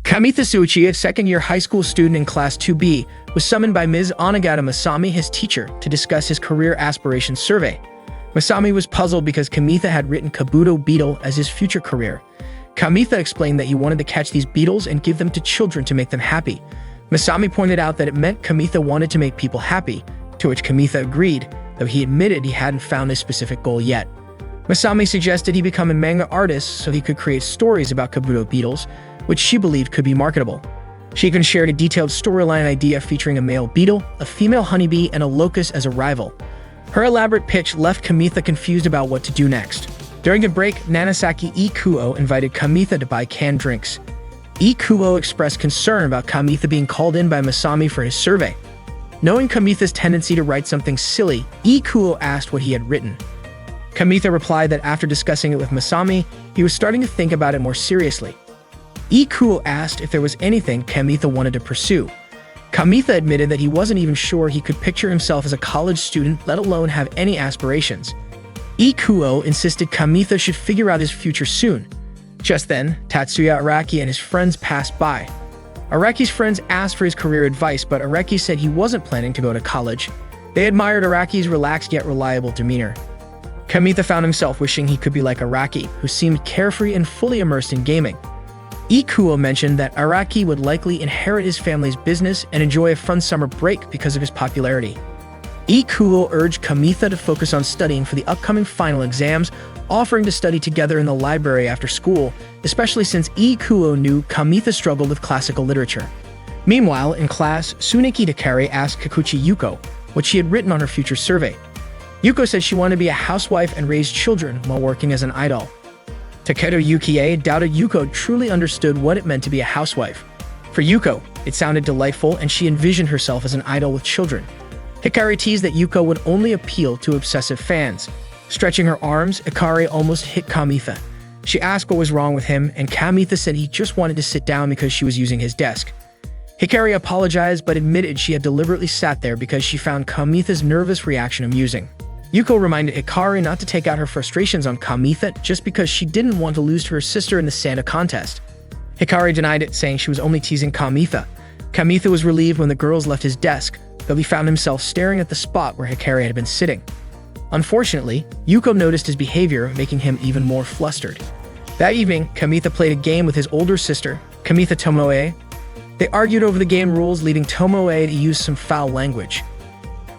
Kamitha Suchi, a second-year high school student in Class 2B, was summoned by Ms. Onagata Masami, his teacher, to discuss his career aspirations survey. Masami was puzzled because Kamitha had written Kabuto beetle as his future career. Kamitha explained that he wanted to catch these beetles and give them to children to make them happy. Masami pointed out that it meant Kamitha wanted to make people happy, to which Kamitha agreed, though he admitted he hadn't found his specific goal yet. Masami suggested he become a manga artist so he could create stories about Kabuto beetles, which she believed could be marketable. She even shared a detailed storyline idea featuring a male beetle, a female honeybee, and a locust as a rival. Her elaborate pitch left Kamitha confused about what to do next. During the break, Nanasaki Ikuo invited Kamitha to buy canned drinks. Ikuo expressed concern about Kamitha being called in by Masami for his survey. Knowing Kamitha's tendency to write something silly, Ikuo asked what he had written. Kamitha replied that after discussing it with Masami, he was starting to think about it more seriously. Ikuo asked if there was anything Kamitha wanted to pursue. Kamitha admitted that he wasn't even sure he could picture himself as a college student, let alone have any aspirations. Ikuo insisted Kamitha should figure out his future soon. Just then, Tatsuya Araki and his friends passed by. Araki's friends asked for his career advice, but Araki said he wasn't planning to go to college. They admired Araki's relaxed yet reliable demeanor. Kamitha found himself wishing he could be like Araki, who seemed carefree and fully immersed in gaming. Ikuo mentioned that Araki would likely inherit his family's business and enjoy a fun summer break because of his popularity. Ikuo urged Kamitha to focus on studying for the upcoming final exams, offering to study together in the library after school, especially since Ikuo knew Kamitha struggled with classical literature. Meanwhile, in class, Tsuneki Takari asked Kikuchi Yuko what she had written on her future survey. Yuko said she wanted to be a housewife and raise children while working as an idol. Takedo Yukie doubted Yuko truly understood what it meant to be a housewife. For Yuko, it sounded delightful and she envisioned herself as an idol with children. Hikari teased that Yuko would only appeal to obsessive fans. Stretching her arms, Hikari almost hit Kamitha. She asked what was wrong with him, and Kamitha said he just wanted to sit down because she was using his desk. Hikari apologized but admitted she had deliberately sat there because she found Kamitha's nervous reaction amusing. Yuko reminded Hikari not to take out her frustrations on Kamitha just because she didn't want to lose to her sister in the Santa contest. Hikari denied it, saying she was only teasing Kamitha. Kamitha was relieved when the girls left his desk, though he found himself staring at the spot where Hikari had been sitting. Unfortunately, Yuko noticed his behavior, making him even more flustered. That evening, Kamitha played a game with his older sister, Kamitha Tomoe. They argued over the game rules, leading Tomoe to use some foul language.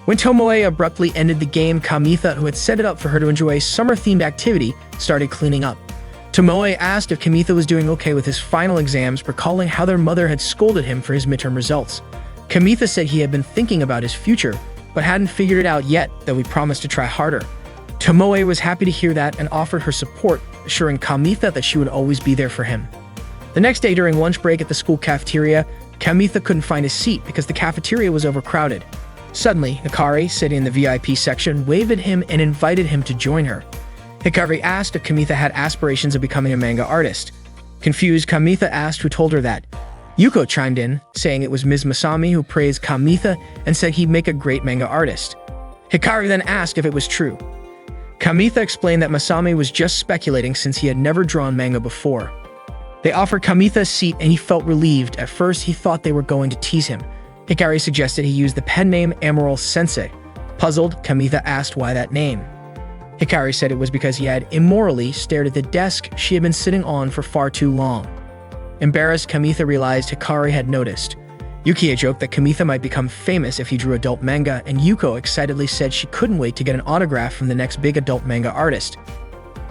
When Tomoe abruptly ended the game, Kamitha, who had set it up for her to enjoy a summer-themed activity, started cleaning up. Tomoe asked if Kamitha was doing okay with his final exams, recalling how their mother had scolded him for his midterm results. Kamitha said he had been thinking about his future, but hadn't figured it out yet, though he promised to try harder. Tomoe was happy to hear that and offered her support, assuring Kamitha that she would always be there for him. The next day during lunch break at the school cafeteria, Kamitha couldn't find a seat because the cafeteria was overcrowded. Suddenly, Hikari, sitting in the VIP section, waved at him and invited him to join her. Hikari asked if Kamitha had aspirations of becoming a manga artist. Confused, Kamitha asked who told her that. Yuko chimed in, saying it was Ms. Masami who praised Kamitha and said he'd make a great manga artist. Hikari then asked if it was true. Kamitha explained that Masami was just speculating since he had never drawn manga before. They offered Kamitha a seat and he felt relieved. At first, he thought they were going to tease him. Hikari suggested he use the pen name Emerald Sensei. Puzzled, Kamitha asked why that name. Hikari said it was because he had immorally stared at the desk she had been sitting on for far too long. Embarrassed, Kamitha realized Hikari had noticed. Yukie joked that Kamitha might become famous if he drew adult manga, and Yuko excitedly said she couldn't wait to get an autograph from the next big adult manga artist.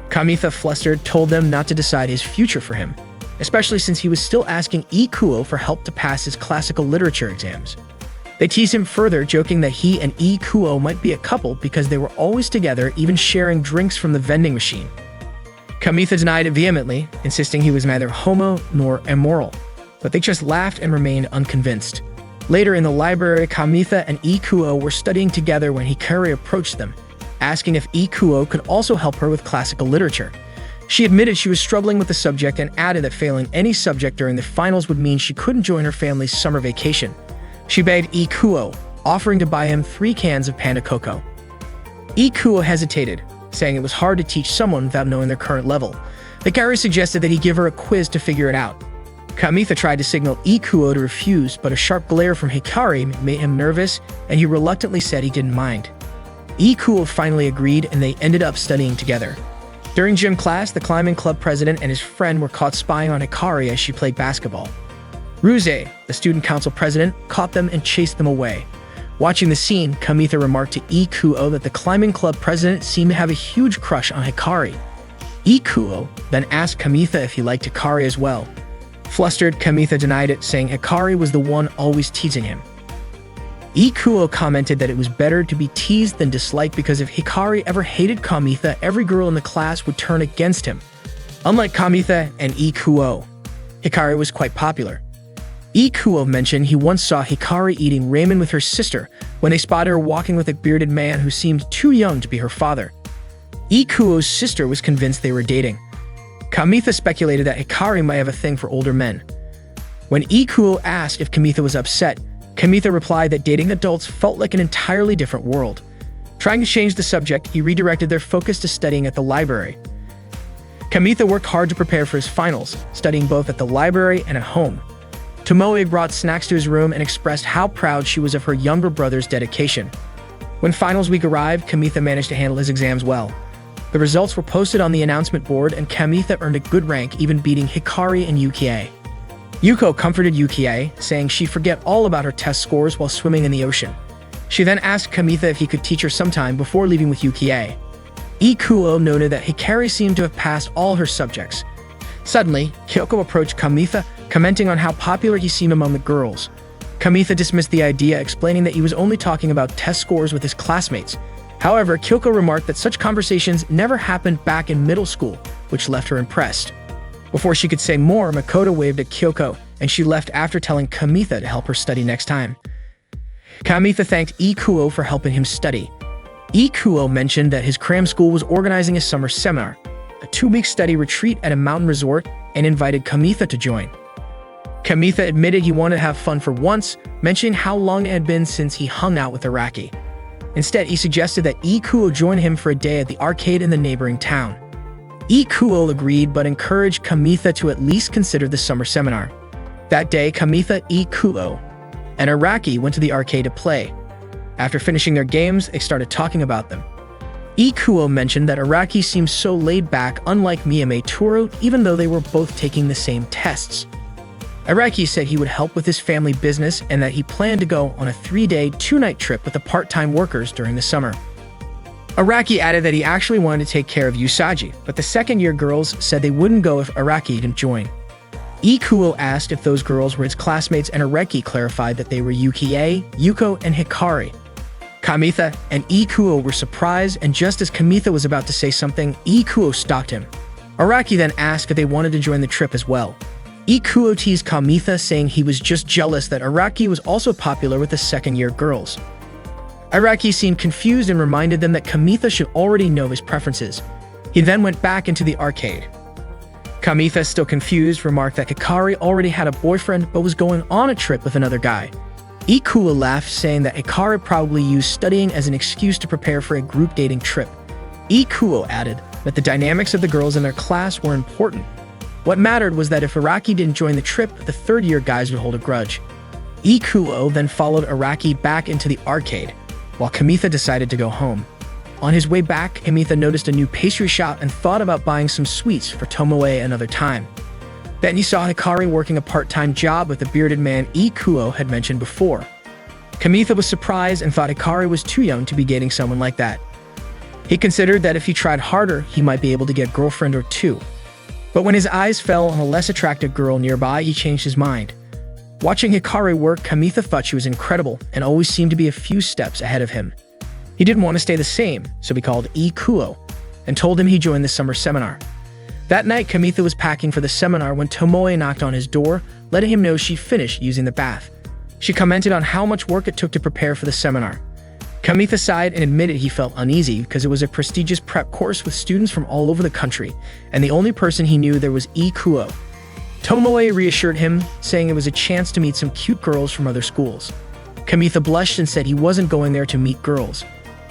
Kamitha, flustered, told them not to decide his future for him, especially since he was still asking Ikuo for help to pass his classical literature exams. They teased him further, joking that he and Ikuo might be a couple because they were always together, even sharing drinks from the vending machine. Kamitha denied it vehemently, insisting he was neither homo nor immoral, but they just laughed and remained unconvinced. Later in the library, Kamitha and Ikuo were studying together when Hikari approached them, asking if Ikuo could also help her with classical literature. She admitted she was struggling with the subject and added that failing any subject during the finals would mean she couldn't join her family's summer vacation. She begged Ikuo, offering to buy him 3 cans of Panda Cocoa. Ikuo hesitated, saying it was hard to teach someone without knowing their current level. Hikari suggested that he give her a quiz to figure it out. Kamitha tried to signal Ikuo to refuse, but a sharp glare from Hikari made him nervous, and he reluctantly said he didn't mind. Ikuo finally agreed, and they ended up studying together. During gym class, the climbing club president and his friend were caught spying on Hikari as she played basketball. Ruse, the student council president, caught them and chased them away. Watching the scene, Kamitha remarked to Ikuo that the climbing club president seemed to have a huge crush on Hikari. Ikuo then asked Kamitha if he liked Hikari as well. Flustered, Kamitha denied it, saying Hikari was the one always teasing him. Ikuo commented that it was better to be teased than disliked because if Hikari ever hated Kamitha, every girl in the class would turn against him. Unlike Kamitha and Ikuo, Hikari was quite popular. Ikuo mentioned he once saw Hikari eating ramen with her sister when they spotted her walking with a bearded man who seemed too young to be her father. Ikuo's sister was convinced they were dating. Kamitha speculated that Hikari might have a thing for older men. When Ikuo asked if Kamitha was upset, Kamitha replied that dating adults felt like an entirely different world. Trying to change the subject, he redirected their focus to studying at the library. Kamitha worked hard to prepare for his finals, studying both at the library and at home. Tomoe brought snacks to his room and expressed how proud she was of her younger brother's dedication. When finals week arrived, Kamitha managed to handle his exams well. The results were posted on the announcement board, and Kamitha earned a good rank, even beating Hikari and Yukie. Yuko comforted Yukie, saying she'd forget all about her test scores while swimming in the ocean. She then asked Kamitha if he could teach her sometime before leaving with Yukie. Ikuo noted that Hikari seemed to have passed all her subjects. Suddenly, Kyoko approached Kamitha, commenting on how popular he seemed among the girls. Kamitha dismissed the idea, explaining that he was only talking about test scores with his classmates. However, Kyoko remarked that such conversations never happened back in middle school, which left her impressed. Before she could say more, Makoto waved at Kyoko, and she left after telling Kamitha to help her study next time. Kamitha thanked Ikuo for helping him study. Ikuo mentioned that his cram school was organizing a summer seminar, a 2-week study retreat at a mountain resort, and invited Kamitha to join. Kamitha admitted he wanted to have fun for once, mentioning how long it had been since he hung out with Araki. Instead, he suggested that Ikuo join him for a day at the arcade in the neighboring town. Ikuo agreed, but encouraged Kamitha to at least consider the summer seminar. That day, Kamitha, Ikuo, and Araki went to the arcade to play. After finishing their games, they started talking about them. Ikuo mentioned that Araki seemed so laid back, unlike Miyame Toru, even though they were both taking the same tests. Araki said he would help with his family business and that he planned to go on a 3-day, 2-night trip with the part-time workers during the summer. Araki added that he actually wanted to take care of Usagi, but the second-year girls said they wouldn't go if Araki didn't join. Ikuo asked if those girls were his classmates, and Araki clarified that they were Yukie, Yuko, and Hikari. Kamitha and Ikuo were surprised, and just as Kamitha was about to say something, Ikuo stopped him. Araki then asked if they wanted to join the trip as well. Ikuo teased Kamitha, saying he was just jealous that Araki was also popular with the second-year girls. Araki seemed confused and reminded them that Kamitha should already know his preferences. He then went back into the arcade. Kamitha, still confused, remarked that Hikari already had a boyfriend but was going on a trip with another guy. Ikuo laughed, saying that Hikari probably used studying as an excuse to prepare for a group dating trip. Ikuo added that the dynamics of the girls in their class were important. What mattered was that if Araki didn't join the trip, the third-year guys would hold a grudge. Ikuo then followed Araki back into the arcade, while Kamitha decided to go home. On his way back, Kamitha noticed a new pastry shop and thought about buying some sweets for Tomoe another time. Then he saw Hikari working a part-time job with the bearded man Ikuo had mentioned before. Kamitha was surprised and thought Hikari was too young to be dating someone like that. He considered that if he tried harder, he might be able to get a girlfriend or two. But when his eyes fell on a less attractive girl nearby, he changed his mind. Watching Hikari work, Kamitha thought she was incredible and always seemed to be a few steps ahead of him. He didn't want to stay the same, so he called Ikuo and told him he'd join the summer seminar. That night, Kamitha was packing for the seminar when Tomoe knocked on his door, letting him know she finished using the bath. She commented on how much work it took to prepare for the seminar. Kamitha sighed and admitted he felt uneasy because it was a prestigious prep course with students from all over the country, and the only person he knew there was Ikuo. Tomoe reassured him, saying it was a chance to meet some cute girls from other schools. Kamitha blushed and said he wasn't going there to meet girls.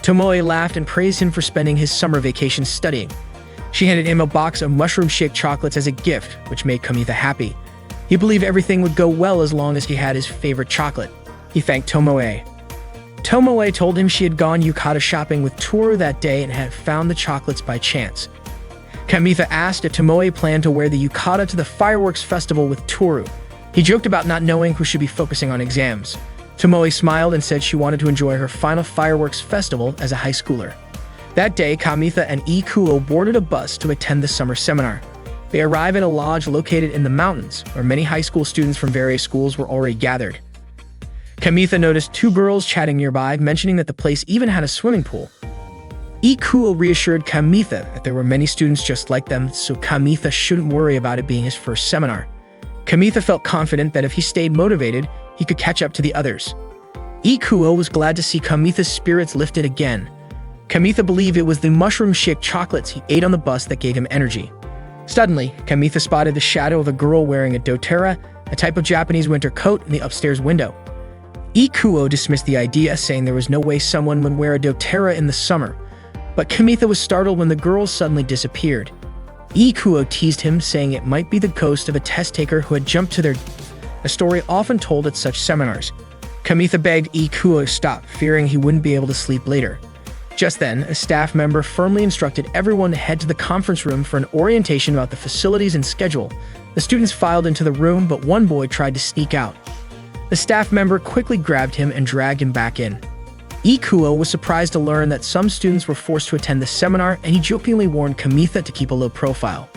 Tomoe laughed and praised him for spending his summer vacation studying. She handed him a box of mushroom-shaped chocolates as a gift, which made Kamitha happy. He believed everything would go well as long as he had his favorite chocolate. He thanked Tomoe. Tomoe told him she had gone yukata shopping with Toru that day and had found the chocolates by chance. Kamitha asked if Tomoe planned to wear the yukata to the fireworks festival with Toru. He joked about not knowing who should be focusing on exams. Tomoe smiled and said she wanted to enjoy her final fireworks festival as a high schooler. That day, Kamitha and Ikuo boarded a bus to attend the summer seminar. They arrived at a lodge located in the mountains, where many high school students from various schools were already gathered. Kamitha noticed two girls chatting nearby, mentioning that the place even had a swimming pool. Ikuo reassured Kamitha that there were many students just like them, so Kamitha shouldn't worry about it being his first seminar. Kamitha felt confident that if he stayed motivated, he could catch up to the others. Ikuo was glad to see Kamitha's spirits lifted again. Kamitha believed it was the mushroom shake chocolates he ate on the bus that gave him energy. Suddenly, Kamitha spotted the shadow of a girl wearing a doTERRA, a type of Japanese winter coat, in the upstairs window. Ikuo dismissed the idea, saying there was no way someone would wear a doTERRA in the summer, but Kamitha was startled when the girl suddenly disappeared. Ikuo teased him, saying it might be the ghost of a test taker who had jumped to their death, a story often told at such seminars. Kamitha begged Ikuo to stop, fearing he wouldn't be able to sleep later. Just then, a staff member firmly instructed everyone to head to the conference room for an orientation about the facilities and schedule. The students filed into the room, but one boy tried to sneak out. The staff member quickly grabbed him and dragged him back in. Ikuo was surprised to learn that some students were forced to attend the seminar, and he jokingly warned Kamitha to keep a low profile.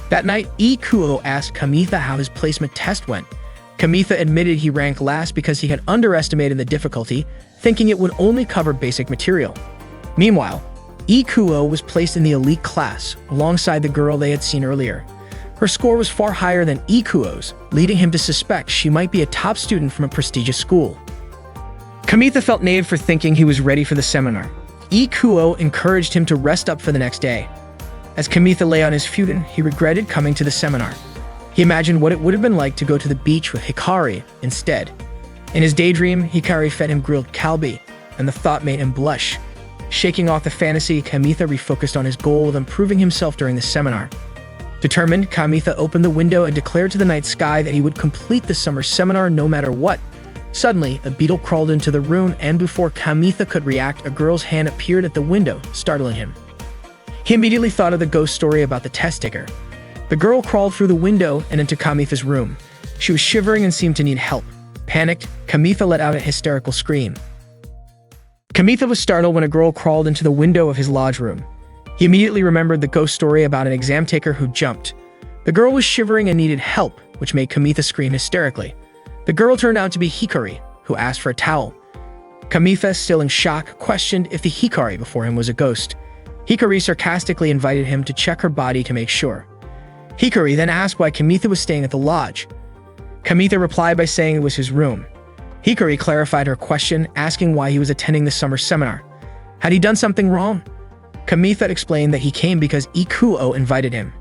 That night, Ikuo asked Kamitha how his placement test went. Kamitha admitted he ranked last because he had underestimated the difficulty, thinking it would only cover basic material. Meanwhile, Ikuo was placed in the elite class, alongside the girl they had seen earlier. Her score was far higher than Ikuo's, leading him to suspect she might be a top student from a prestigious school. Kamitha felt naive for thinking he was ready for the seminar. Ikuo encouraged him to rest up for the next day. As Kamitha lay on his futon, he regretted coming to the seminar. He imagined what it would have been like to go to the beach with Hikari instead. In his daydream, Hikari fed him grilled kalbi, and the thought made him blush. Shaking off the fantasy, Kamitha refocused on his goal of improving himself during the seminar. Determined, Kamitha opened the window and declared to the night sky that he would complete the summer seminar no matter what. Suddenly, a beetle crawled into the room, and before Kamitha could react, a girl's hand appeared at the window, startling him. He immediately thought of the ghost story about the test taker. The girl crawled through the window and into Kamitha's room. She was shivering and seemed to need help. Panicked, Kamitha let out a hysterical scream. Kamitha was startled when a girl crawled into the window of his lodge room. He immediately remembered the ghost story about an exam taker who jumped. The girl was shivering and needed help, which made Kamitha scream hysterically. The girl turned out to be Hikari, who asked for a towel. Kamitha, still in shock, questioned if the Hikari before him was a ghost. Hikari sarcastically invited him to check her body to make sure. Hikari then asked why Kamitha was staying at the lodge. Kamitha replied by saying it was his room. Hikari clarified her question, asking why he was attending the summer seminar. Had he done something wrong? Kamitha explained that he came because Ikuo invited him.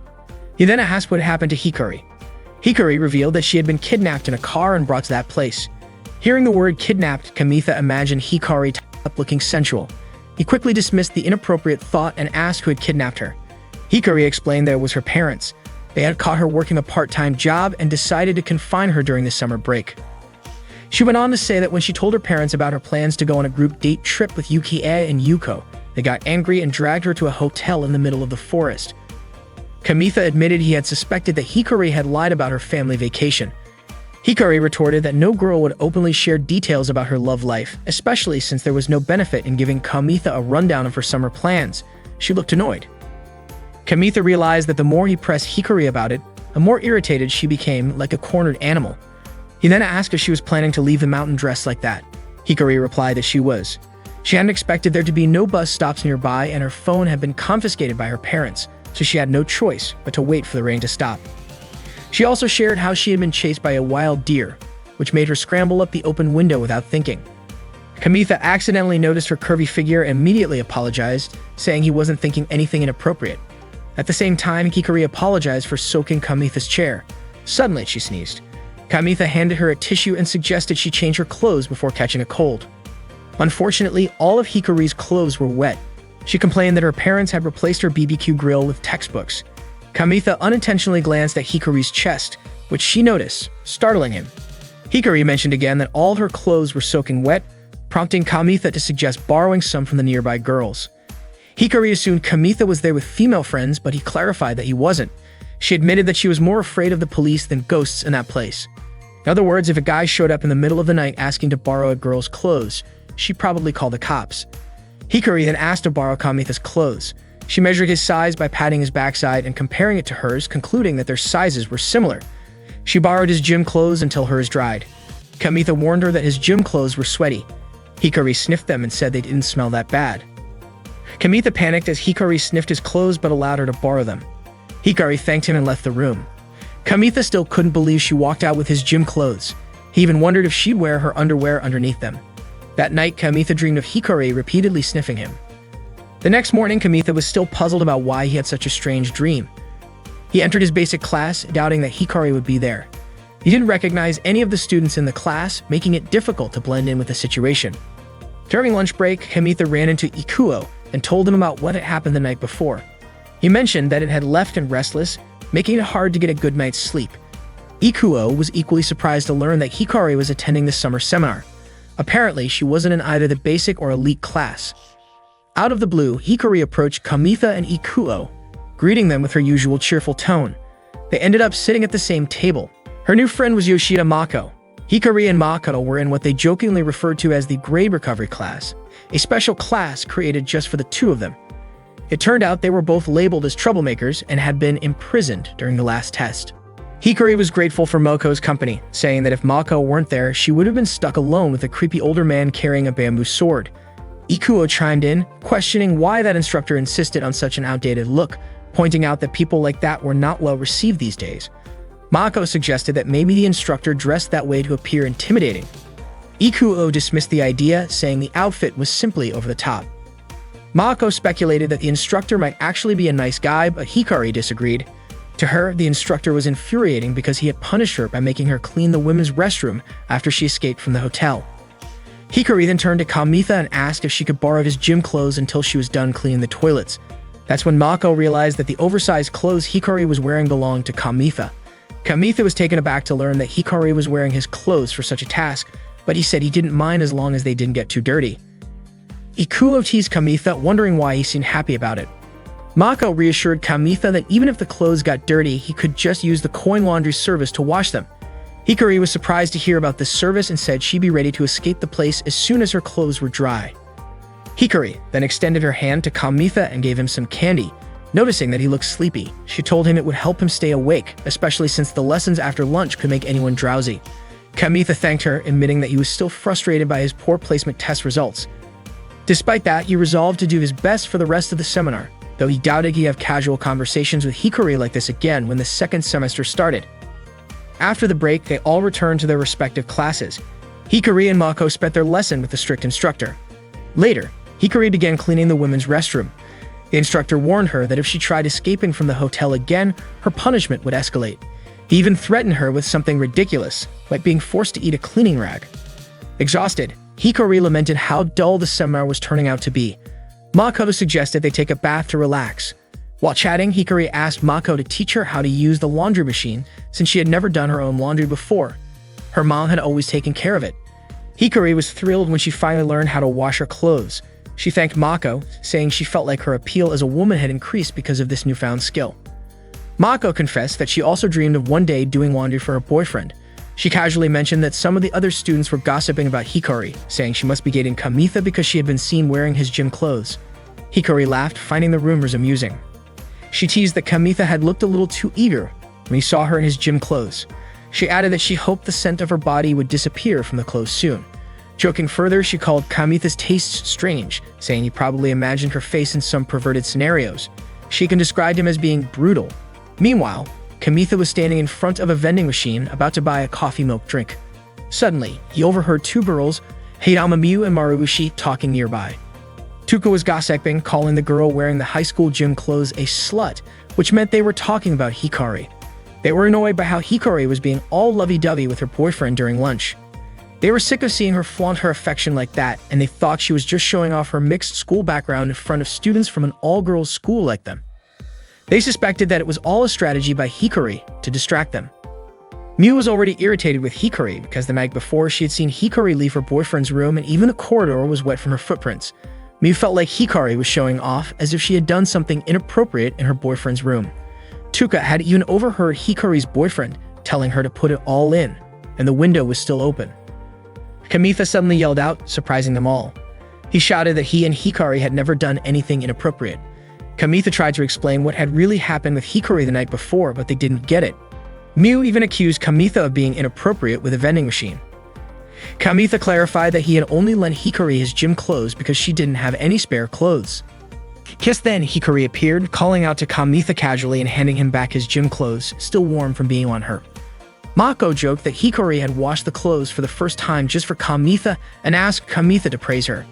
He then asked what happened to Hikari. Hikari revealed that she had been kidnapped in a car and brought to that place. Hearing the word kidnapped, Kamitha imagined Hikari tied up looking sensual. He quickly dismissed the inappropriate thought and asked who had kidnapped her. Hikari explained that it was her parents. They had caught her working a part-time job and decided to confine her during the summer break. She went on to say that when she told her parents about her plans to go on a group date trip with Yukie and Yuko, they got angry and dragged her to a hotel in the middle of the forest. Kamitha admitted he had suspected that Hikari had lied about her family vacation. Hikari retorted that no girl would openly share details about her love life, especially since there was no benefit in giving Kamitha a rundown of her summer plans. She looked annoyed. Kamitha realized that the more he pressed Hikari about it, the more irritated she became, like a cornered animal. He then asked if she was planning to leave the mountain dressed like that. Hikari replied that she was. She hadn't expected there to be no bus stops nearby, and her phone had been confiscated by her parents, so she had no choice but to wait for the rain to stop. She also shared how she had been chased by a wild deer, which made her scramble up the open window without thinking. Kamitha accidentally noticed her curvy figure and immediately apologized, saying he wasn't thinking anything inappropriate. At the same time, Hikari apologized for soaking Kamitha's chair. Suddenly, she sneezed. Kamitha handed her a tissue and suggested she change her clothes before catching a cold. Unfortunately, all of Hikari's clothes were wet. She complained that her parents had replaced her BBQ grill with textbooks. Kamitha unintentionally glanced at Hikari's chest, which she noticed, startling him. Hikari mentioned again that all her clothes were soaking wet, prompting Kamitha to suggest borrowing some from the nearby girls. Hikari assumed Kamitha was there with female friends, but he clarified that he wasn't. She admitted that she was more afraid of the police than ghosts in that place. In other words, if a guy showed up in the middle of the night asking to borrow a girl's clothes, she'd probably call the cops. Hikari then asked to borrow Kamitha's clothes. She measured his size by patting his backside and comparing it to hers, concluding that their sizes were similar. She borrowed his gym clothes until hers dried. Kamitha warned her that his gym clothes were sweaty. Hikari sniffed them and said they didn't smell that bad. Kamitha panicked as Hikari sniffed his clothes but allowed her to borrow them. Hikari thanked him and left the room. Kamitha still couldn't believe she walked out with his gym clothes. He even wondered if she'd wear her underwear underneath them. That night, Kamitha dreamed of Hikari repeatedly sniffing him. The next morning, Kamitha was still puzzled about why he had such a strange dream. He entered his basic class, doubting that Hikari would be there. He didn't recognize any of the students in the class, making it difficult to blend in with the situation. During lunch break, Kamitha ran into Ikuo and told him about what had happened the night before. He mentioned that it had left him restless, making it hard to get a good night's sleep. Ikuo was equally surprised to learn that Hikari was attending the summer seminar. Apparently, she wasn't in either the basic or elite class. Out of the blue, Hikari approached Kamitha and Ikuo, greeting them with her usual cheerful tone. They ended up sitting at the same table. Her new friend was Yoshida Mako. Hikari and Makoto were in what they jokingly referred to as the grade recovery class, a special class created just for the two of them. It turned out they were both labeled as troublemakers and had been imprisoned during the last test. Hikari was grateful for Moko's company, saying that if Mako weren't there, she would have been stuck alone with a creepy older man carrying a bamboo sword. Ikuo chimed in, questioning why that instructor insisted on such an outdated look, pointing out that people like that were not well received these days. Mako suggested that maybe the instructor dressed that way to appear intimidating. Ikuo dismissed the idea, saying the outfit was simply over the top. Mako speculated that the instructor might actually be a nice guy, but Hikari disagreed. To her, the instructor was infuriating because he had punished her by making her clean the women's restroom after she escaped from the hotel. Hikari then turned to Kamitha and asked if she could borrow his gym clothes until she was done cleaning the toilets. That's when Mako realized that the oversized clothes Hikari was wearing belonged to Kamitha. Kamitha was taken aback to learn that Hikari was wearing his clothes for such a task, but he said he didn't mind as long as they didn't get too dirty. Ikuo teased Kamitha, wondering why he seemed happy about it. Mako reassured Kamitha that even if the clothes got dirty, he could just use the coin laundry service to wash them. Hikari was surprised to hear about this service and said she'd be ready to escape the place as soon as her clothes were dry. Hikari then extended her hand to Kamitha and gave him some candy. Noticing that he looked sleepy, she told him it would help him stay awake, especially since the lessons after lunch could make anyone drowsy. Kamitha thanked her, admitting that he was still frustrated by his poor placement test results. Despite that, he resolved to do his best for the rest of the seminar, though he doubted he'd have casual conversations with Hikari like this again when the second semester started. After the break, they all returned to their respective classes. Hikari and Mako spent their lesson with the strict instructor. Later, Hikari began cleaning the women's restroom. The instructor warned her that if she tried escaping from the hotel again, her punishment would escalate. He even threatened her with something ridiculous, like being forced to eat a cleaning rag. Exhausted, Hikari lamented how dull the seminar was turning out to be. Mako suggested they take a bath to relax. While chatting, Hikari asked Mako to teach her how to use the laundry machine since she had never done her own laundry before. Her mom had always taken care of it. Hikari was thrilled when she finally learned how to wash her clothes. She thanked Mako, saying she felt like her appeal as a woman had increased because of this newfound skill. Mako confessed that she also dreamed of one day doing laundry for her boyfriend. She casually mentioned that some of the other students were gossiping about Hikari, saying she must be dating Kamitha because she had been seen wearing his gym clothes. Hikari laughed, finding the rumors amusing. She teased that Kamitha had looked a little too eager when he saw her in his gym clothes. She added that she hoped the scent of her body would disappear from the clothes soon. Joking further, she called Kamitha's tastes strange, saying he probably imagined her face in some perverted scenarios. Shiken described him as being brutal. Meanwhile, Kamitha was standing in front of a vending machine about to buy a coffee milk drink. Suddenly, he overheard two girls, Hirama and Marubushi, talking nearby. Tuka was gossiping, calling the girl wearing the high school gym clothes a slut, which meant they were talking about Hikari. They were annoyed by how Hikari was being all lovey-dovey with her boyfriend during lunch. They were sick of seeing her flaunt her affection like that, and they thought she was just showing off her mixed school background in front of students from an all-girls school like them. They suspected that it was all a strategy by Hikari to distract them. Miu was already irritated with Hikari because the night before she had seen Hikari leave her boyfriend's room and even the corridor was wet from her footprints. Miu felt like Hikari was showing off as if she had done something inappropriate in her boyfriend's room. Tuka had even overheard Hikari's boyfriend telling her to put it all in, and the window was still open. Kamitha suddenly yelled out, surprising them all. He shouted that he and Hikari had never done anything inappropriate. Kamitha tried to explain what had really happened with Hikari the night before, but they didn't get it. Miu even accused Kamitha of being inappropriate with a vending machine. Kamitha clarified that he had only lent Hikari his gym clothes because she didn't have any spare clothes. Just then, Hikari appeared, calling out to Kamitha casually and handing him back his gym clothes, still warm from being on her. Mako joked that Hikari had washed the clothes for the first time just for Kamitha and asked Kamitha to praise her.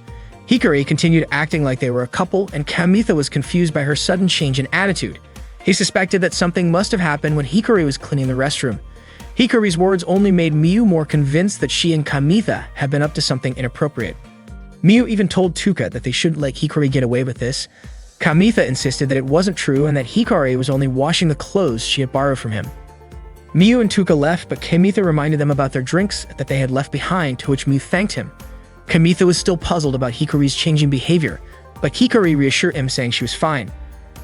Hikari continued acting like they were a couple, and Kamitha was confused by her sudden change in attitude. He suspected that something must have happened when Hikari was cleaning the restroom. Hikari's words only made Miu more convinced that she and Kamitha had been up to something inappropriate. Miu even told Tuka that they shouldn't let Hikari get away with this. Kamitha insisted that it wasn't true and that Hikari was only washing the clothes she had borrowed from him. Miu and Tuka left, but Kamitha reminded them about their drinks that they had left behind, to which Miu thanked him. Kamitha was still puzzled about Hikari's changing behavior, but Hikari reassured him, saying she was fine.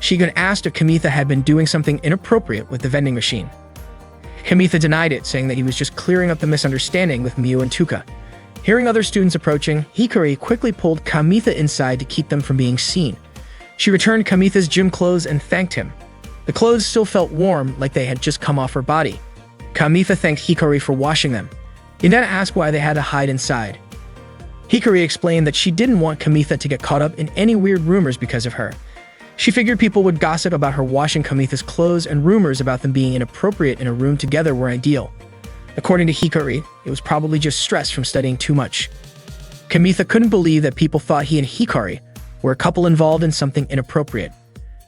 She even asked if Kamitha had been doing something inappropriate with the vending machine. Kamitha denied it, saying that he was just clearing up the misunderstanding with Miu and Tuka. Hearing other students approaching, Hikari quickly pulled Kamitha inside to keep them from being seen. She returned Kamitha's gym clothes and thanked him. The clothes still felt warm, like they had just come off her body. Kamitha thanked Hikari for washing them. He then asked why they had to hide inside. Hikari explained that she didn't want Kamitha to get caught up in any weird rumors because of her. She figured people would gossip about her washing Kamitha's clothes, and rumors about them being inappropriate in a room together were ideal. According to Hikari, it was probably just stress from studying too much. Kamitha couldn't believe that people thought he and Hikari were a couple involved in something inappropriate.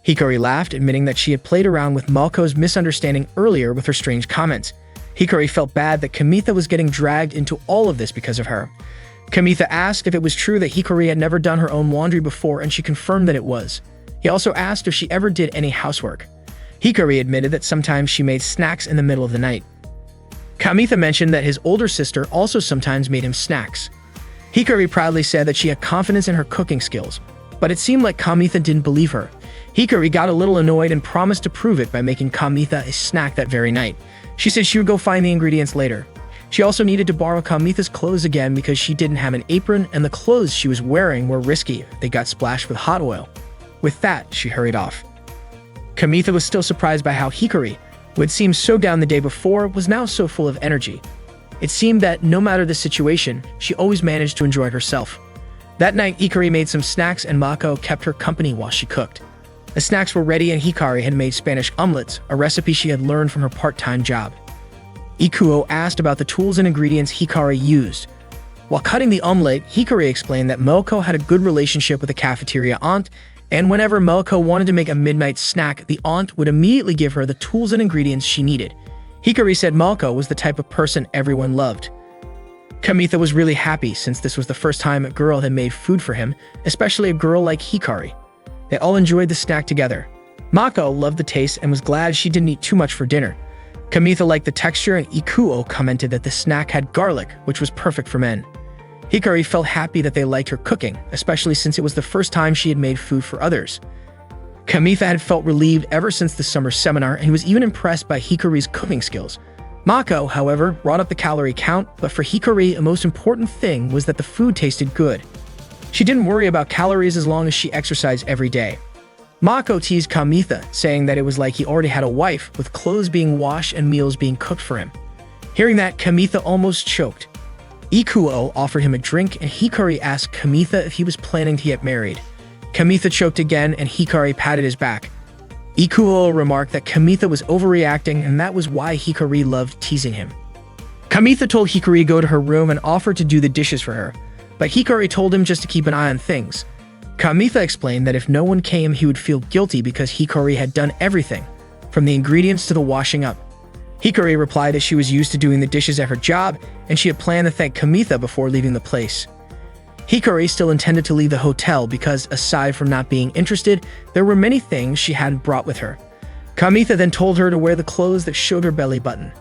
Hikari laughed, admitting that she had played around with Malko's misunderstanding earlier with her strange comments. Hikari felt bad that Kamitha was getting dragged into all of this because of her. Kamitha asked if it was true that Hikari had never done her own laundry before, and she confirmed that it was. He also asked if she ever did any housework. Hikari admitted that sometimes she made snacks in the middle of the night. Kamitha mentioned that his older sister also sometimes made him snacks. Hikari proudly said that she had confidence in her cooking skills, but it seemed like Kamitha didn't believe her. Hikari got a little annoyed and promised to prove it by making Kamitha a snack that very night. She said she would go find the ingredients later. She also needed to borrow Kamitha's clothes again because she didn't have an apron, and the clothes she was wearing were risky. They got splashed with hot oil. With that, she hurried off. Kamitha was still surprised by how Hikari, who had seemed so down the day before, was now so full of energy. It seemed that no matter the situation, she always managed to enjoy herself. That night, Hikari made some snacks and Mako kept her company while she cooked. The snacks were ready and Hikari had made Spanish omelets, a recipe she had learned from her part-time job. Ikuo asked about the tools and ingredients Hikari used. While cutting the omelet, Hikari explained that Melko had a good relationship with the cafeteria aunt, and whenever Melko wanted to make a midnight snack, the aunt would immediately give her the tools and ingredients she needed. Hikari said Melko was the type of person everyone loved. Kamitha was really happy since this was the first time a girl had made food for him, especially a girl like Hikari. They all enjoyed the snack together. Mako loved the taste and was glad she didn't eat too much for dinner. Kamitha liked the texture, and Ikuo commented that the snack had garlic, which was perfect for men. Hikari felt happy that they liked her cooking, especially since it was the first time she had made food for others. Kamitha had felt relieved ever since the summer seminar and was even impressed by Hikari's cooking skills. Mako, however, brought up the calorie count, but for Hikari, a most important thing was that the food tasted good. She didn't worry about calories as long as she exercised every day. Mako teased Kamitha, saying that it was like he already had a wife, with clothes being washed and meals being cooked for him. Hearing that, Kamitha almost choked. Ikuo offered him a drink, and Hikari asked Kamitha if he was planning to get married. Kamitha choked again, and Hikari patted his back. Ikuo remarked that Kamitha was overreacting, and that was why Hikari loved teasing him. Kamitha told Hikari to go to her room and offered to do the dishes for her, but Hikari told him just to keep an eye on things. Kamitha explained that if no one came, he would feel guilty because Hikari had done everything, from the ingredients to the washing up. Hikari replied that she was used to doing the dishes at her job, and she had planned to thank Kamitha before leaving the place. Hikari still intended to leave the hotel because, aside from not being interested, there were many things she hadn't brought with her. Kamitha then told her to wear the clothes that showed her belly button.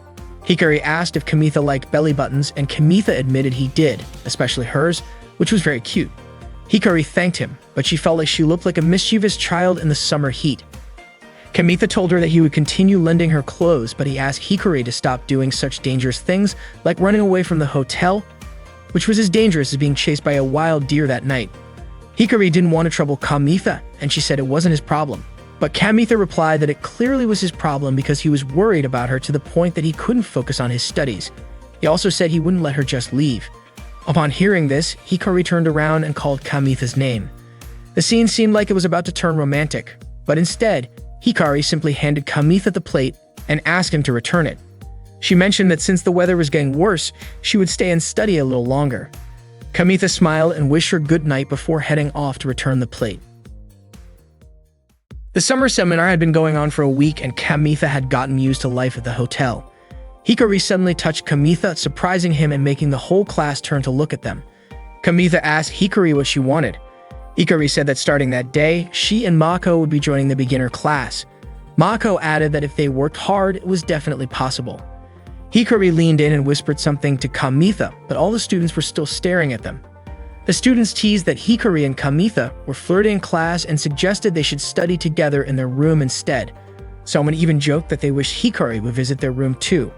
Hikari asked if Kamitha liked belly buttons, and Kamitha admitted he did, especially hers, which was very cute. Hikari thanked him, but she felt like she looked like a mischievous child in the summer heat. Kamitha told her that he would continue lending her clothes, but he asked Hikari to stop doing such dangerous things like running away from the hotel, which was as dangerous as being chased by a wild deer that night. Hikari didn't want to trouble Kamitha, and she said it wasn't his problem. But Kamitha replied that it clearly was his problem because he was worried about her to the point that he couldn't focus on his studies. He also said he wouldn't let her just leave. Upon hearing this, Hikari turned around and called Kamitha's name. The scene seemed like it was about to turn romantic, but instead, Hikari simply handed Kamitha the plate and asked him to return it. She mentioned that since the weather was getting worse, she would stay and study a little longer. Kamitha smiled and wished her good night before heading off to return the plate. The summer seminar had been going on for a week, and Kamitha had gotten used to life at the hotel. Hikari suddenly touched Kamitha, surprising him and making the whole class turn to look at them. Kamitha asked Hikari what she wanted. Hikari said that starting that day, she and Mako would be joining the beginner class. Mako added that if they worked hard, it was definitely possible. Hikari leaned in and whispered something to Kamitha, but all the students were still staring at them. The students teased that Hikari and Kamitha were flirting in class and suggested they should study together in their room instead. Someone even joked that they wished Hikari would visit their room too.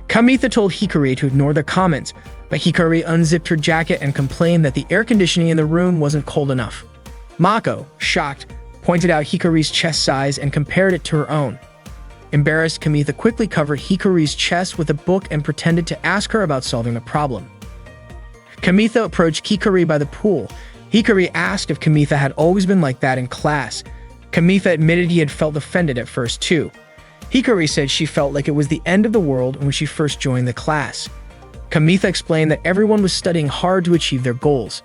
Kamitha told Hikari to ignore the comments, but Hikari unzipped her jacket and complained that the air conditioning in the room wasn't cold enough. Mako, shocked, pointed out Hikari's chest size and compared it to her own. Embarrassed, Kamitha quickly covered Hikari's chest with a book and pretended to ask her about solving the problem. Kamitha approached Hikari by the pool. Hikari asked if Kamitha had always been like that in class. Kamitha admitted he had felt offended at first too. Hikari said she felt like it was the end of the world when she first joined the class. Kamitha explained that everyone was studying hard to achieve their goals.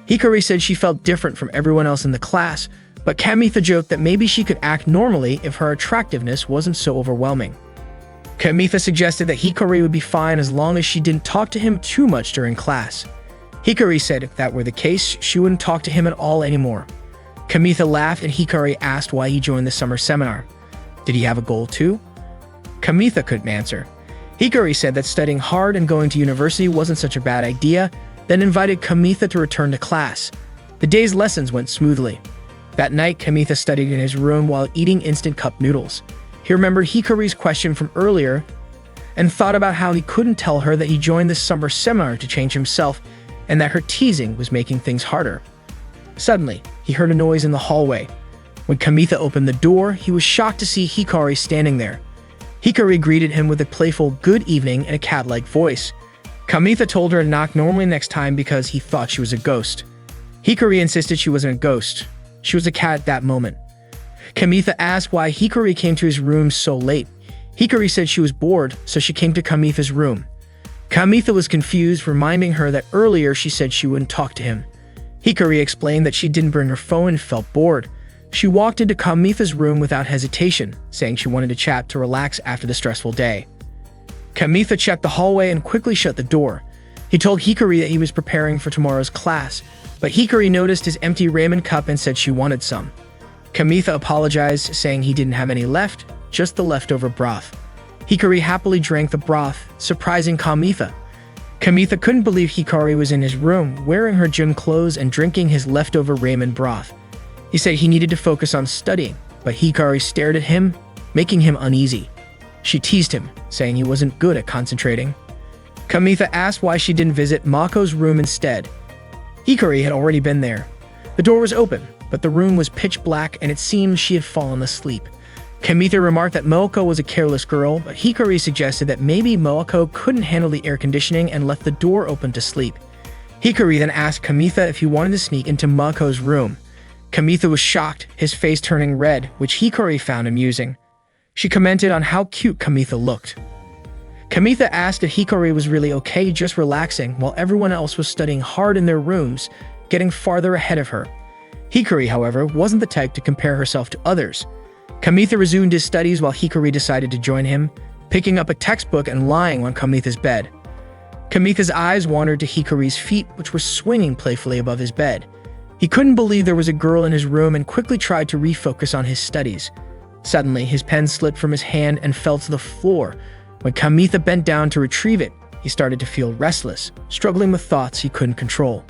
Hikari said she felt different from everyone else in the class, but Kamitha joked that maybe she could act normally if her attractiveness wasn't so overwhelming. Kamitha suggested that Hikari would be fine as long as she didn't talk to him too much during class. Hikari said if that were the case, she wouldn't talk to him at all anymore. Kamitha laughed and Hikari asked why he joined the summer seminar. Did he have a goal too? Kamitha couldn't answer. Hikari said that studying hard and going to university wasn't such a bad idea, then invited Kamitha to return to class. The day's lessons went smoothly. That night, Kamitha studied in his room while eating instant cup noodles. He remembered Hikari's question from earlier and thought about how he couldn't tell her that he joined the summer seminar to change himself and that her teasing was making things harder. Suddenly, he heard a noise in the hallway. When Kamitha opened the door, he was shocked to see Hikari standing there. Hikari greeted him with a playful good evening in a cat-like voice. Kamitha told her to knock normally next time because he thought she was a ghost. Hikari insisted she wasn't a ghost. She was a cat at that moment. Kamitha asked why Hikari came to his room so late. Hikari said she was bored, so she came to Kamitha's room. Kamitha was confused, reminding her that earlier she said she wouldn't talk to him. Hikari explained that she didn't bring her phone and felt bored. She walked into Kamitha's room without hesitation, saying she wanted to chat to relax after the stressful day. Kamitha checked the hallway and quickly shut the door. He told Hikari that he was preparing for tomorrow's class, but Hikari noticed his empty ramen cup and said she wanted some. Kamitha apologized, saying he didn't have any left, just the leftover broth. Hikari happily drank the broth, surprising Kamitha. Kamitha couldn't believe Hikari was in his room, wearing her gym clothes and drinking his leftover ramen broth. He said he needed to focus on studying, but Hikari stared at him, making him uneasy. She teased him, saying he wasn't good at concentrating. Kamitha asked why she didn't visit Mako's room instead. Hikari had already been there. The door was open, but the room was pitch black and it seemed she had fallen asleep. Kamitha remarked that Moako was a careless girl, but Hikari suggested that maybe Moako couldn't handle the air conditioning and left the door open to sleep. Hikari then asked Kamitha if he wanted to sneak into Mako's room. Kamitha was shocked, his face turning red, which Hikari found amusing. She commented on how cute Kamitha looked. Kamitha asked if Hikari was really okay just relaxing while everyone else was studying hard in their rooms, getting farther ahead of her. Hikari, however, wasn't the type to compare herself to others. Kamitha resumed his studies while Hikari decided to join him, picking up a textbook and lying on Kamitha's bed. Kamitha's eyes wandered to Hikari's feet, which were swinging playfully above his bed. He couldn't believe there was a girl in his room and quickly tried to refocus on his studies. Suddenly, his pen slipped from his hand and fell to the floor. When Kamitha bent down to retrieve it, he started to feel restless, struggling with thoughts he couldn't control.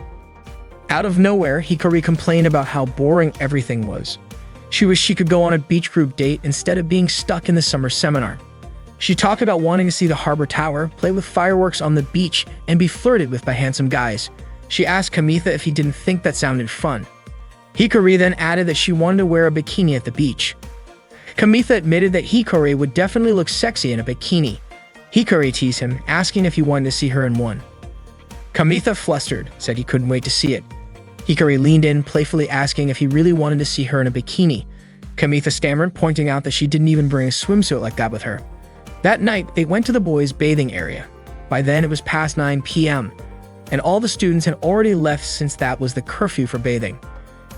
Out of nowhere, Hikari complained about how boring everything was. She wished she could go on a beach group date instead of being stuck in the summer seminar. She talked about wanting to see the harbor tower, play with fireworks on the beach, and be flirted with by handsome guys. She asked Kamitha if he didn't think that sounded fun. Hikari then added that she wanted to wear a bikini at the beach. Kamitha admitted that Hikari would definitely look sexy in a bikini. Hikari teased him, asking if he wanted to see her in one. Kamitha, flustered, said he couldn't wait to see it. Hikari leaned in, playfully asking if he really wanted to see her in a bikini. Kamitha stammered, pointing out that she didn't even bring a swimsuit like that with her. That night, they went to the boys' bathing area. By then, it was past 9 p.m., and all the students had already left since that was the curfew for bathing.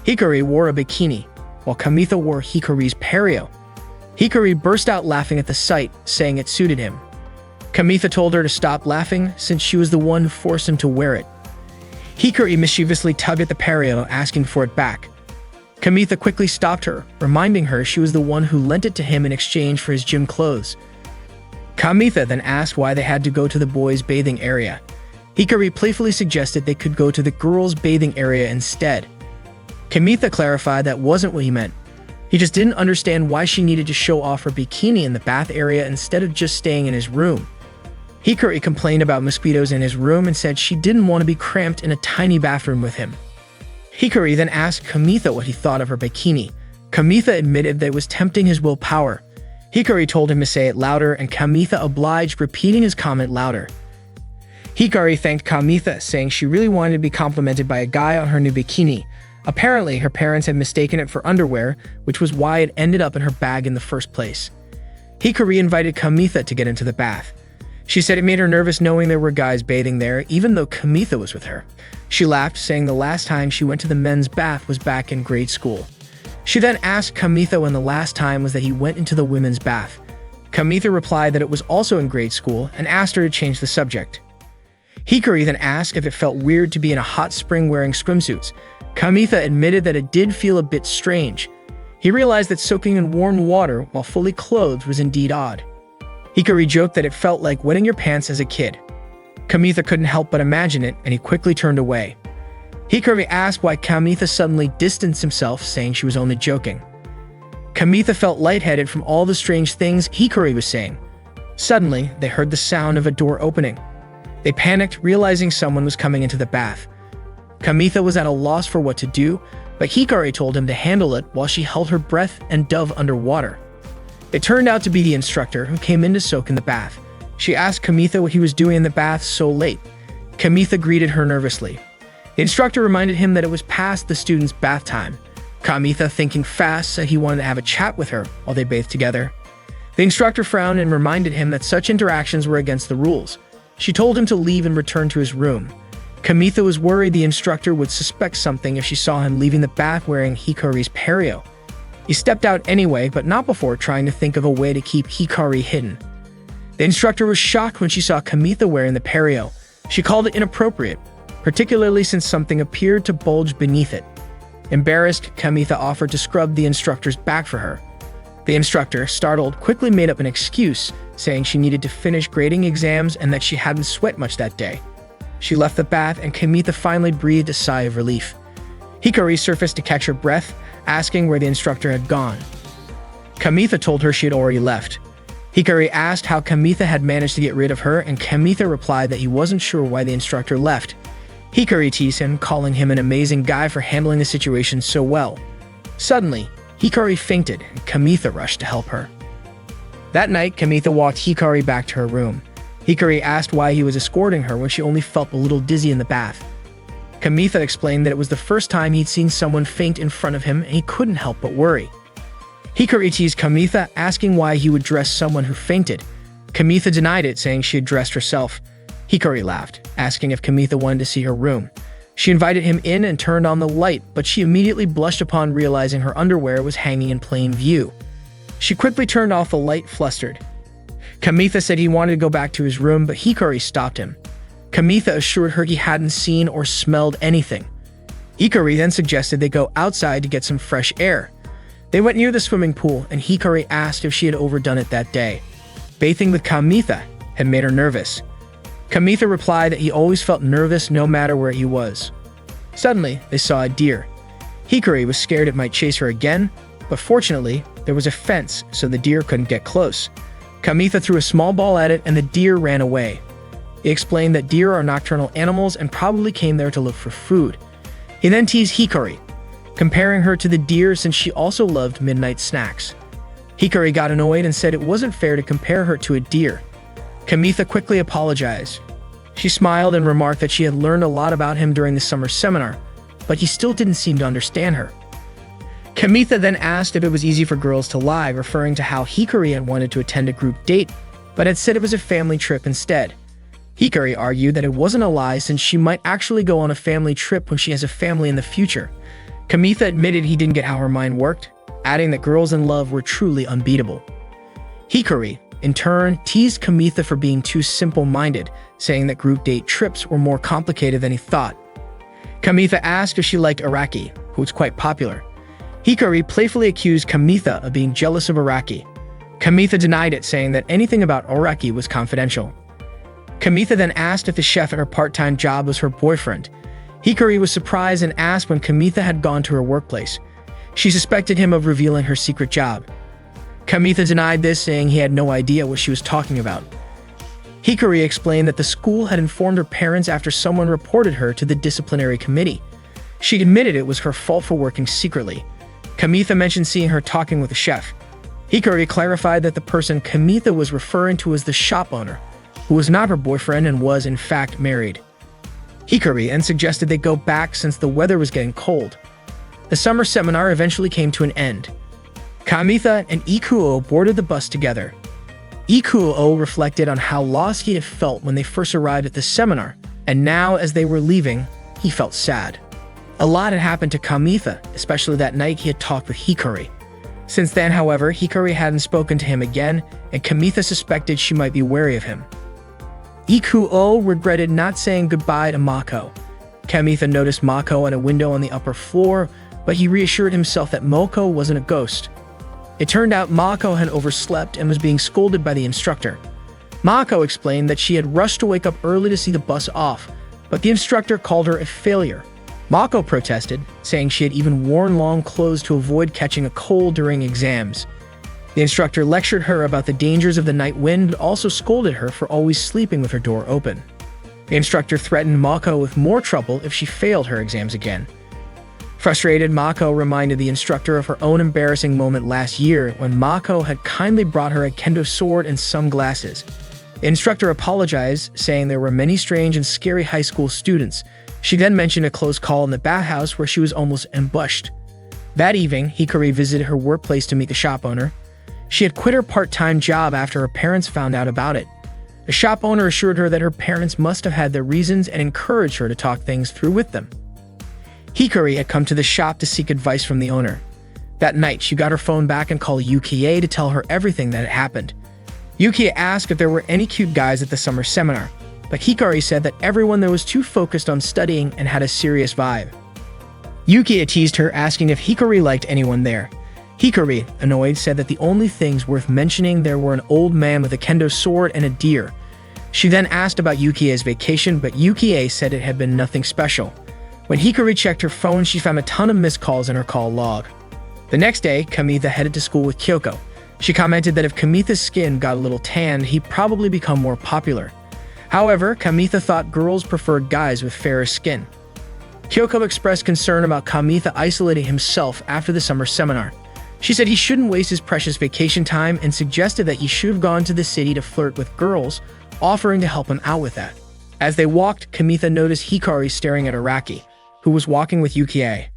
Hikari wore a bikini, while Kamitha wore Hikari's pareo. Hikari burst out laughing at the sight, saying it suited him. Kamitha told her to stop laughing since she was the one who forced him to wear it. Hikari mischievously tugged at the pareo, asking for it back. Kamitha quickly stopped her, reminding her she was the one who lent it to him in exchange for his gym clothes. Kamitha then asked why they had to go to the boys' bathing area. Hikari playfully suggested they could go to the girls' bathing area instead. Kamitha clarified that wasn't what he meant. He just didn't understand why she needed to show off her bikini in the bath area instead of just staying in his room. Hikari complained about mosquitoes in his room and said she didn't want to be cramped in a tiny bathroom with him. Hikari then asked Kamitha what he thought of her bikini. Kamitha admitted that it was tempting his willpower. Hikari told him to say it louder, and Kamitha obliged, repeating his comment louder. Hikari thanked Kamitha, saying she really wanted to be complimented by a guy on her new bikini. Apparently, her parents had mistaken it for underwear, which was why it ended up in her bag in the first place. Hikari invited Kamitha to get into the bath. She said it made her nervous knowing there were guys bathing there, even though Kamitha was with her. She laughed, saying the last time she went to the men's bath was back in grade school. She then asked Kamitha when the last time was that he went into the women's bath. Kamitha replied that it was also in grade school and asked her to change the subject. Hikari then asked if it felt weird to be in a hot spring wearing swimsuits. Kamitha admitted that it did feel a bit strange. He realized that soaking in warm water while fully clothed was indeed odd. Hikari joked that it felt like wetting your pants as a kid. Kamitha couldn't help but imagine it, and he quickly turned away. Hikari asked why Kamitha suddenly distanced himself, saying she was only joking. Kamitha felt lightheaded from all the strange things Hikari was saying. Suddenly, they heard the sound of a door opening. They panicked, realizing someone was coming into the bath. Kamitha was at a loss for what to do, but Hikari told him to handle it while she held her breath and dove underwater. It turned out to be the instructor who came in to soak in the bath. She asked Kamitha what he was doing in the bath so late. Kamitha greeted her nervously. The instructor reminded him that it was past the students' bath time. Kamitha, thinking fast, said he wanted to have a chat with her while they bathed together. The instructor frowned and reminded him that such interactions were against the rules. She told him to leave and return to his room. Kamitha was worried the instructor would suspect something if she saw him leaving the bath wearing Hikari's pareo. He stepped out anyway, but not before trying to think of a way to keep Hikari hidden. The instructor was shocked when she saw Kamitha wearing the pareo. She called it inappropriate, particularly since something appeared to bulge beneath it. Embarrassed, Kamitha offered to scrub the instructor's back for her. The instructor, startled, quickly made up an excuse, saying she needed to finish grading exams and that she hadn't sweat much that day. She left the bath, and Kamitha finally breathed a sigh of relief. Hikari surfaced to catch her breath, asking where the instructor had gone. Kamitha told her she had already left. Hikari asked how Kamitha had managed to get rid of her, and Kamitha replied that he wasn't sure why the instructor left. Hikari teased him, calling him an amazing guy for handling the situation so well. Suddenly, Hikari fainted, and Kamitha rushed to help her. That night, Kamitha walked Hikari back to her room. Hikari asked why he was escorting her when she only felt a little dizzy in the bath. Kamitha explained that it was the first time he'd seen someone faint in front of him, and he couldn't help but worry. Hikari teased Kamitha, asking why he would dress someone who fainted. Kamitha denied it, saying she had dressed herself. Hikari laughed, asking if Kamitha wanted to see her room. She invited him in and turned on the light, but she immediately blushed upon realizing her underwear was hanging in plain view. She quickly turned off the light, flustered. Kamitha said he wanted to go back to his room, but Hikari stopped him. Kamitha assured her he hadn't seen or smelled anything. Hikari then suggested they go outside to get some fresh air. They went near the swimming pool, and Hikari asked if she had overdone it that day. Bathing with Kamitha had made her nervous. Kamitha replied that he always felt nervous no matter where he was. Suddenly, they saw a deer. Hikari was scared it might chase her again, but fortunately, there was a fence so the deer couldn't get close. Kamitha threw a small ball at it and the deer ran away. He explained that deer are nocturnal animals and probably came there to look for food. He then teased Hikari, comparing her to the deer since she also loved midnight snacks. Hikari got annoyed and said it wasn't fair to compare her to a deer. Kamitha quickly apologized. She smiled and remarked that she had learned a lot about him during the summer seminar, but he still didn't seem to understand her. Kamitha then asked if it was easy for girls to lie, referring to how Hikari had wanted to attend a group date, but had said it was a family trip instead. Hikari argued that it wasn't a lie since she might actually go on a family trip when she has a family in the future. Kamitha admitted he didn't get how her mind worked, adding that girls in love were truly unbeatable. Hikari, in turn, teased Kamitha for being too simple-minded, saying that group date trips were more complicated than he thought. Kamitha asked if she liked Araki, who was quite popular. Hikari playfully accused Kamitha of being jealous of Araki. Kamitha denied it, saying that anything about Araki was confidential. Kamitha then asked if the chef at her part-time job was her boyfriend. Hikari was surprised and asked when Kamitha had gone to her workplace. She suspected him of revealing her secret job. Kamitha denied this, saying he had no idea what she was talking about. Hikari explained that the school had informed her parents after someone reported her to the disciplinary committee. She admitted it was her fault for working secretly. Kamitha mentioned seeing her talking with the chef. Hikari clarified that the person Kamitha was referring to was the shop owner, who was not her boyfriend and was in fact married. Hikari then suggested they go back since the weather was getting cold. The summer seminar eventually came to an end. Kamitha and Ikuo boarded the bus together. Ikuo reflected on how lost he had felt when they first arrived at the seminar, and now as they were leaving, he felt sad. A lot had happened to Kamitha, especially that night he had talked with Hikari. Since then, however, Hikari hadn't spoken to him again, and Kamitha suspected she might be wary of him. Ikuo regretted not saying goodbye to Mako. Kamitha noticed Mako at a window on the upper floor, but he reassured himself that Mako wasn't a ghost. It turned out Mako had overslept and was being scolded by the instructor. Mako explained that she had rushed to wake up early to see the bus off, but the instructor called her a failure. Mako protested, saying she had even worn long clothes to avoid catching a cold during exams. The instructor lectured her about the dangers of the night wind and also scolded her for always sleeping with her door open. The instructor threatened Mako with more trouble if she failed her exams again. Frustrated, Mako reminded the instructor of her own embarrassing moment last year when Mako had kindly brought her a kendo sword and sunglasses. The instructor apologized, saying there were many strange and scary high school students. She then mentioned a close call in the bathhouse where she was almost ambushed. That evening, Hikari visited her workplace to meet the shop owner. She had quit her part-time job after her parents found out about it. The shop owner assured her that her parents must have had their reasons and encouraged her to talk things through with them. Hikari had come to the shop to seek advice from the owner. That night, she got her phone back and called Yukie to tell her everything that had happened. Yukie asked if there were any cute guys at the summer seminar, but Hikari said that everyone there was too focused on studying and had a serious vibe. Yukie teased her, asking if Hikari liked anyone there. Hikari, annoyed, said that the only things worth mentioning there were an old man with a kendo sword and a deer. She then asked about Yukie's vacation, but Yukie said it had been nothing special. When Hikari checked her phone, she found a ton of missed calls in her call log. The next day, Kamitha headed to school with Kyoko. She commented that if Kamitha's skin got a little tanned, he'd probably become more popular. However, Kamitha thought girls preferred guys with fairer skin. Kyoko expressed concern about Kamitha isolating himself after the summer seminar. She said he shouldn't waste his precious vacation time and suggested that he should have gone to the city to flirt with girls, offering to help him out with that. As they walked, Kamitha noticed Hikari staring at Araki, who was walking with Yukie.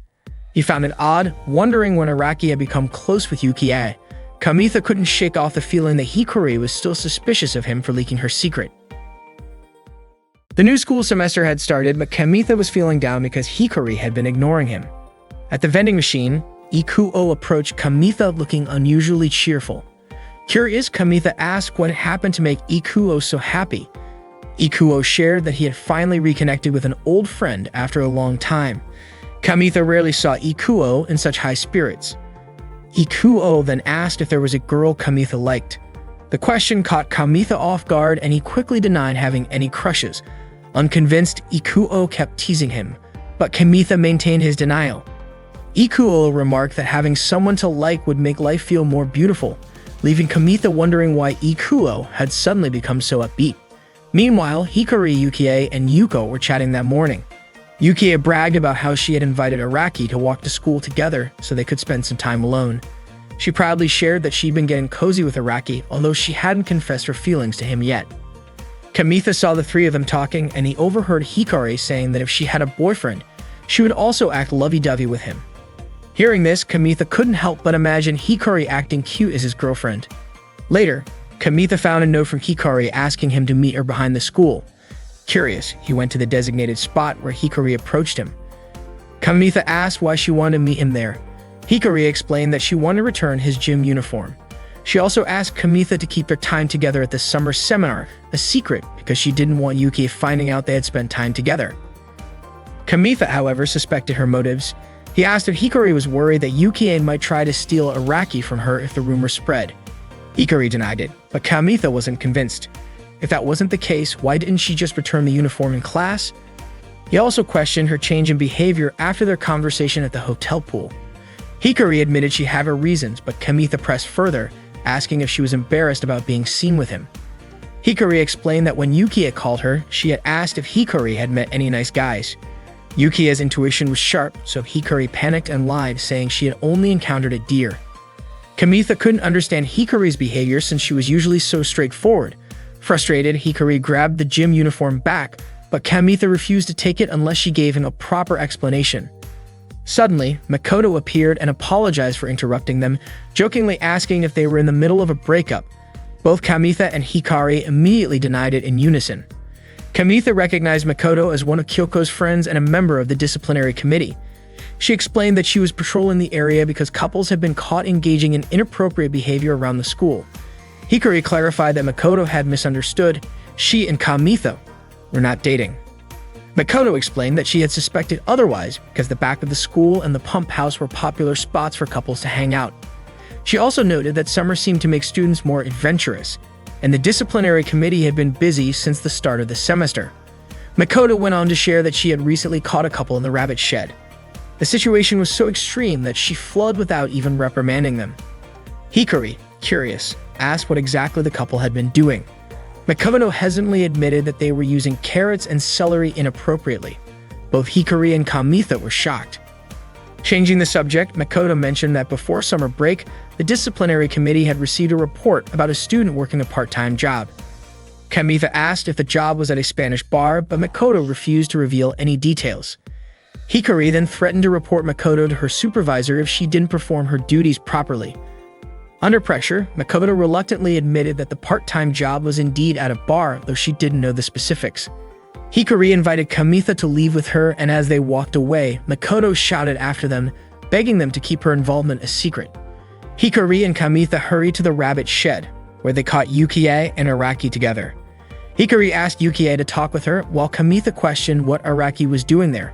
He found it odd, wondering when Araki had become close with Yukie. Kamitha couldn't shake off the feeling that Hikari was still suspicious of him for leaking her secret. The new school semester had started, but Kamitha was feeling down because Hikari had been ignoring him. At the vending machine, Ikuo approached Kamitha looking unusually cheerful. Curious, Kamitha asked what happened to make Ikuo so happy. Ikuo shared that he had finally reconnected with an old friend after a long time. Kamitha rarely saw Ikuo in such high spirits. Ikuo then asked if there was a girl Kamitha liked. The question caught Kamitha off guard and he quickly denied having any crushes. Unconvinced, Ikuo kept teasing him, but Kamitha maintained his denial. Ikuo remarked that having someone to like would make life feel more beautiful, leaving Kamitha wondering why Ikuo had suddenly become so upbeat. Meanwhile, Hikari, Yukie, and Yuko were chatting that morning. Yukie bragged about how she had invited Araki to walk to school together so they could spend some time alone. She proudly shared that she'd been getting cozy with Araki, although she hadn't confessed her feelings to him yet. Kamitha saw the three of them talking, and he overheard Hikari saying that if she had a boyfriend, she would also act lovey-dovey with him. Hearing this, Kamitha couldn't help but imagine Hikari acting cute as his girlfriend. Later, Kamitha found a note from Hikari asking him to meet her behind the school. Curious, he went to the designated spot where Hikari approached him. Kamitha asked why she wanted to meet him there. Hikari explained that she wanted to return his gym uniform. She also asked Kamitha to keep their time together at the summer seminar a secret because she didn't want Yuki finding out they had spent time together. Kamitha, however, suspected her motives. He asked if Hikari was worried that Yukie might try to steal Araki from her if the rumor spread. Hikari denied it, but Kamitha wasn't convinced. If that wasn't the case, why didn't she just return the uniform in class? He also questioned her change in behavior after their conversation at the hotel pool. Hikari admitted she had her reasons, but Kamitha pressed further, asking if she was embarrassed about being seen with him. Hikari explained that when Yukie called her, she had asked if Hikari had met any nice guys. Yukie's intuition was sharp, so Hikari panicked and lied, saying she had only encountered a deer. Kamitha couldn't understand Hikari's behavior since she was usually so straightforward. Frustrated, Hikari grabbed the gym uniform back, but Kamitha refused to take it unless she gave him a proper explanation. Suddenly, Makoto appeared and apologized for interrupting them, jokingly asking if they were in the middle of a breakup. Both Kamitha and Hikari immediately denied it in unison. Kamitha recognized Makoto as one of Kyoko's friends and a member of the disciplinary committee. She explained that she was patrolling the area because couples had been caught engaging in inappropriate behavior around the school. Hikari clarified that Makoto had misunderstood. She and Kamitha were not dating. Makoto explained that she had suspected otherwise because the back of the school and the pump house were popular spots for couples to hang out. She also noted that summer seemed to make students more adventurous, and the disciplinary committee had been busy since the start of the semester. Makoto went on to share that she had recently caught a couple in the rabbit shed. The situation was so extreme that she fled without even reprimanding them. Hikari, curious, asked what exactly the couple had been doing. Makoto hesitantly admitted that they were using carrots and celery inappropriately. Both Hikari and Kamitha were shocked. Changing the subject, Makoto mentioned that before summer break, the disciplinary committee had received a report about a student working a part-time job. Kamitha asked if the job was at a Spanish bar, but Makoto refused to reveal any details. Hikari then threatened to report Makoto to her supervisor if she didn't perform her duties properly. Under pressure, Makoto reluctantly admitted that the part-time job was indeed at a bar, though she didn't know the specifics. Hikari invited Kamitha to leave with her, and as they walked away, Makoto shouted after them, begging them to keep her involvement a secret. Hikari and Kamitha hurried to the rabbit shed, where they caught Yukie and Araki together. Hikari asked Yukie to talk with her, while Kamitha questioned what Araki was doing there.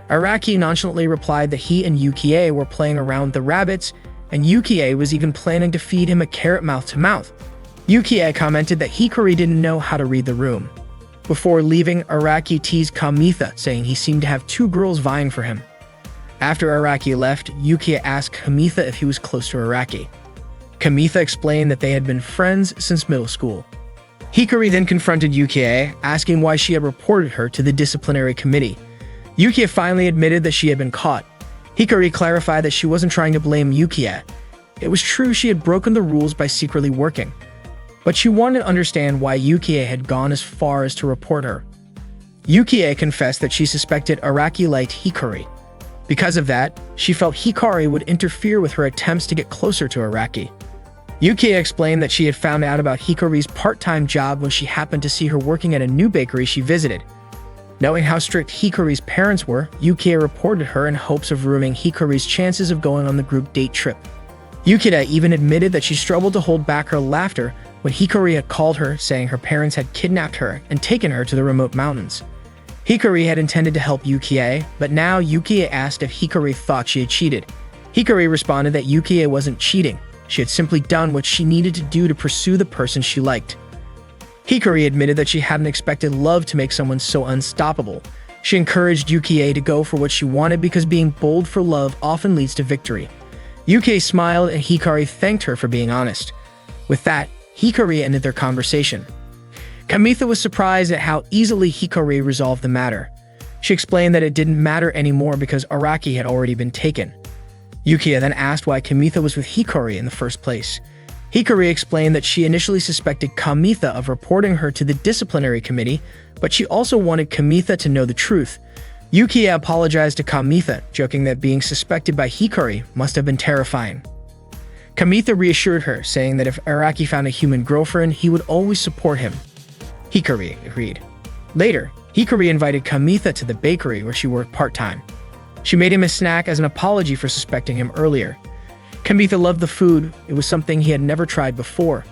Araki nonchalantly replied that he and Yukie were playing around with the rabbits, and Yukie was even planning to feed him a carrot mouth-to-mouth. Yukie commented that Hikari didn't know how to read the room. Before leaving, Araki teased Kamitha, saying he seemed to have two girls vying for him. After Araki left, Yukie asked Kamitha if he was close to Araki. Kamitha explained that they had been friends since middle school. Hikari then confronted Yukie, asking why she had reported her to the disciplinary committee. Yukie finally admitted that she had been caught. Hikari clarified that she wasn't trying to blame Yukie. It was true she had broken the rules by secretly working, but she wanted to understand why Yukie had gone as far as to report her. Yukie confessed that she suspected Araki liked Hikari. Because of that, she felt Hikari would interfere with her attempts to get closer to Araki. Yukie explained that she had found out about Hikari's part-time job when she happened to see her working at a new bakery she visited. Knowing how strict Hikari's parents were, Yukie reported her in hopes of ruining Hikari's chances of going on the group date trip. Yukida even admitted that she struggled to hold back her laughter when Hikari had called her, saying her parents had kidnapped her and taken her to the remote mountains. Hikari had intended to help Yukie, but now Yukie asked if Hikari thought she had cheated. Hikari responded that Yukie wasn't cheating. She had simply done what she needed to do to pursue the person she liked. Hikari admitted that she hadn't expected love to make someone so unstoppable. She encouraged Yukie to go for what she wanted because being bold for love often leads to victory. Yukie smiled and Hikari thanked her for being honest. With that, Hikari ended their conversation. Kamitha was surprised at how easily Hikari resolved the matter. She explained that it didn't matter anymore because Araki had already been taken. Yukie then asked why Kamitha was with Hikari in the first place. Hikari explained that she initially suspected Kamitha of reporting her to the disciplinary committee, but she also wanted Kamitha to know the truth. Yukie apologized to Kamitha, joking that being suspected by Hikari must have been terrifying. Kamitha reassured her, saying that if Araki found a human girlfriend, he would always support him. Hikari agreed. Later, Hikari invited Kamitha to the bakery where she worked part-time. She made him a snack as an apology for suspecting him earlier. Kamitha loved the food. It was something he had never tried before.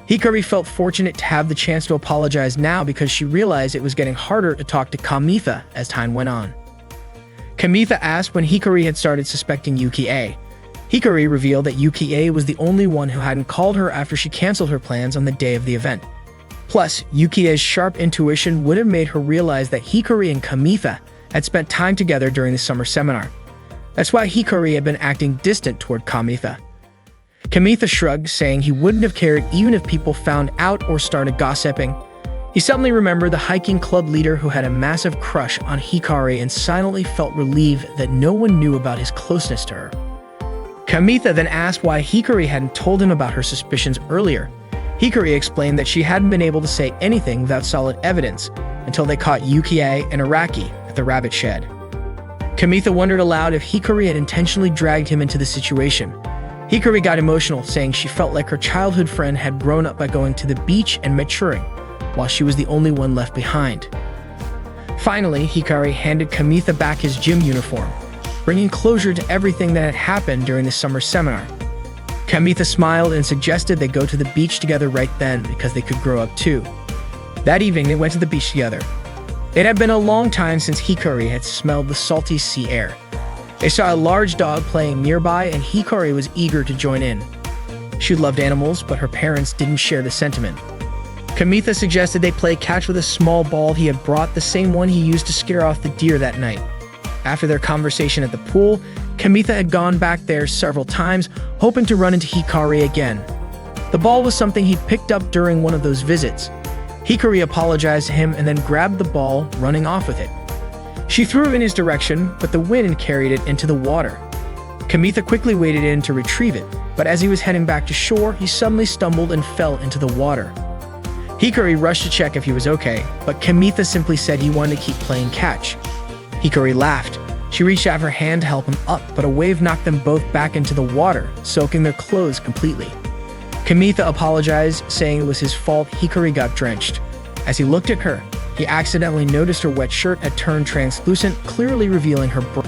Hikari felt fortunate to have the chance to apologize now because she realized it was getting harder to talk to Kamitha as time went on. Kamitha asked when Hikari had started suspecting Yukie. Hikari revealed that Yukie was the only one who hadn't called her after she canceled her plans on the day of the event. Plus, Yukie's sharp intuition would have made her realize that Hikari and Kamitha had spent time together during the summer seminar. That's why Hikari had been acting distant toward Kamitha. Kamitha shrugged, saying he wouldn't have cared even if people found out or started gossiping. He suddenly remembered the hiking club leader who had a massive crush on Hikari and silently felt relieved that no one knew about his closeness to her. Kamitha then asked why Hikari hadn't told him about her suspicions earlier. Hikari explained that she hadn't been able to say anything without solid evidence until they caught Yukie and Araki at the rabbit shed. Kamitha wondered aloud if Hikari had intentionally dragged him into the situation. Hikari got emotional, saying she felt like her childhood friend had grown up by going to the beach and maturing, while she was the only one left behind. Finally, Hikari handed Kamitha back his gym uniform, bringing closure to everything that had happened during the summer seminar. Kamitha smiled and suggested they go to the beach together right then because they could grow up too. That evening, they went to the beach together. It had been a long time since Hikari had smelled the salty sea air. They saw a large dog playing nearby and Hikari was eager to join in. She loved animals, but her parents didn't share the sentiment. Kamitha suggested they play catch with a small ball he had brought, the same one he used to scare off the deer that night. After their conversation at the pool, Kamitha had gone back there several times, hoping to run into Hikari again. The ball was something he'd picked up during one of those visits. Hikari apologized to him and then grabbed the ball, running off with it. She threw it in his direction, but the wind carried it into the water. Kamitha quickly waded in to retrieve it, but as he was heading back to shore, he suddenly stumbled and fell into the water. Hikari rushed to check if he was okay, but Kamitha simply said he wanted to keep playing catch. Hikari laughed. She reached out her hand to help him up, but a wave knocked them both back into the water, soaking their clothes completely. Kamitha apologized, saying it was his fault Hikari got drenched. As he looked at her, he accidentally noticed her wet shirt had turned translucent, clearly revealing her bra.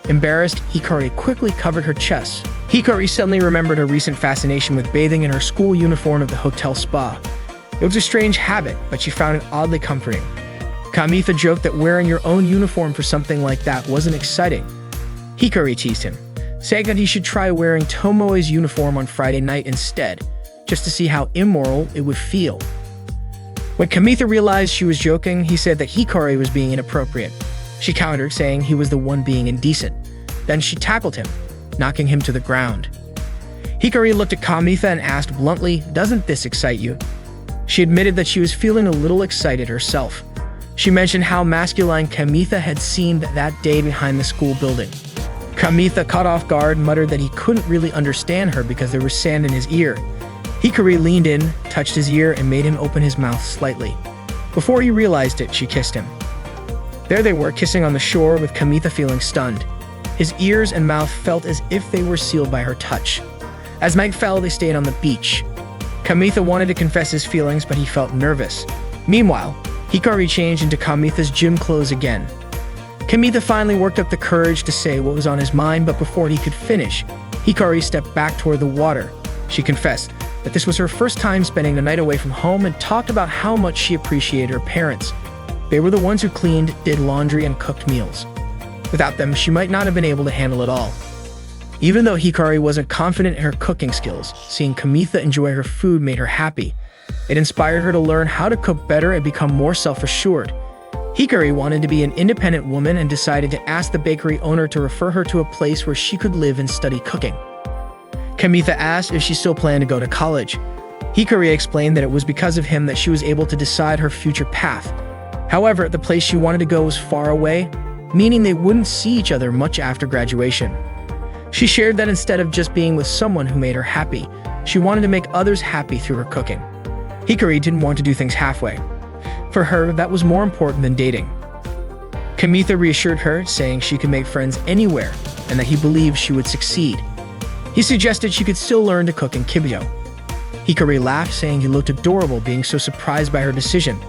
Embarrassed, Hikari quickly covered her chest. Hikari suddenly remembered her recent fascination with bathing in her school uniform of the hotel spa. It was a strange habit, but she found it oddly comforting. Kamitha joked that wearing your own uniform for something like that wasn't exciting. Hikari teased him, saying that he should try wearing Tomoe's uniform on Friday night instead, just to see how immoral it would feel. When Kamitha realized she was joking, he said that Hikari was being inappropriate. She countered, saying he was the one being indecent. Then she tackled him, knocking him to the ground. Hikari looked at Kamitha and asked bluntly, "Doesn't this excite you?" She admitted that she was feeling a little excited herself. She mentioned how masculine Kamitha had seemed that day behind the school building. Kamitha, caught off guard, muttered that he couldn't really understand her because there was sand in his ear. Hikari leaned in, touched his ear, and made him open his mouth slightly. Before he realized it, she kissed him. There they were, kissing on the shore, with Kamitha feeling stunned. His ears and mouth felt as if they were sealed by her touch. As night fell, they stayed on the beach. Kamitha wanted to confess his feelings, but he felt nervous. Meanwhile, Hikari changed into Kamitha's gym clothes again. Kamitha finally worked up the courage to say what was on his mind, but before he could finish, Hikari stepped back toward the water. She confessed that this was her first time spending the night away from home and talked about how much she appreciated her parents. They were the ones who cleaned, did laundry, and cooked meals. Without them, she might not have been able to handle it all. Even though Hikari wasn't confident in her cooking skills, seeing Kamitha enjoy her food made her happy. It inspired her to learn how to cook better and become more self-assured. Hikari wanted to be an independent woman and decided to ask the bakery owner to refer her to a place where she could live and study cooking. Kamitha asked if she still planned to go to college. Hikari explained that it was because of him that she was able to decide her future path. However, the place she wanted to go was far away, meaning they wouldn't see each other much after graduation. She shared that instead of just being with someone who made her happy, she wanted to make others happy through her cooking. Hikari didn't want to do things halfway. For her, that was more important than dating. Kamitha reassured her, saying she could make friends anywhere and that he believed she would succeed. He suggested she could still learn to cook in Kibyo. Hikari laughed, saying he looked adorable, being so surprised by her decision.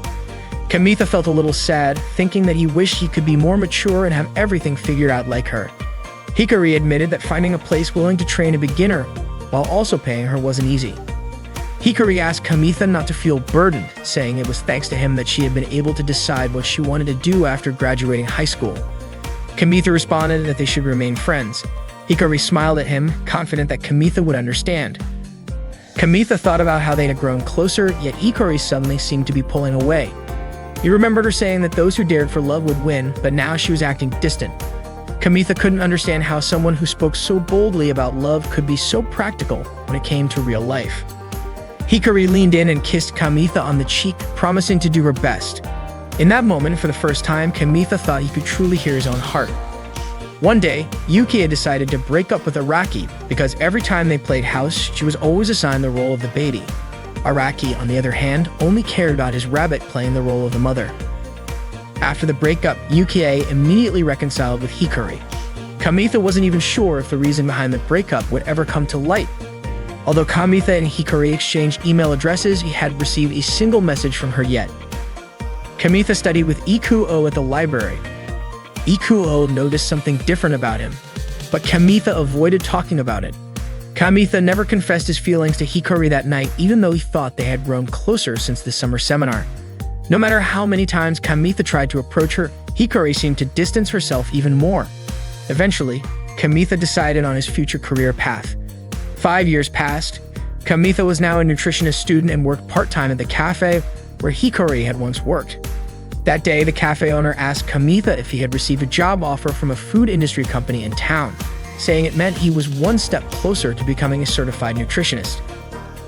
Kamitha felt a little sad, thinking that he wished he could be more mature and have everything figured out like her. Hikari admitted that finding a place willing to train a beginner while also paying her wasn't easy. Hikari asked Kamitha not to feel burdened, saying it was thanks to him that she had been able to decide what she wanted to do after graduating high school. Kamitha responded that they should remain friends. Hikari smiled at him, confident that Kamitha would understand. Kamitha thought about how they had grown closer, yet Hikari suddenly seemed to be pulling away. He remembered her saying that those who dared for love would win, but now she was acting distant. Kamitha couldn't understand how someone who spoke so boldly about love could be so practical when it came to real life. Hikari leaned in and kissed Kamitha on the cheek, promising to do her best. In that moment, for the first time, Kamitha thought he could truly hear his own heart. One day, Yuki had decided to break up with Araki because every time they played house, she was always assigned the role of the baby. Araki, on the other hand, only cared about his rabbit playing the role of the mother. After the breakup, Yukie immediately reconciled with Hikari. Kamitha wasn't even sure if the reason behind the breakup would ever come to light. Although Kamitha and Hikari exchanged email addresses, he hadn't received a single message from her yet. Kamitha studied with Ikuo at the library. Ikuo noticed something different about him, but Kamitha avoided talking about it. Kamitha never confessed his feelings to Hikari that night, even though he thought they had grown closer since the summer seminar. No matter how many times Kamitha tried to approach her, Hikari seemed to distance herself even more. Eventually, Kamitha decided on his future career path. 5 years passed. Kamitha was now a nutritionist student and worked part-time at the cafe where Hikari had once worked. That day, the cafe owner asked Kamitha if he had received a job offer from a food industry company in town, saying it meant he was one step closer to becoming a certified nutritionist.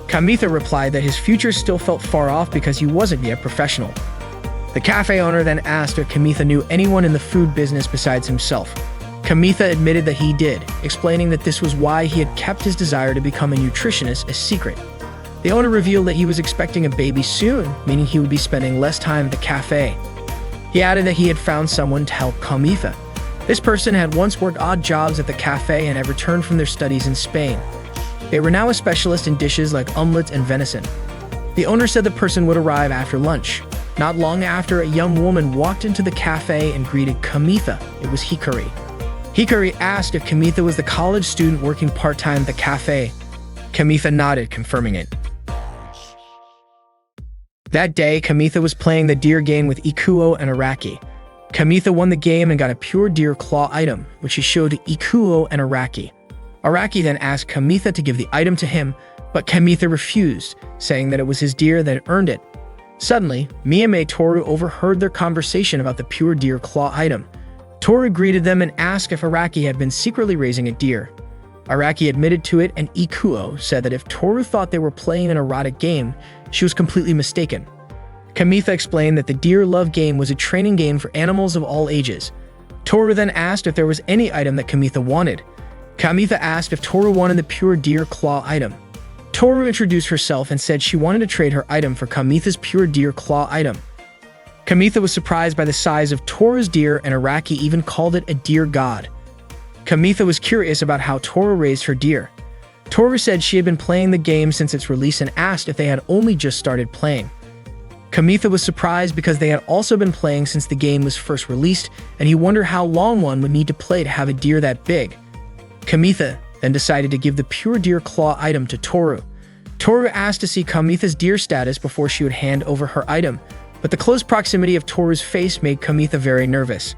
Kamitha replied that his future still felt far off because he wasn't yet professional. The cafe owner then asked if Kamitha knew anyone in the food business besides himself. Kamitha admitted that he did, explaining that this was why he had kept his desire to become a nutritionist a secret. The owner revealed that he was expecting a baby soon, meaning he would be spending less time at the cafe. He added that he had found someone to help Kamitha. This person had once worked odd jobs at the cafe and had returned from their studies in Spain. They were now a specialist in dishes like omelets and venison. The owner said the person would arrive after lunch. Not long after, a young woman walked into the cafe and greeted Kamitha. It was Hikari. Hikari asked if Kamitha was the college student working part-time at the cafe. Kamitha nodded, confirming it. That day, Kamitha was playing the deer game with Ikuo and Araki. Kamitha won the game and got a pure deer claw item, which he showed to Ikuo and Araki. Araki then asked Kamitha to give the item to him, but Kamitha refused, saying that it was his deer that earned it. Suddenly, Miyame Toru overheard their conversation about the pure deer claw item. Toru greeted them and asked if Araki had been secretly raising a deer. Araki admitted to it, and Ikuo said that if Toru thought they were playing an erotic game, she was completely mistaken. Kamitha explained that the Deer Love game was a training game for animals of all ages. Toru then asked if there was any item that Kamitha wanted. Kamitha asked if Toru wanted the pure deer claw item. Toru introduced herself and said she wanted to trade her item for Kamitha's pure deer claw item. Kamitha was surprised by the size of Toru's deer, and Araki even called it a deer god. Kamitha was curious about how Toru raised her deer. Toru said she had been playing the game since its release and asked if they had only just started playing. Kamitha was surprised because they had also been playing since the game was first released, and he wondered how long one would need to play to have a deer that big. Kamitha then decided to give the pure deer claw item to Toru. Toru asked to see Kamitha's deer status before she would hand over her item, but the close proximity of Toru's face made Kamitha very nervous.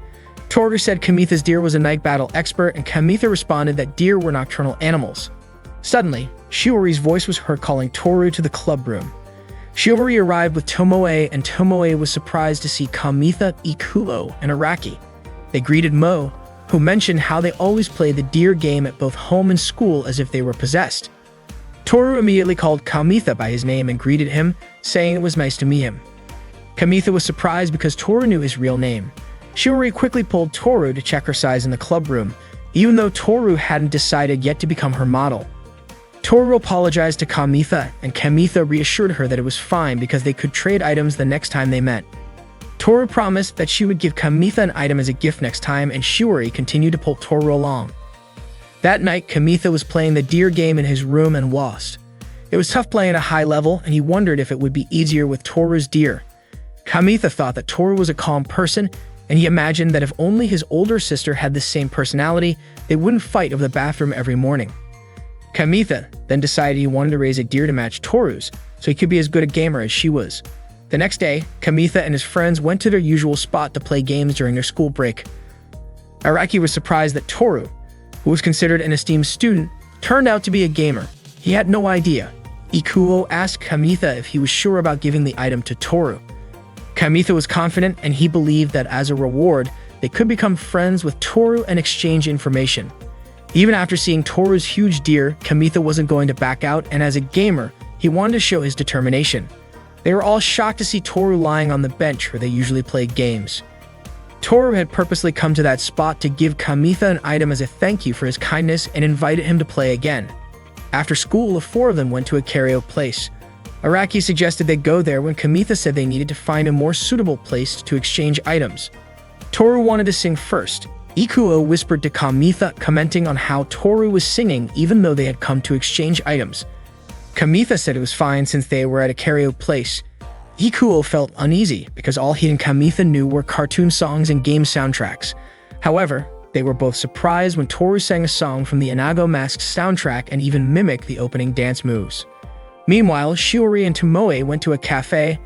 Toru said Kamitha's deer was a night battle expert, and Kamitha responded that deer were nocturnal animals. Suddenly, Shiori's voice was heard calling Toru to the club room. Shiori arrived with Tomoe, and Tomoe was surprised to see Kamitha, Ikuo, and Araki. They greeted Mo, who mentioned how they always play the deer game at both home and school as if they were possessed. Toru immediately called Kamitha by his name and greeted him, saying it was nice to meet him. Kamitha was surprised because Toru knew his real name. Shiori quickly pulled Toru to check her size in the club room, even though Toru hadn't decided yet to become her model. Toru apologized to Kamitha, and Kamitha reassured her that it was fine because they could trade items the next time they met. Toru promised that she would give Kamitha an item as a gift next time, and Shiori continued to pull Toru along. That night, Kamitha was playing the deer game in his room and lost. It was tough playing at a high level, and he wondered if it would be easier with Toru's deer. Kamitha thought that Toru was a calm person, and he imagined that if only his older sister had the same personality, they wouldn't fight over the bathroom every morning. Kamitha then decided he wanted to raise a deer to match Toru's, so he could be as good a gamer as she was. The next day, Kamitha and his friends went to their usual spot to play games during their school break. Araki was surprised that Toru, who was considered an esteemed student, turned out to be a gamer. He had no idea. Ikuo asked Kamitha if he was sure about giving the item to Toru. Kamitha was confident, and he believed that as a reward, they could become friends with Toru and exchange information. Even after seeing Toru's huge deer, Kamitha wasn't going to back out, and as a gamer, he wanted to show his determination. They were all shocked to see Toru lying on the bench where they usually played games. Toru had purposely come to that spot to give Kamitha an item as a thank you for his kindness and invited him to play again. After school, the four of them went to a karaoke place. Araki suggested they go there when Kamitha said they needed to find a more suitable place to exchange items. Toru wanted to sing first. Ikuo whispered to Kamitha, commenting on how Toru was singing even though they had come to exchange items. Kamitha said it was fine since they were at a karaoke place. Ikuo felt uneasy because all he and Kamitha knew were cartoon songs and game soundtracks. However, they were both surprised when Toru sang a song from the Inago Mask soundtrack and even mimicked the opening dance moves. Meanwhile, Shiori and Tomoe went to a cafe,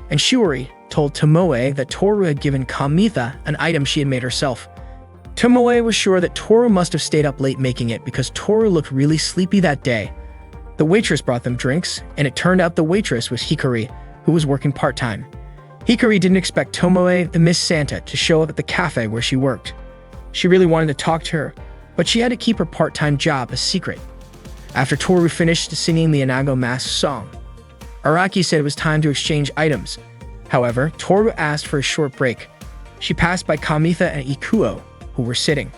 and Shiori told Tomoe that Toru had given Kamitha an item she had made herself. Tomoe was sure that Toru must have stayed up late making it because Toru looked really sleepy that day. The waitress brought them drinks, and it turned out the waitress was Hikari, who was working part-time. Hikari didn't expect Tomoe, the Miss Santa, to show up at the cafe where she worked. She really wanted to talk to her, but she had to keep her part-time job a secret. After Toru finished singing the Inago Mask song, Araki said it was time to exchange items. However, Toru asked for a short break. She passed by Kamitha and Ikuo, who were sitting.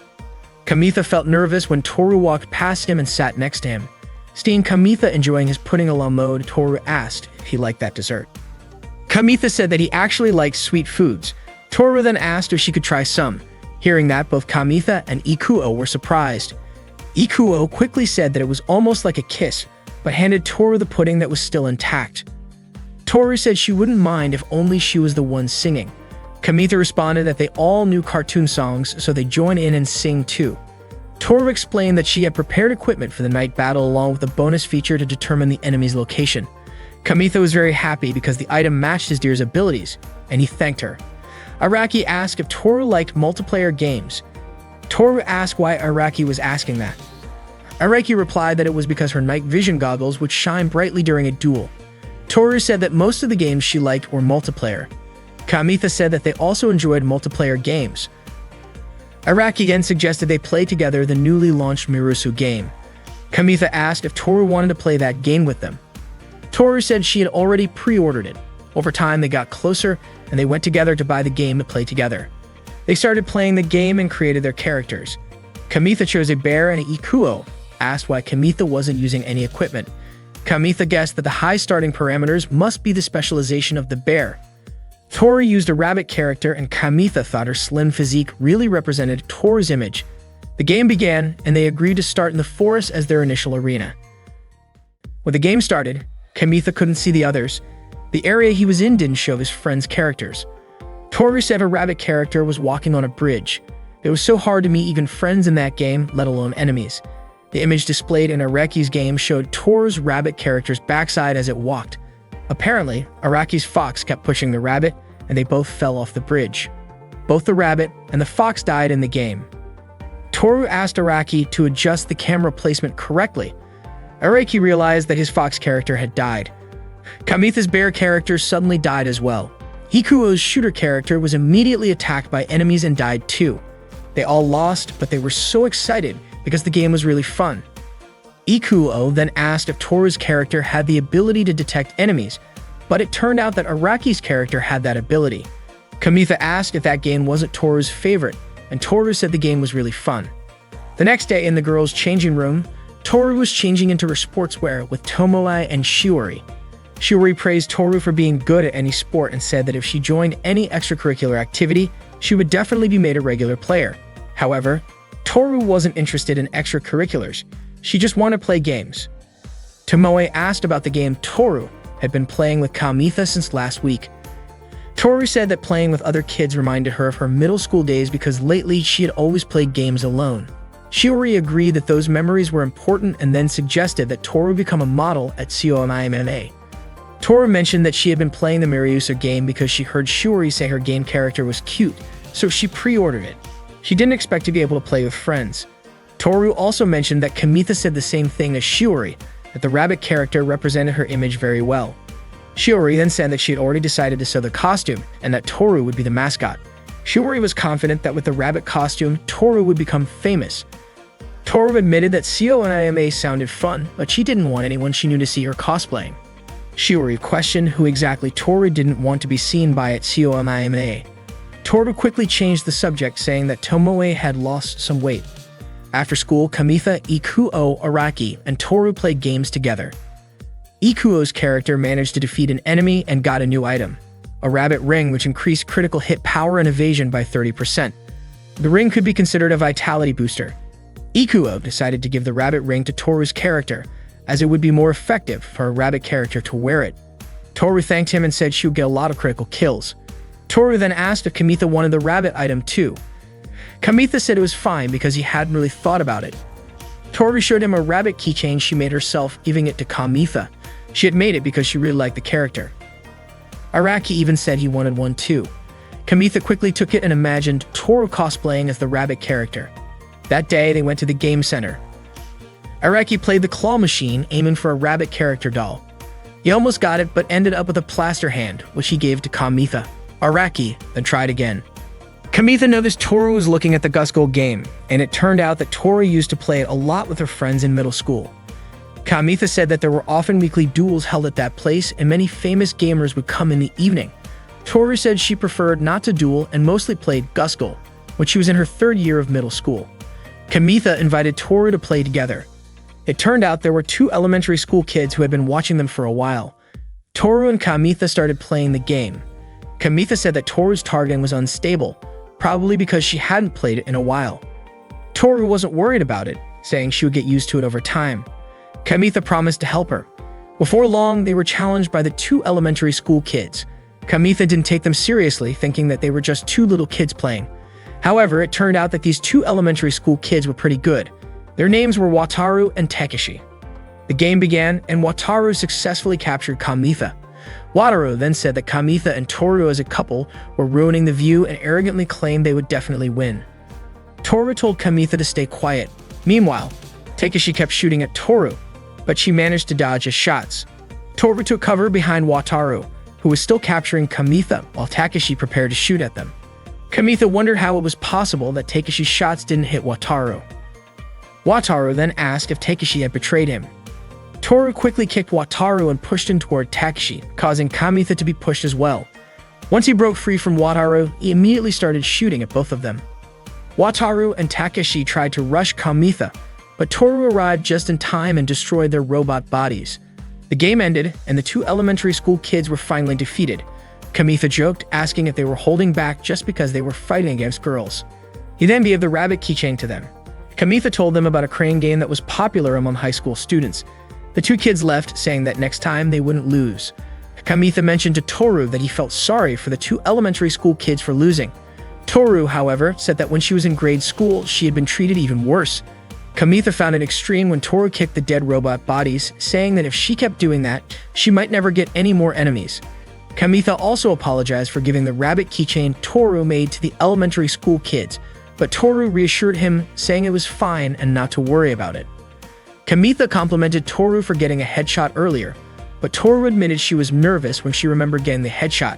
Kamitha felt nervous when Toru walked past him and sat next to him. Seeing Kamitha enjoying his pudding a la mode, Toru asked if he liked that dessert. Kamitha said that he actually liked sweet foods. Toru then asked if she could try some. Hearing that, both Kamitha and Ikuo were surprised. Ikuo quickly said that it was almost like a kiss, but handed Toru the pudding that was still intact. Toru said she wouldn't mind if only she was the one singing. Kamitha responded that they all knew cartoon songs, so they joined in and sing too. Toru explained that she had prepared equipment for the night battle along with a bonus feature to determine the enemy's location. Kamitha was very happy because the item matched his deer's abilities, and he thanked her. Araki asked if Toru liked multiplayer games. Toru asked why Araki was asking that. Araki replied that it was because her night vision goggles would shine brightly during a duel. Toru said that most of the games she liked were multiplayer. Kamitha said that they also enjoyed multiplayer games. Araki again suggested they play together the newly launched Mirusu game. Kamitha asked if Toru wanted to play that game with them. Toru said she had already pre-ordered it. Over time, they got closer, and they went together to buy the game to play together. They started playing the game and created their characters. Kamitha chose a bear, and Ikuo asked why Kamitha wasn't using any equipment. Kamitha guessed that the high starting parameters must be the specialization of the bear. Toru used a rabbit character, and Kamitha thought her slim physique really represented Toru's image. The game began, and they agreed to start in the forest as their initial arena. When the game started, Kamitha couldn't see the others. The area he was in didn't show his friends' characters. Toru said a rabbit character was walking on a bridge. It was so hard to meet even friends in that game, let alone enemies. The image displayed in Araki's game showed Toru's rabbit character's backside as it walked. Apparently, Araki's fox kept pushing the rabbit, and they both fell off the bridge. Both the rabbit and the fox died in the game. Toru asked Araki to adjust the camera placement correctly. Araki realized that his fox character had died. Kamitha's bear character suddenly died as well. Ikuo's shooter character was immediately attacked by enemies and died too. They all lost, but they were so excited because the game was really fun. Ikuo then asked if Toru's character had the ability to detect enemies, but it turned out that Araki's character had that ability. Kamitha asked if that game wasn't Toru's favorite, and Toru said the game was really fun. The next day in the girls' changing room, Toru was changing into her sportswear with Tomoe and Shiori. Shiori praised Toru for being good at any sport and said that if she joined any extracurricular activity, she would definitely be made a regular player. However, Toru wasn't interested in extracurriculars. She just wanted to play games. Tomoe asked about the game Toru had been playing with Kamitha since last week. Toru said that playing with other kids reminded her of her middle school days because lately she had always played games alone. Shiori agreed that those memories were important and then suggested that Toru become a model at COMIMA. Toru mentioned that she had been playing the Mariusa game because she heard Shiori say her game character was cute, so she pre-ordered it. She didn't expect to be able to play with friends. Toru also mentioned that Kamitha said the same thing as Shiori, that the rabbit character represented her image very well. Shiori then said that she had already decided to sew the costume and that Toru would be the mascot. Shiori was confident that with the rabbit costume, Toru would become famous. Toru admitted that COMIMA sounded fun, but she didn't want anyone she knew to see her cosplaying. Shiori questioned who exactly Toru didn't want to be seen by at COMIMA. Toru quickly changed the subject, saying that Tomoe had lost some weight. After school, Kamitha, Ikuo, Araki, and Toru played games together. Ikuo's character managed to defeat an enemy and got a new item, a rabbit ring which increased critical hit power and evasion by 30%. The ring could be considered a vitality booster. Ikuo decided to give the rabbit ring to Toru's character, as it would be more effective for a rabbit character to wear it. Toru thanked him and said she would get a lot of critical kills. Toru then asked if Kamitha wanted the rabbit item too. Kamitha said it was fine because he hadn't really thought about it. Toru showed him a rabbit keychain she made herself, giving it to Kamitha. She had made it because she really liked the character. Araki even said he wanted one too. Kamitha quickly took it and imagined Toru cosplaying as the rabbit character. That day, they went to the game center. Araki played the claw machine, aiming for a rabbit character doll. He almost got it, but ended up with a plaster hand, which he gave to Kamitha. Araki then tried again. Kamitha noticed Toru was looking at the Gusgold game, and it turned out that Toru used to play it a lot with her friends in middle school. Kamitha said that there were often weekly duels held at that place, and many famous gamers would come in the evening. Toru said she preferred not to duel and mostly played Gusgold when she was in her third year of middle school. Kamitha invited Toru to play together. It turned out there were two elementary school kids who had been watching them for a while. Toru and Kamitha started playing the game. Kamitha said that Toru's targeting was unstable, probably because she hadn't played it in a while. Toru wasn't worried about it, saying she would get used to it over time. Kamitha promised to help her. Before long, they were challenged by the two elementary school kids. Kamitha didn't take them seriously, thinking that they were just two little kids playing. However, it turned out that these two elementary school kids were pretty good. Their names were Wataru and Takeshi. The game began, and Wataru successfully captured Kamitha. Wataru then said that Kamitha and Toru as a couple were ruining the view and arrogantly claimed they would definitely win. Toru told Kamitha to stay quiet. Meanwhile, Takeshi kept shooting at Toru, but she managed to dodge his shots. Toru took cover behind Wataru, who was still capturing Kamitha while Takeshi prepared to shoot at them. Kamitha wondered how it was possible that Takeshi's shots didn't hit Wataru. Wataru then asked if Takeshi had betrayed him. Toru quickly kicked Wataru and pushed him toward Takeshi, causing Kamitha to be pushed as well. Once he broke free from Wataru, he immediately started shooting at both of them. Wataru and Takeshi tried to rush Kamitha, but Toru arrived just in time and destroyed their robot bodies. The game ended, and the two elementary school kids were finally defeated. Kamitha joked, asking if they were holding back just because they were fighting against girls. He then gave the rabbit keychain to them. Kamitha told them about a crane game that was popular among high school students. The two kids left, saying that next time they wouldn't lose. Kamitha mentioned to Toru that he felt sorry for the two elementary school kids for losing. Toru, however, said that when she was in grade school, she had been treated even worse. Kamitha found it extreme when Toru kicked the dead robot bodies, saying that if she kept doing that, she might never get any more enemies. Kamitha also apologized for giving the rabbit keychain Toru made to the elementary school kids, but Toru reassured him, saying it was fine and not to worry about it. Kamitha complimented Toru for getting a headshot earlier, but Toru admitted she was nervous when she remembered getting the headshot.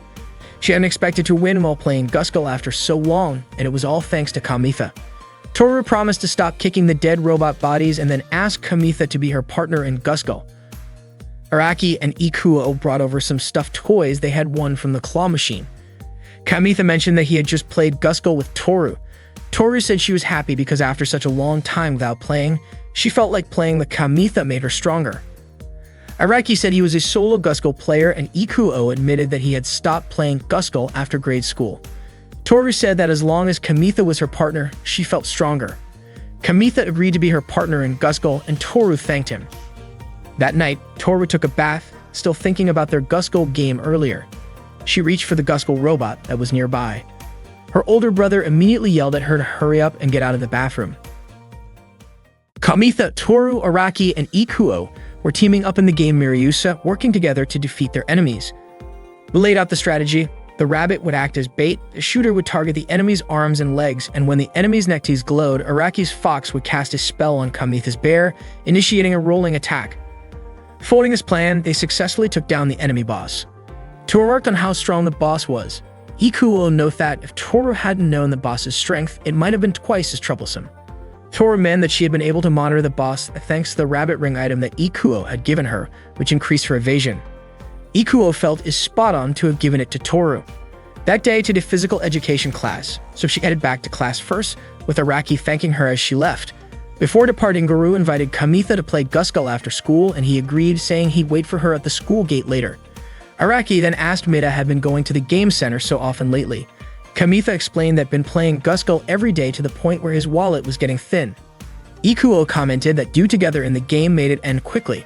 She hadn't expected to win while playing Guskull after so long, and it was all thanks to Kamitha. Toru promised to stop kicking the dead robot bodies and then asked Kamitha to be her partner in Guskull. Araki and Ikuo brought over some stuffed toys they had won from the claw machine. Kamitha mentioned that he had just played Guskull with Toru. Toru said she was happy because after such a long time without playing, she felt like playing with Kamitha made her stronger. Araki said he was a solo Guskull player, and Ikuo admitted that he had stopped playing Guskull after grade school. Toru said that as long as Kamitha was her partner, she felt stronger. Kamitha agreed to be her partner in Guskull, and Toru thanked him. That night, Toru took a bath, still thinking about their Guskull game earlier. She reached for the Guskull robot that was nearby. Her older brother immediately yelled at her to hurry up and get out of the bathroom. Kamitha, Toru, Araki, and Ikuo were teaming up in the game Miryusa, working together to defeat their enemies. We laid out the strategy. The rabbit would act as bait, the shooter would target the enemy's arms and legs, and when the enemy's neckties glowed, Araki's fox would cast a spell on Kamitha's bear, initiating a rolling attack. Following this plan, they successfully took down the enemy boss. Toru worked on how strong the boss was. Ikuo noted that if Toru hadn't known the boss's strength, it might have been twice as troublesome. Toru meant that she had been able to monitor the boss thanks to the rabbit ring item that Ikuo had given her, which increased her evasion. Ikuo felt is spot on to have given it to Toru. That day to the physical education class, so she headed back to class first, with Araki thanking her as she left. Before departing, Guru invited Kamitha to play Guskull after school, and he agreed, saying he'd wait for her at the school gate later. Araki then asked Mida had been going to the game center so often lately. Kamitha explained that been playing Guskull every day to the point where his wallet was getting thin. Ikuo commented that due together in the game made it end quickly.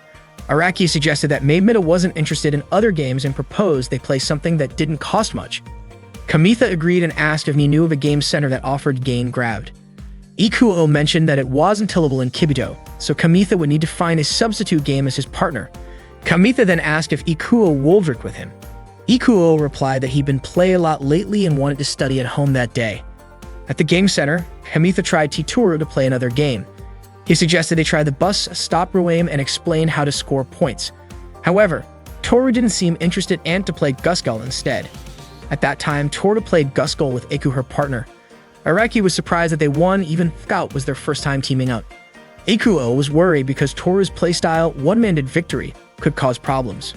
Araki suggested that maybe Mida wasn't interested in other games and proposed they play something that didn't cost much. Kamitha agreed and asked if he knew of a game center that offered Game Grabbed. Ikuo mentioned that it wasn't tillable in Kibito, so Kamitha would need to find a substitute game as his partner. Kamitha then asked if Ikuo would with him. Ikuo replied that he'd been playing a lot lately and wanted to study at home that day. At the game center, Kamitha tried Toru to play another game. He suggested they try the bus stop game and explain how to score points. However, Toru didn't seem interested and to play Guskull instead. At that time, Toru played Guskull with Iku, her partner. Araki was surprised that they won, even though it was their first time teaming up. Ikuo was worried because Toru's playstyle, one-handed victory, could cause problems.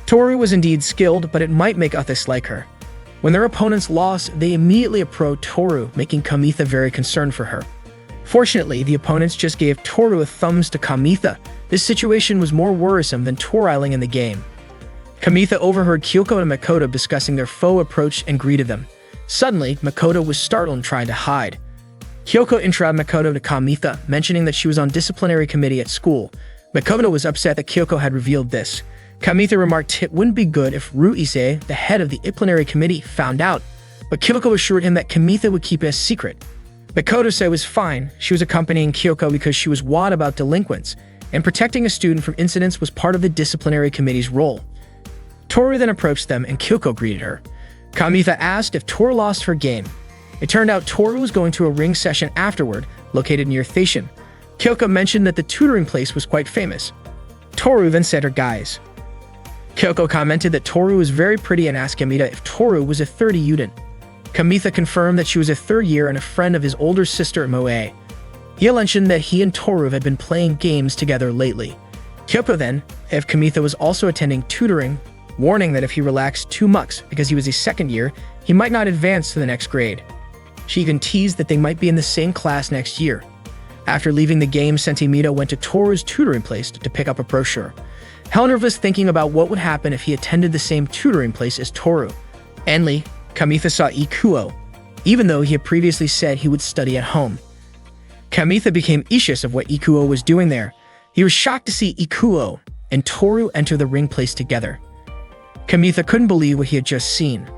Toru was indeed skilled, but it might make others like her. When their opponents lost, they immediately approached Toru, making Kamitha very concerned for her. Fortunately, the opponents just gave Toru a thumbs to Kamitha. This situation was more worrisome than Toru in the game. Kamitha overheard Kyoko and Makoto discussing their foe approach and greeted them. Suddenly, Makoto was startled and tried to hide. Kyoko introduced Makoto to Kamitha, mentioning that she was on disciplinary committee at school. Makoto was upset that Kyoko had revealed this. Kamitha remarked it wouldn't be good if Ruise, the head of the disciplinary committee, found out, but Kyoko assured him that Kamitha would keep it a secret. Makoto said it was fine. She was accompanying Kyoko because she was worried about delinquents, and protecting a student from incidents was part of the disciplinary committee's role. Toru then approached them and Kyoko greeted her. Kamitha asked if Toru lost her game. It turned out Toru was going to a ring session afterward, located near Thacian. Kyoko mentioned that the tutoring place was quite famous. Toru then said her guys. Kyoko commented that Toru was very pretty and asked Kamitha if Toru was a 30 student. Kamitha confirmed that she was a third year and a friend of his older sister Moe. He mentioned that he and Toru had been playing games together lately. Kyoko then, if Kamitha was also attending tutoring, warning that if he relaxed too much because he was a second year, he might not advance to the next grade. She even teased that they might be in the same class next year. After leaving the game, Sentimito went to Toru's tutoring place to pick up a brochure. Helner was thinking about what would happen if he attended the same tutoring place as Toru. Endly, Kamitha saw Ikuo, even though he had previously said he would study at home. Kamitha became anxious of what Ikuo was doing there. He was shocked to see Ikuo and Toru enter the ring place together. Kamitha couldn't believe what he had just seen.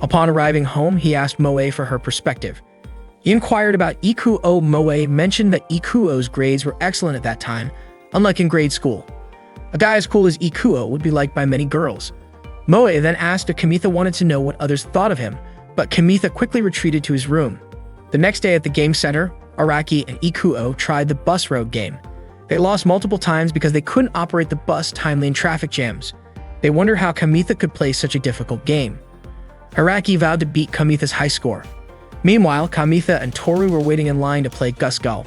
Upon arriving home, he asked Moe for her perspective. He inquired about Ikuo. Moe mentioned that Ikuo's grades were excellent at that time, unlike in grade school. A guy as cool as Ikuo would be liked by many girls. Moe then asked if Kamitha wanted to know what others thought of him, but Kamitha quickly retreated to his room. The next day at the game center, Araki and Ikuo tried the bus road game. They lost multiple times because they couldn't operate the bus timely in traffic jams. They wondered how Kamitha could play such a difficult game. Araki vowed to beat Kamitha's high score. Meanwhile, Kamitha and Toru were waiting in line to play Gusgul.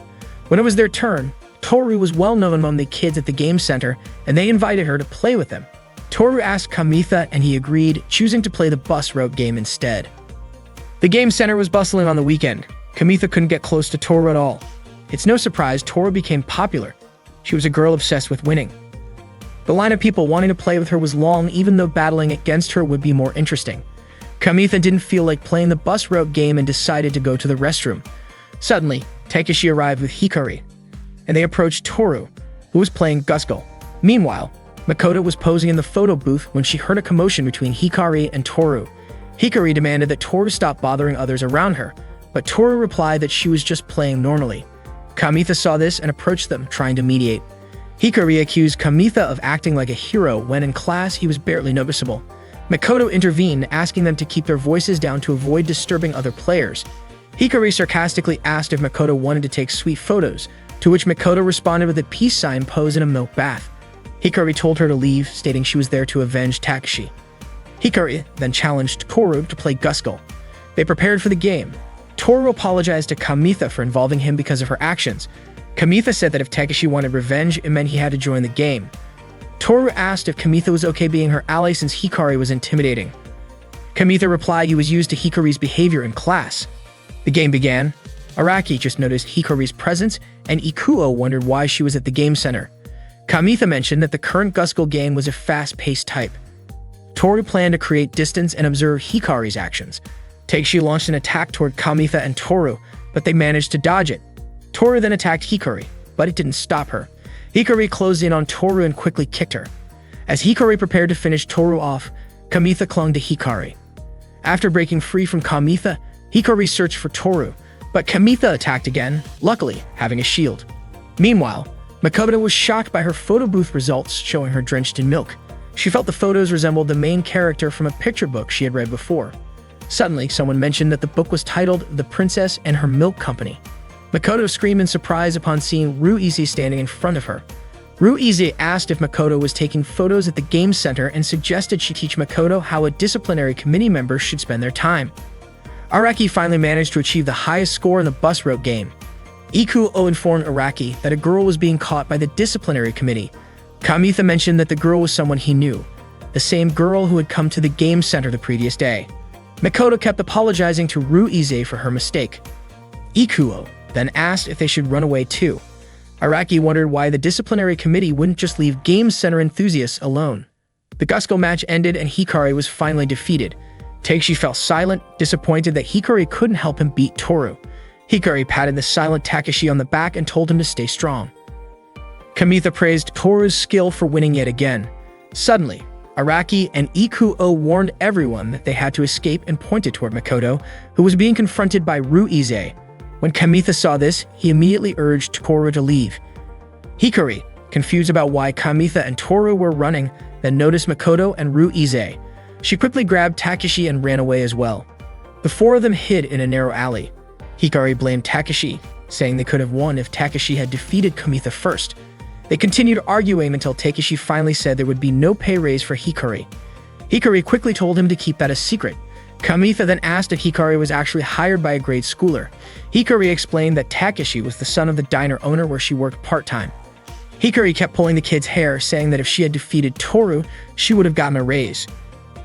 When it was their turn, Toru was well known among the kids at the game center, and they invited her to play with them. Toru asked Kamitha and he agreed, choosing to play the bus road game instead. The game center was bustling on the weekend. Kamitha couldn't get close to Toru at all. It's no surprise Toru became popular. She was a girl obsessed with winning. The line of people wanting to play with her was long, even though battling against her would be more interesting. Kamitha didn't feel like playing the bus road game and decided to go to the restroom. Suddenly, Takeshi arrived with Hikari, and they approached Toru, who was playing Gusgul. Meanwhile, Makoto was posing in the photo booth when she heard a commotion between Hikari and Toru. Hikari demanded that Toru stop bothering others around her, but Toru replied that she was just playing normally. Kamitha saw this and approached them, trying to mediate. Hikari accused Kamitha of acting like a hero when in class he was barely noticeable. Makoto intervened, asking them to keep their voices down to avoid disturbing other players. Hikari sarcastically asked if Makoto wanted to take sweet photos, to which Makoto responded with a peace sign posed in a milk bath. Hikari told her to leave, stating she was there to avenge Takeshi. Hikari then challenged Toru to play Gusgul. They prepared for the game. Toru apologized to Kamitha for involving him because of her actions. Kamitha said that if Takeshi wanted revenge, it meant he had to join the game. Toru asked if Kamitha was okay being her ally since Hikari was intimidating. Kamitha replied he was used to Hikari's behavior in class. The game began. Araki just noticed Hikari's presence, and Ikuo wondered why she was at the game center. Kamitha mentioned that the current Gusgul game was a fast-paced type. Toru planned to create distance and observe Hikari's actions. Takeshi launched an attack toward Kamitha and Toru, but they managed to dodge it. Toru then attacked Hikari, but it didn't stop her. Hikari closed in on Toru and quickly kicked her. As Hikari prepared to finish Toru off, Kamitha clung to Hikari. After breaking free from Kamitha, Hikari searched for Toru, but Kamitha attacked again, luckily having a shield. Meanwhile, Makoto was shocked by her photo booth results showing her drenched in milk. She felt the photos resembled the main character from a picture book she had read before. Suddenly, someone mentioned that the book was titled The Princess and Her Milk Company. Makoto screamed in surprise upon seeing Ruize standing in front of her. Ruize asked if Makoto was taking photos at the game center and suggested she teach Makoto how a disciplinary committee member should spend their time. Araki finally managed to achieve the highest score in the bus road game. Ikuo informed Araki that a girl was being caught by the disciplinary committee. Kamitha mentioned that the girl was someone he knew, the same girl who had come to the game center the previous day. Makoto kept apologizing to Ruize for her mistake. Ikuo then asked if they should run away too. Araki wondered why the disciplinary committee wouldn't just leave game center enthusiasts alone. The Gusgul match ended and Hikari was finally defeated. Takeshi fell silent, disappointed that Hikari couldn't help him beat Toru. Hikari patted the silent Takeshi on the back and told him to stay strong. Kamitha praised Toru's skill for winning yet again. Suddenly, Araki and Ikuo warned everyone that they had to escape and pointed toward Makoto, who was being confronted by Ruize. When Kamitha saw this, he immediately urged Toru to leave. Hikari, confused about why Kamitha and Toru were running, then noticed Makoto and Ruize. She quickly grabbed Takeshi and ran away as well. The four of them hid in a narrow alley. Hikari blamed Takeshi, saying they could have won if Takeshi had defeated Kamitha first. They continued arguing until Takeshi finally said there would be no pay raise for Hikari. Hikari quickly told him to keep that a secret. Kamitha then asked if Hikari was actually hired by a grade schooler. Hikari explained that Takeshi was the son of the diner owner where she worked part-time. Hikari kept pulling the kid's hair, saying that if she had defeated Toru, she would have gotten a raise.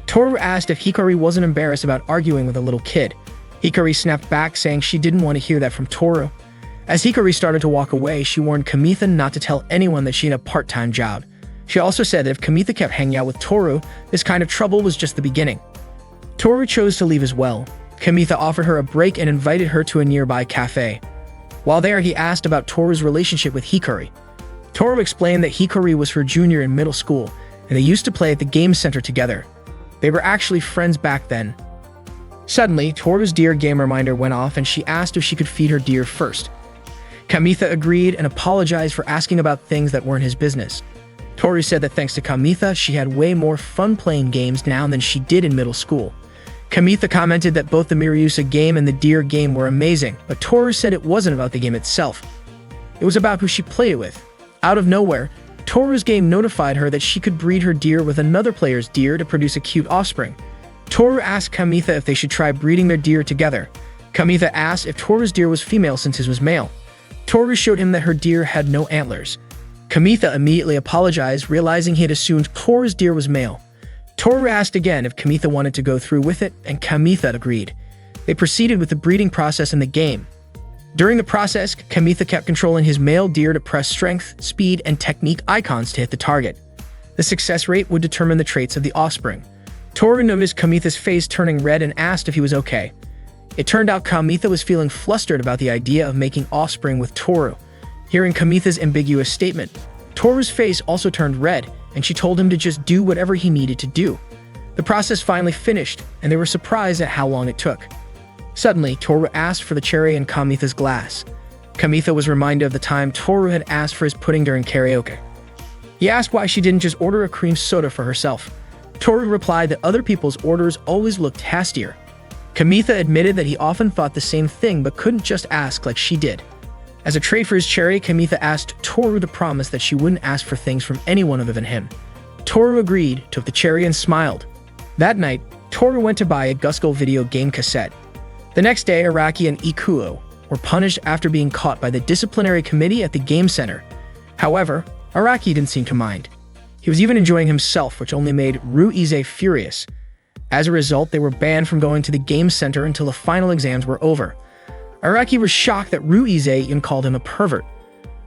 Toru asked if Hikari wasn't embarrassed about arguing with a little kid. Hikari snapped back, saying she didn't want to hear that from Toru. As Hikari started to walk away, she warned Kamitha not to tell anyone that she had a part-time job. She also said that if Kamitha kept hanging out with Toru, this kind of trouble was just the beginning. Toru chose to leave as well. Kamitha offered her a break and invited her to a nearby cafe. While there, he asked about Toru's relationship with Hikari. Toru explained that Hikari was her junior in middle school, and they used to play at the game center together. They were actually friends back then. Suddenly, Toru's deer game reminder went off and she asked if she could feed her deer first. Kamitha agreed and apologized for asking about things that weren't his business. Toru said that thanks to Kamitha, she had way more fun playing games now than she did in middle school. Kamitha commented that both the Miryusa game and the deer game were amazing, but Toru said it wasn't about the game itself. It was about who she played it with. Out of nowhere, Toru's game notified her that she could breed her deer with another player's deer to produce a cute offspring. Toru asked Kamitha if they should try breeding their deer together. Kamitha asked if Toru's deer was female since his was male. Toru showed him that her deer had no antlers. Kamitha immediately apologized, realizing he had assumed Toru's deer was male. Toru asked again if Kamitha wanted to go through with it, and Kamitha agreed. They proceeded with the breeding process in the game. During the process, Kamitha kept controlling his male deer to press strength, speed, and technique icons to hit the target. The success rate would determine the traits of the offspring. Toru noticed Kamitha's face turning red and asked if he was okay. It turned out Kamitha was feeling flustered about the idea of making offspring with Toru. Hearing Kamitha's ambiguous statement, Toru's face also turned red, and she told him to just do whatever he needed to do. The process finally finished, and they were surprised at how long it took. Suddenly, Toru asked for the cherry in Kamitha's glass. Kamitha was reminded of the time Toru had asked for his pudding during karaoke. He asked why she didn't just order a cream soda for herself. Toru replied that other people's orders always looked tastier. Kamitha admitted that he often thought the same thing but couldn't just ask like she did. As a trade for his cherry, Kamitha asked Toru to promise that she wouldn't ask for things from anyone other than him. Toru agreed, took the cherry, and smiled. That night, Toru went to buy a Guskull video game cassette. The next day, Araki and Ikuo were punished after being caught by the disciplinary committee at the game center. However, Araki didn't seem to mind. He was even enjoying himself, which only made Ruize furious. As a result, they were banned from going to the game center until the final exams were over. Araki was shocked that Ruize even called him a pervert.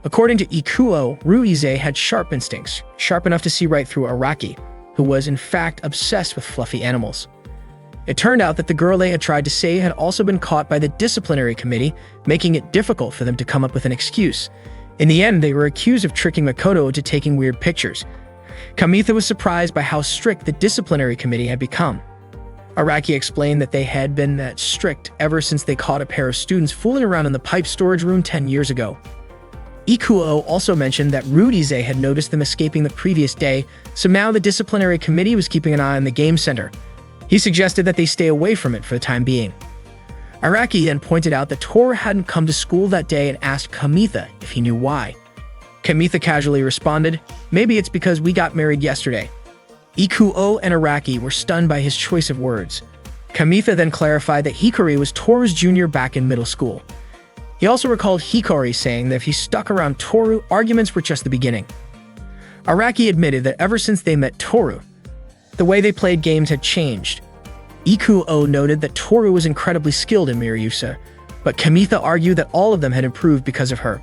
According to Ikuo, Ruize had sharp instincts, sharp enough to see right through Araki, who was in fact obsessed with fluffy animals. It turned out that the girl they had tried to save had also been caught by the disciplinary committee, making it difficult for them to come up with an excuse. In the end, they were accused of tricking Makoto into taking weird pictures. Kamitha was surprised by how strict the disciplinary committee had become. Araki explained that they had been that strict ever since they caught a pair of students fooling around in the pipe storage room 10 years ago. Ikuo also mentioned that Ruize had noticed them escaping the previous day, so now the disciplinary committee was keeping an eye on the game center. He suggested that they stay away from it for the time being. Araki then pointed out that Toru hadn't come to school that day and asked Kamitha if he knew why. Kamitha casually responded, "Maybe it's because we got married yesterday." Ikuo and Araki were stunned by his choice of words. Kamitha then clarified that Hikari was Toru's junior back in middle school. He also recalled Hikari saying that if he stuck around Toru, arguments were just the beginning. Araki admitted that ever since they met Toru, the way they played games had changed. Ikuo noted that Toru was incredibly skilled in Miryusa, but Kamitha argued that all of them had improved because of her.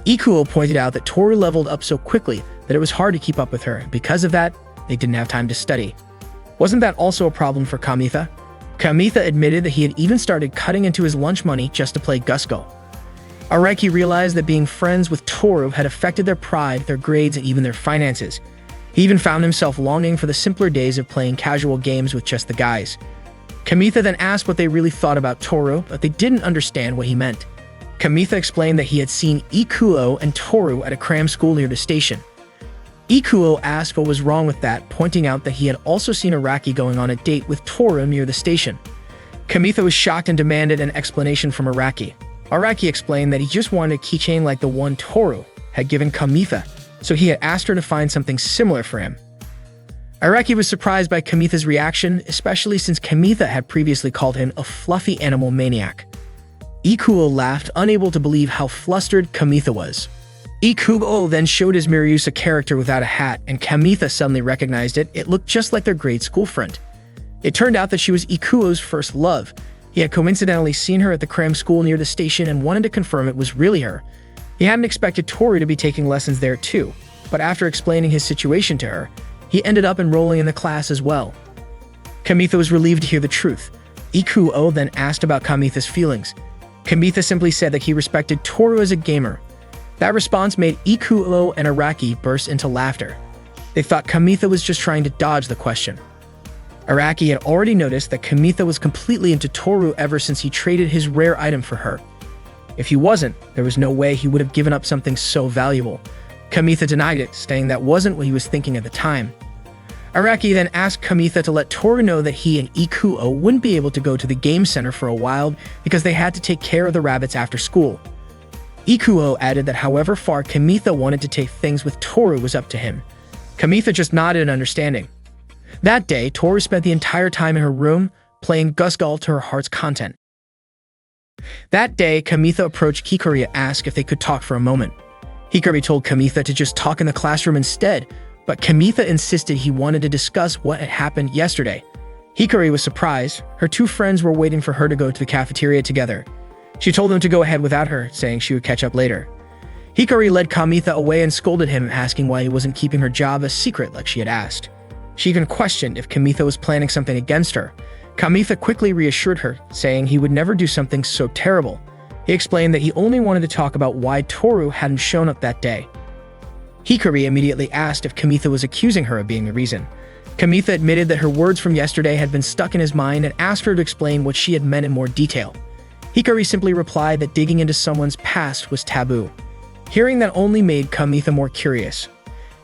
Ikuo pointed out that Toru leveled up so quickly that it was hard to keep up with her, and because of that, they didn't have time to study. Wasn't that also a problem for Kamitha? Kamitha admitted that he had even started cutting into his lunch money just to play Guskull. Araki realized that being friends with Toru had affected their pride, their grades, and even their finances. He even found himself longing for the simpler days of playing casual games with just the guys. Kamitha then asked what they really thought about Toru, but they didn't understand what he meant. Kamitha explained that he had seen Ikuo and Toru at a cram school near the station. Ikuo asked what was wrong with that, pointing out that he had also seen Araki going on a date with Toru near the station. Kamitha was shocked and demanded an explanation from Araki. Araki explained that he just wanted a keychain like the one Toru had given Kamitha, so he had asked her to find something similar for him. Araki was surprised by Kamitha's reaction, especially since Kamitha had previously called him a fluffy animal maniac. Ikuo laughed, unable to believe how flustered Kamitha was. Ikuo then showed his Miryusa character without a hat, and Kamitha suddenly recognized it. It looked just like their grade school friend. It turned out that she was Ikuo's first love. He had coincidentally seen her at the cram school near the station and wanted to confirm it was really her. He hadn't expected Toru to be taking lessons there too, but after explaining his situation to her, he ended up enrolling in the class as well. Kamitha was relieved to hear the truth. Ikuo then asked about Kamitha's feelings. Kamitha simply said that he respected Toru as a gamer. That response made Ikuo and Araki burst into laughter. They thought Kamitha was just trying to dodge the question. Araki had already noticed that Kamitha was completely into Toru ever since he traded his rare item for her. If he wasn't, there was no way he would have given up something so valuable. Kamitha denied it, saying that wasn't what he was thinking at the time. Araki then asked Kamitha to let Toru know that he and Ikuo wouldn't be able to go to the game center for a while because they had to take care of the rabbits after school. Ikuo added that however far Kamitha wanted to take things with Toru was up to him. Kamitha just nodded in understanding. That day, Toru spent the entire time in her room, playing Gusgal to her heart's content. That day, Kamitha approached Hikari and asked if they could talk for a moment. Hikari told Kamitha to just talk in the classroom instead, but Kamitha insisted he wanted to discuss what had happened yesterday. Hikari was surprised. Her two friends were waiting for her to go to the cafeteria together. She told them to go ahead without her, saying she would catch up later. Hikari led Kamitha away and scolded him, asking why he wasn't keeping her job a secret like she had asked. She even questioned if Kamitha was planning something against her. Kamitha quickly reassured her, saying he would never do something so terrible. He explained that he only wanted to talk about why Toru hadn't shown up that day. Hikari immediately asked if Kamitha was accusing her of being the reason. Kamitha admitted that her words from yesterday had been stuck in his mind and asked her to explain what she had meant in more detail. Hikari simply replied that digging into someone's past was taboo. Hearing that only made Kamitha more curious.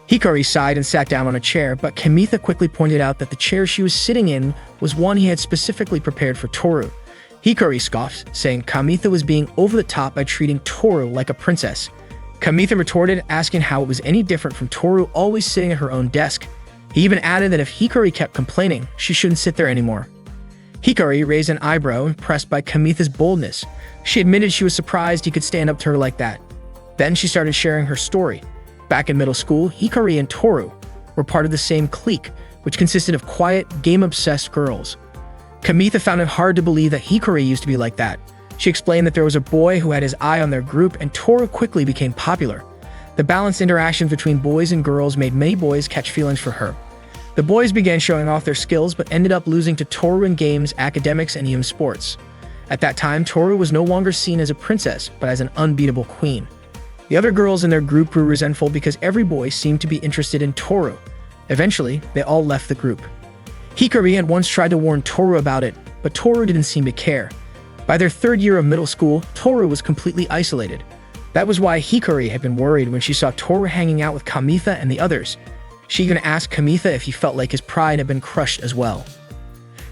Hikari sighed and sat down on a chair, but Kamitha quickly pointed out that the chair she was sitting in was one he had specifically prepared for Toru. Hikari scoffed, saying Kamitha was being over the top by treating Toru like a princess. Kamitha retorted, asking how it was any different from Toru always sitting at her own desk. He even added that if Hikari kept complaining, she shouldn't sit there anymore. Hikari raised an eyebrow, impressed by Kamitha's boldness. She admitted she was surprised he could stand up to her like that. Then she started sharing her story. Back in middle school, Hikari and Toru were part of the same clique, which consisted of quiet, game-obsessed girls. Kamitha found it hard to believe that Hikari used to be like that. She explained that there was a boy who had his eye on their group, and Toru quickly became popular. The balanced interactions between boys and girls made many boys catch feelings for her. The boys began showing off their skills, but ended up losing to Toru in games, academics, and even sports. At that time, Toru was no longer seen as a princess, but as an unbeatable queen. The other girls in their group grew resentful because every boy seemed to be interested in Toru. Eventually, they all left the group. Hikari had once tried to warn Toru about it, but Toru didn't seem to care. By their third year of middle school, Toru was completely isolated. That was why Hikari had been worried when she saw Toru hanging out with Kamitha and the others. She even asked Kamitha if he felt like his pride had been crushed as well.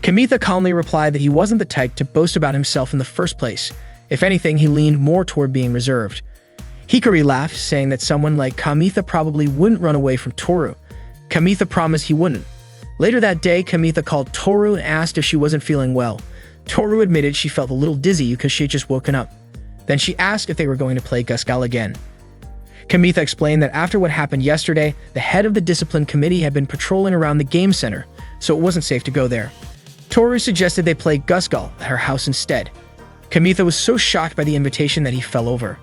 Kamitha calmly replied that he wasn't the type to boast about himself in the first place. If anything, he leaned more toward being reserved. Hikari laughed, saying that someone like Kamitha probably wouldn't run away from Toru. Kamitha promised he wouldn't. Later that day, Kamitha called Toru and asked if she wasn't feeling well. Toru admitted she felt a little dizzy because she had just woken up. Then she asked if they were going to play Gusgal again. Kamitha explained that after what happened yesterday, the head of the discipline committee had been patrolling around the game center, so it wasn't safe to go there. Toru suggested they play Gusgal at her house instead. Kamitha was so shocked by the invitation that he fell over.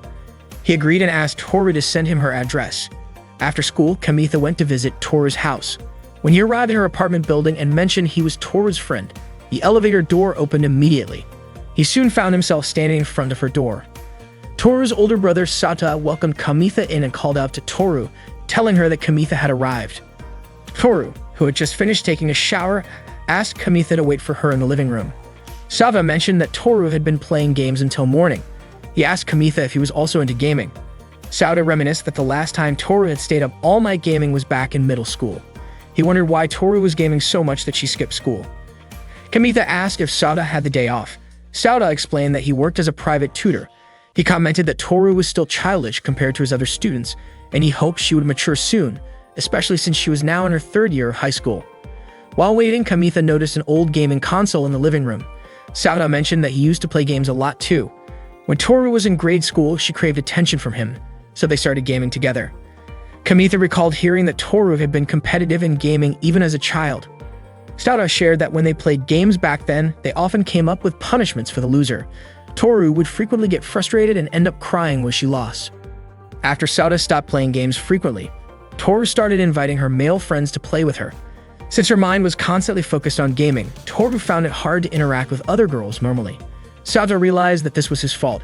He agreed and asked Toru to send him her address. After school, Kamitha went to visit Toru's house. When he arrived at her apartment building and mentioned he was Toru's friend, the elevator door opened immediately. He soon found himself standing in front of her door. Toru's older brother Sata welcomed Kamitha in and called out to Toru, telling her that Kamitha had arrived. Toru, who had just finished taking a shower, asked Kamitha to wait for her in the living room. Sava mentioned that Toru had been playing games until morning. He asked Kamitha if he was also into gaming. Sauda reminisced that the last time Toru had stayed up all night gaming was back in middle school. He wondered why Toru was gaming so much that she skipped school. Kamitha asked if Sauda had the day off. Sauda explained that he worked as a private tutor. He commented that Toru was still childish compared to his other students, and he hoped she would mature soon, especially since she was now in her third year of high school. While waiting, Kamitha noticed an old gaming console in the living room. Sauda mentioned that he used to play games a lot too. When Toru was in grade school, she craved attention from him, so they started gaming together. Kamitha recalled hearing that Toru had been competitive in gaming even as a child. Sauda shared that when they played games back then, they often came up with punishments for the loser. Toru would frequently get frustrated and end up crying when she lost. After Sauda stopped playing games frequently, Toru started inviting her male friends to play with her. Since her mind was constantly focused on gaming, Toru found it hard to interact with other girls normally. Sauda realized that this was his fault.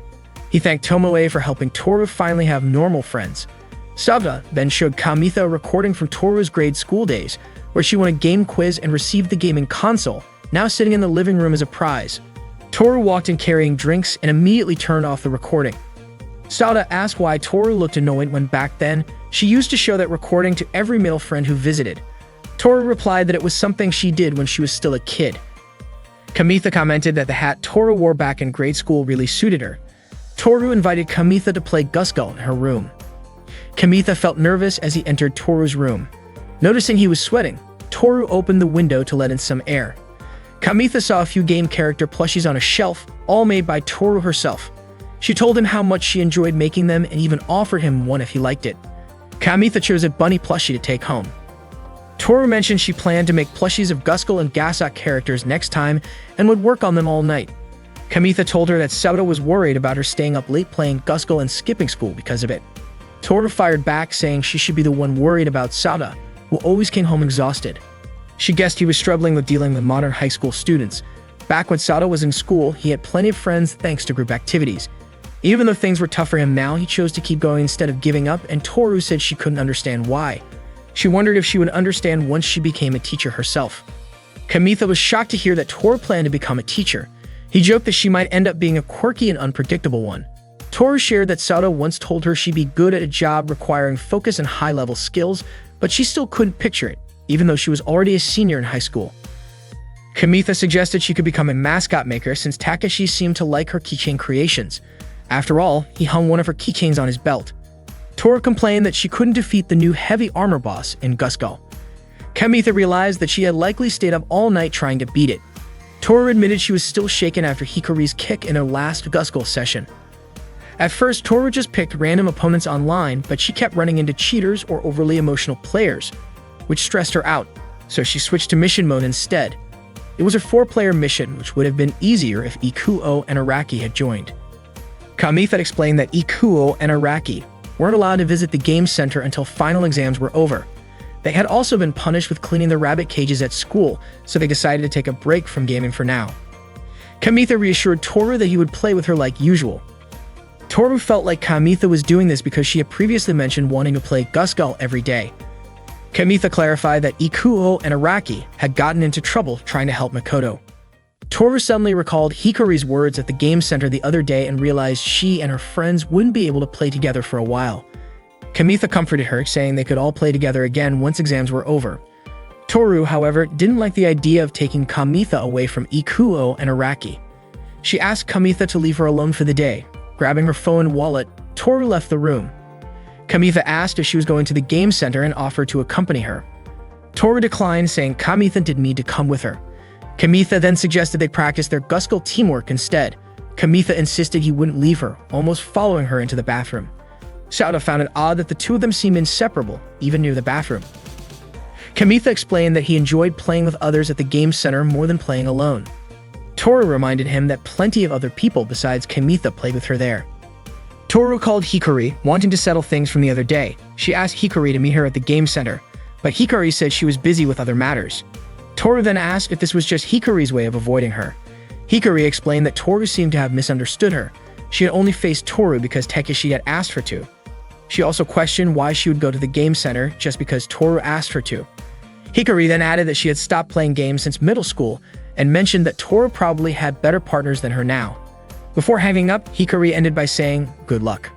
He thanked Tomoe for helping Toru finally have normal friends. Sauda then showed Kamitha a recording from Toru's grade school days, where she won a game quiz and received the gaming console, now sitting in the living room as a prize. Toru walked in carrying drinks and immediately turned off the recording. Sauda asked why Toru looked annoyed when back then she used to show that recording to every male friend who visited. Toru replied that it was something she did when she was still a kid. Kamitha commented that the hat Toru wore back in grade school really suited her. Toru invited Kamitha to play Gusgul in her room. Kamitha felt nervous as he entered Toru's room. Noticing he was sweating, Toru opened the window to let in some air. Kamitha saw a few game character plushies on a shelf, all made by Toru herself. She told him how much she enjoyed making them and even offered him one if he liked it. Kamitha chose a bunny plushie to take home. Toru mentioned she planned to make plushies of Gusgul and Gasok characters next time and would work on them all night. Kamitha told her that Sauda was worried about her staying up late playing Gusgul and skipping school because of it. Toru fired back, saying she should be the one worried about Sauda, who always came home exhausted. She guessed he was struggling with dealing with modern high school students. Back when Sauda was in school, he had plenty of friends thanks to group activities. Even though things were tough for him now, he chose to keep going instead of giving up, and Toru said she couldn't understand why. She wondered if she would understand once she became a teacher herself. Kamitha was shocked to hear that Toru planned to become a teacher. He joked that she might end up being a quirky and unpredictable one. Toru shared that Sauda once told her she'd be good at a job requiring focus and high-level skills, but she still couldn't picture it, even though she was already a senior in high school. Kamitha suggested she could become a mascot maker since Takeshi seemed to like her keychain creations. After all, he hung one of her keychains on his belt. Toru complained that she couldn't defeat the new heavy armor boss in Gusgul. Kamitha realized that she had likely stayed up all night trying to beat it. Toru admitted she was still shaken after Hikari's kick in her last Gusgul session. At first, Toru just picked random opponents online, but she kept running into cheaters or overly emotional players, which stressed her out, so she switched to mission mode instead. It was a 4-player mission, which would have been easier if Ikuo and Araki had joined. Kamitha explained that Ikuo and Araki weren't allowed to visit the game center until final exams were over. They had also been punished with cleaning the rabbit cages at school, so they decided to take a break from gaming for now. Kamitha reassured Toru that he would play with her like usual. Toru felt like Kamitha was doing this because she had previously mentioned wanting to play Gusgul every day. Kamitha clarified that Ikuo and Araki had gotten into trouble trying to help Makoto. Toru suddenly recalled Hikari's words at the game center the other day and realized she and her friends wouldn't be able to play together for a while. Kamitha comforted her, saying they could all play together again once exams were over. Toru, however, didn't like the idea of taking Kamitha away from Ikuo and Araki. She asked Kamitha to leave her alone for the day. Grabbing her phone and wallet, Toru left the room. Kamitha asked if she was going to the game center and offered to accompany her. Toru declined, saying Kamitha didn't need to come with her. Kamitha then suggested they practice their Gusgul teamwork instead. Kamitha insisted he wouldn't leave her, almost following her into the bathroom. Sauda found it odd that the two of them seemed inseparable, even near the bathroom. Kamitha explained that he enjoyed playing with others at the game center more than playing alone. Toru reminded him that plenty of other people besides Kamitha played with her there. Toru called Hikari, wanting to settle things from the other day. She asked Hikari to meet her at the game center, but Hikari said she was busy with other matters. Toru then asked if this was just Hikari's way of avoiding her. Hikari explained that Toru seemed to have misunderstood her. She had only faced Toru because Takeshi had asked her to. She also questioned why she would go to the game center just because Toru asked her to. Hikari then added that she had stopped playing games since middle school and mentioned that Toru probably had better partners than her now. Before hanging up, Hikari ended by saying, "Good luck."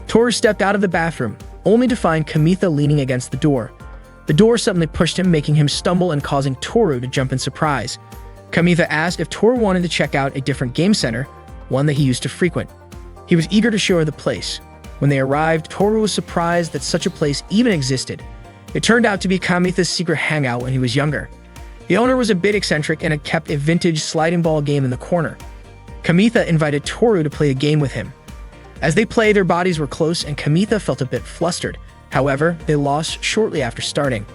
Toru stepped out of the bathroom, only to find Kamitha leaning against the door. The door suddenly pushed him, making him stumble and causing Toru to jump in surprise. Kamitha asked if Toru wanted to check out a different game center, one that he used to frequent. He was eager to show her the place. When they arrived, Toru was surprised that such a place even existed. It turned out to be Kamitha's secret hangout when he was younger. The owner was a bit eccentric and had kept a vintage sliding ball game in the corner. Kamitha invited Toru to play a game with him. As they played, their bodies were close and Kamitha felt a bit flustered. However, they lost shortly after starting.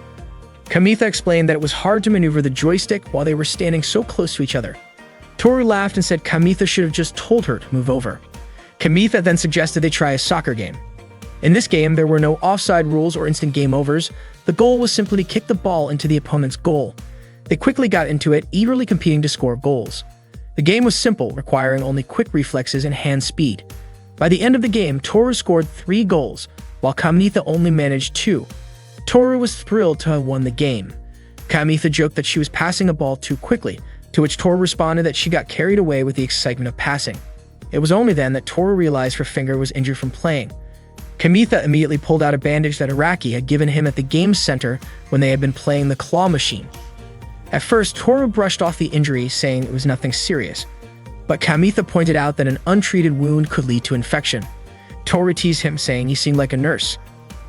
Kamitha explained that it was hard to maneuver the joystick while they were standing so close to each other. Toru laughed and said Kamitha should have just told her to move over. Kamitha then suggested they try a soccer game. In this game, there were no offside rules or instant game overs. The goal was simply to kick the ball into the opponent's goal. They quickly got into it, eagerly competing to score goals. The game was simple, requiring only quick reflexes and hand speed. By the end of the game, Toru scored 3 goals, while Kamitha only managed 2. Toru was thrilled to have won the game. Kamitha joked that she was passing a ball too quickly, to which Toru responded that she got carried away with the excitement of passing. It was only then that Toru realized her finger was injured from playing. Kamitha immediately pulled out a bandage that Araki had given him at the game center when they had been playing the claw machine. At first, Toru brushed off the injury, saying it was nothing serious, but Kamitha pointed out that an untreated wound could lead to infection. Toru teased him, saying he seemed like a nurse.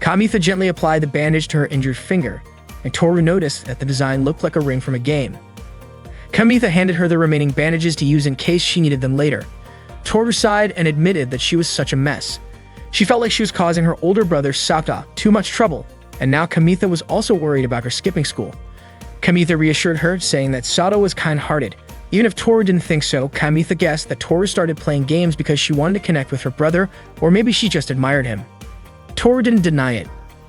Kamitha gently applied the bandage to her injured finger, and Toru noticed that the design looked like a ring from a game. Kamitha handed her the remaining bandages to use in case she needed them later. Toru sighed and admitted that she was such a mess. She felt like she was causing her older brother Sata too much trouble, and now Kamitha was also worried about her skipping school. Kamitha reassured her, saying that Sata was kind-hearted. Even if Toru didn't think so, Kamitha guessed that Toru started playing games because she wanted to connect with her brother, or maybe she just admired him. Toru didn't deny it.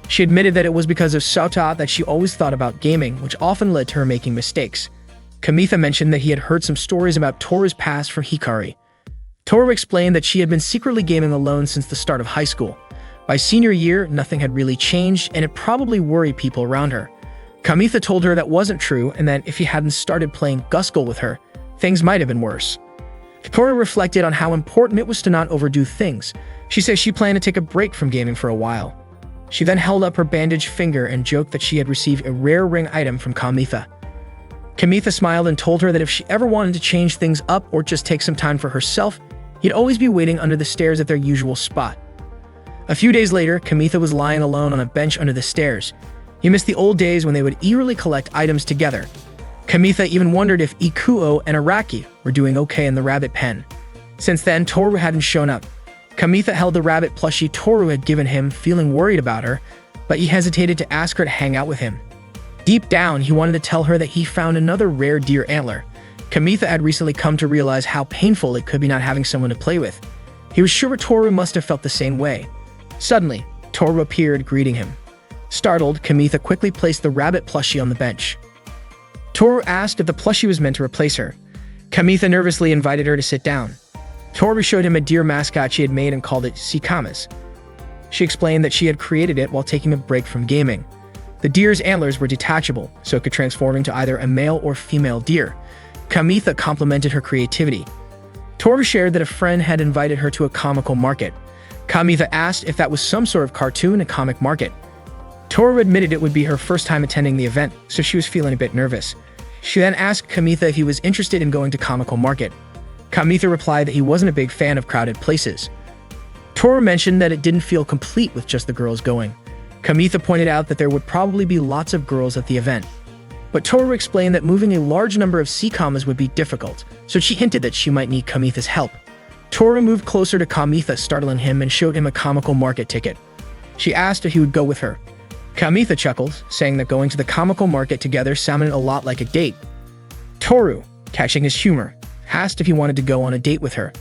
She admitted that it was because of Sata that she always thought about gaming, which often led to her making mistakes. Kamitha mentioned that he had heard some stories about Toru's past from Hikari. Toru explained that she had been secretly gaming alone since the start of high school. By senior year, nothing had really changed, and it probably worried people around her. Kamitha told her that wasn't true, and that if he hadn't started playing Guskull with her, things might have been worse. Toru reflected on how important it was to not overdo things. She said she planned to take a break from gaming for a while. She then held up her bandaged finger and joked that she had received a rare ring item from Kamitha. Kamitha smiled and told her that if she ever wanted to change things up or just take some time for herself, he'd always be waiting under the stairs at their usual spot. A few days later, Kamitha was lying alone on a bench under the stairs. He missed the old days when they would eagerly collect items together. Kamitha even wondered if Ikuo and Araki were doing okay in the rabbit pen. Since then, Toru hadn't shown up. Kamitha held the rabbit plushie Toru had given him, feeling worried about her, but he hesitated to ask her to hang out with him. Deep down, he wanted to tell her that he found another rare deer antler. Kamitha had recently come to realize how painful it could be not having someone to play with. He was sure Toru must have felt the same way. Suddenly, Toru appeared, greeting him. Startled, Kamitha quickly placed the rabbit plushie on the bench. Toru asked if the plushie was meant to replace her. Kamitha nervously invited her to sit down. Toru showed him a deer mascot she had made and called it Sikamas. She explained that she had created it while taking a break from gaming. The deer's antlers were detachable, so it could transform into either a male or female deer. Kamitha complimented her creativity. Toru shared that a friend had invited her to a comical market. Kamitha asked if that was some sort of cartoon and comic market. Toru admitted it would be her first time attending the event, so she was feeling a bit nervous. She then asked Kamitha if he was interested in going to comical market. Kamitha replied that he wasn't a big fan of crowded places. Toru mentioned that it didn't feel complete with just the girls going. Kamitha pointed out that there would probably be lots of girls at the event. But Toru explained that moving a large number of Sikamas would be difficult, so she hinted that she might need Kamitha's help. Toru moved closer to Kamitha, startling him, and showed him a comical market ticket. She asked if he would go with her. Kamitha chuckled, saying that going to the comical market together sounded a lot like a date. Toru, catching his humor, asked if he wanted to go on a date with her.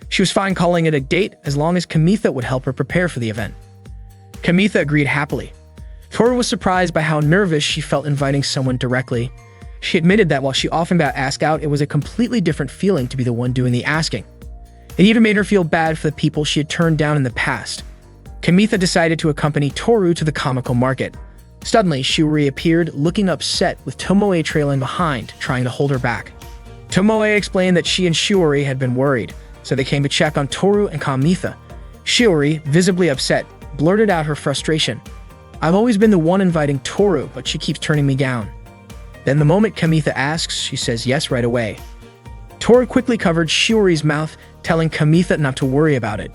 She was fine calling it a date as long as Kamitha would help her prepare for the event. Kamitha agreed happily. Toru was surprised by how nervous she felt inviting someone directly. She admitted that while she often got asked out, it was a completely different feeling to be the one doing the asking. It even made her feel bad for the people she had turned down in the past. Kamitha decided to accompany Toru to the comical market. Suddenly, Shiori appeared, looking upset, with Tomoe trailing behind, trying to hold her back. Tomoe explained that she and Shiori had been worried, so they came to check on Toru and Kamitha. Shiori, visibly upset, blurted out her frustration. "I've always been the one inviting Toru, but she keeps turning me down." Then the moment Kamitha asks, she says yes right away. Toru quickly covered Shiori's mouth, telling Kamitha not to worry about it.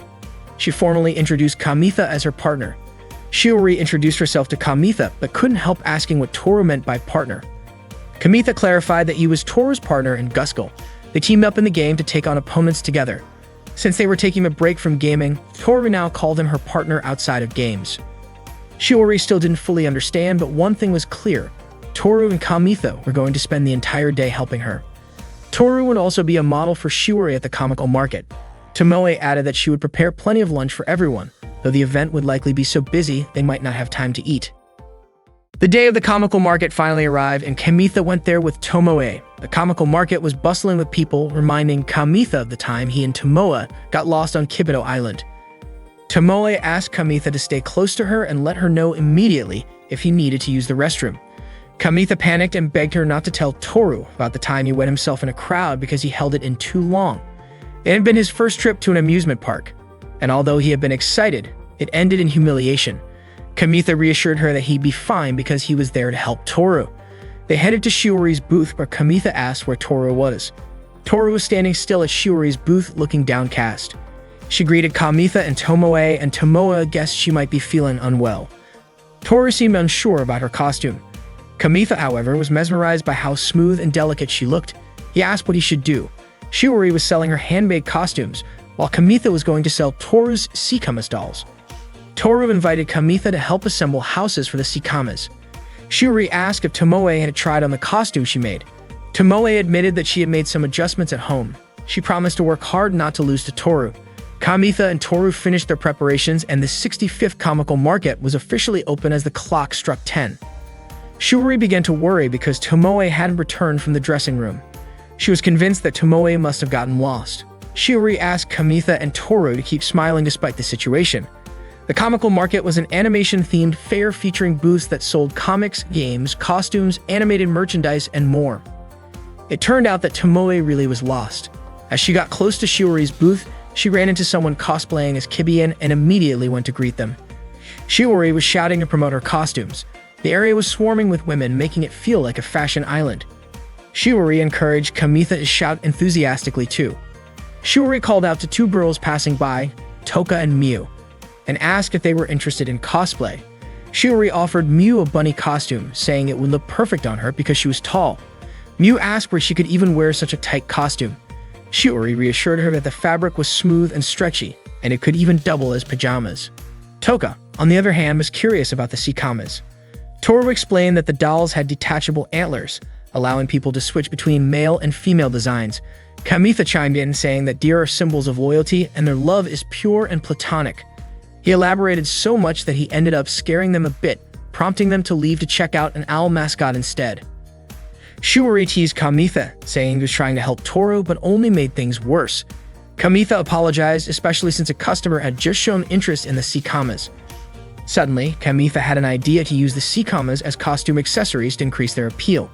She formally introduced Kamitha as her partner. Shiori introduced herself to Kamitha, but couldn't help asking what Toru meant by partner. Kamitha clarified that he was Toru's partner in Guskull. They teamed up in the game to take on opponents together. Since they were taking a break from gaming, Toru now called him her partner outside of games. Shiori still didn't fully understand, but one thing was clear. Toru and Kamitha were going to spend the entire day helping her. Toru would also be a model for Shiori at the comical market. Tomoe added that she would prepare plenty of lunch for everyone, though the event would likely be so busy they might not have time to eat. The day of the comical market finally arrived, and Kamitha went there with Tomoe. The comical market was bustling with people, reminding Kamitha of the time he and Tomoe got lost on Kibito Island. Tomoe asked Kamitha to stay close to her and let her know immediately if he needed to use the restroom. Kamitha panicked and begged her not to tell Toru about the time he wet himself in a crowd because he held it in too long. It had been his first trip to an amusement park, and although he had been excited, it ended in humiliation. Kamitha reassured her that he'd be fine because he was there to help Toru. They headed to Shiori's booth where Kamitha asked where Toru was. Toru was standing still at Shiori's booth looking downcast. She greeted Kamitha and Tomoe guessed she might be feeling unwell. Toru seemed unsure about her costume. Kamitha, however, was mesmerized by how smooth and delicate she looked. He asked what he should do. Shiori was selling her handmade costumes, while Kamitha was going to sell Toru's Sikamas dolls. Toru invited Kamitha to help assemble houses for the Sikamas. Shiori asked if Tomoe had tried on the costume she made. Tomoe admitted that she had made some adjustments at home. She promised to work hard not to lose to Toru. Kamitha and Toru finished their preparations and the 65th comical market was officially open as the clock struck 10. Shiori began to worry because Tomoe hadn't returned from the dressing room. She was convinced that Tomoe must have gotten lost. Shiori asked Kamitha and Toru to keep smiling despite the situation. The comical market was an animation-themed fair featuring booths that sold comics, games, costumes, animated merchandise, and more. It turned out that Tomoe really was lost. As she got close to Shiori's booth, she ran into someone cosplaying as Kibian and immediately went to greet them. Shiori was shouting to promote her costumes. The area was swarming with women, making it feel like a fashion island. Shiori encouraged Kamitha to shout enthusiastically too. Shiori called out to two girls passing by, Toka and Miu, and asked if they were interested in cosplay. Shiori offered Miu a bunny costume, saying it would look perfect on her because she was tall. Miu asked where she could even wear such a tight costume. Shiori reassured her that the fabric was smooth and stretchy, and it could even double as pajamas. Toka, on the other hand, was curious about the Sikamas. Toru explained that the dolls had detachable antlers, allowing people to switch between male and female designs. Kamitha chimed in, saying that deer are symbols of loyalty and their love is pure and platonic. He elaborated so much that he ended up scaring them a bit, prompting them to leave to check out an owl mascot instead. Shiori teased Kamitha, saying he was trying to help Toru but only made things worse. Kamitha apologized, especially since a customer had just shown interest in the Sikamas. Suddenly, Kamitha had an idea to use the Sikamas as costume accessories to increase their appeal.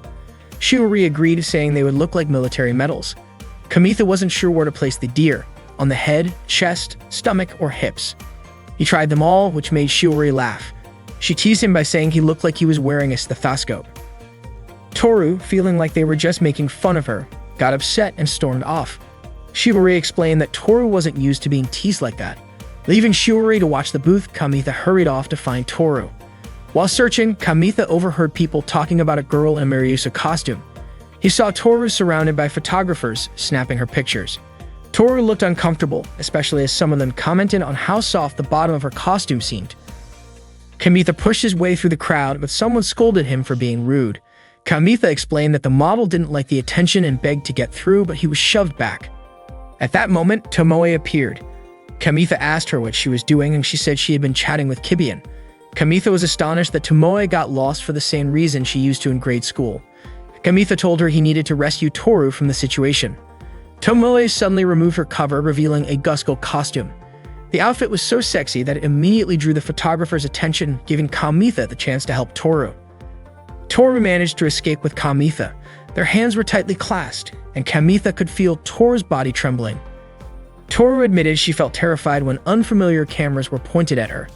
Shiori agreed, saying they would look like military medals. Kamitha wasn't sure where to place the deer, on the head, chest, stomach, or hips. He tried them all, which made Shiori laugh. She teased him by saying he looked like he was wearing a stethoscope. Toru, feeling like they were just making fun of her, got upset and stormed off. Shiori explained that Toru wasn't used to being teased like that. Leaving Shiori to watch the booth, Kamitha hurried off to find Toru. While searching, Kamitha overheard people talking about a girl in a Mariusa costume. He saw Toru surrounded by photographers, snapping her pictures. Toru looked uncomfortable, especially as some of them commented on how soft the bottom of her costume seemed. Kamitha pushed his way through the crowd, but someone scolded him for being rude. Kamitha explained that the model didn't like the attention and begged to get through, but he was shoved back. At that moment, Tomoe appeared. Kamitha asked her what she was doing, and she said she had been chatting with Kibian. Kamitha was astonished that Tomoe got lost for the same reason she used to in grade school. Kamitha told her he needed to rescue Toru from the situation. Tomoe suddenly removed her cover, revealing a Gusco costume. The outfit was so sexy that it immediately drew the photographer's attention, giving Kamitha the chance to help Toru. Toru managed to escape with Kamitha. Their hands were tightly clasped, and Kamitha could feel Toru's body trembling. Toru admitted she felt terrified when unfamiliar cameras were pointed at her.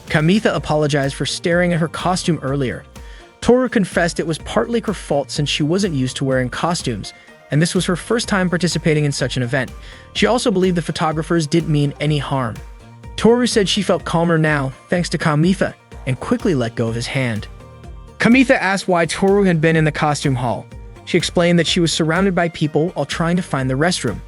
Kamitha apologized for staring at her costume earlier. Toru confessed it was partly her fault since she wasn't used to wearing costumes, and this was her first time participating in such an event. She also believed the photographers didn't mean any harm. Toru said she felt calmer now, thanks to Kamitha, and quickly let go of his hand. Kamitha asked why Toru had been in the costume hall. She explained that she was surrounded by people while trying to find the restroom.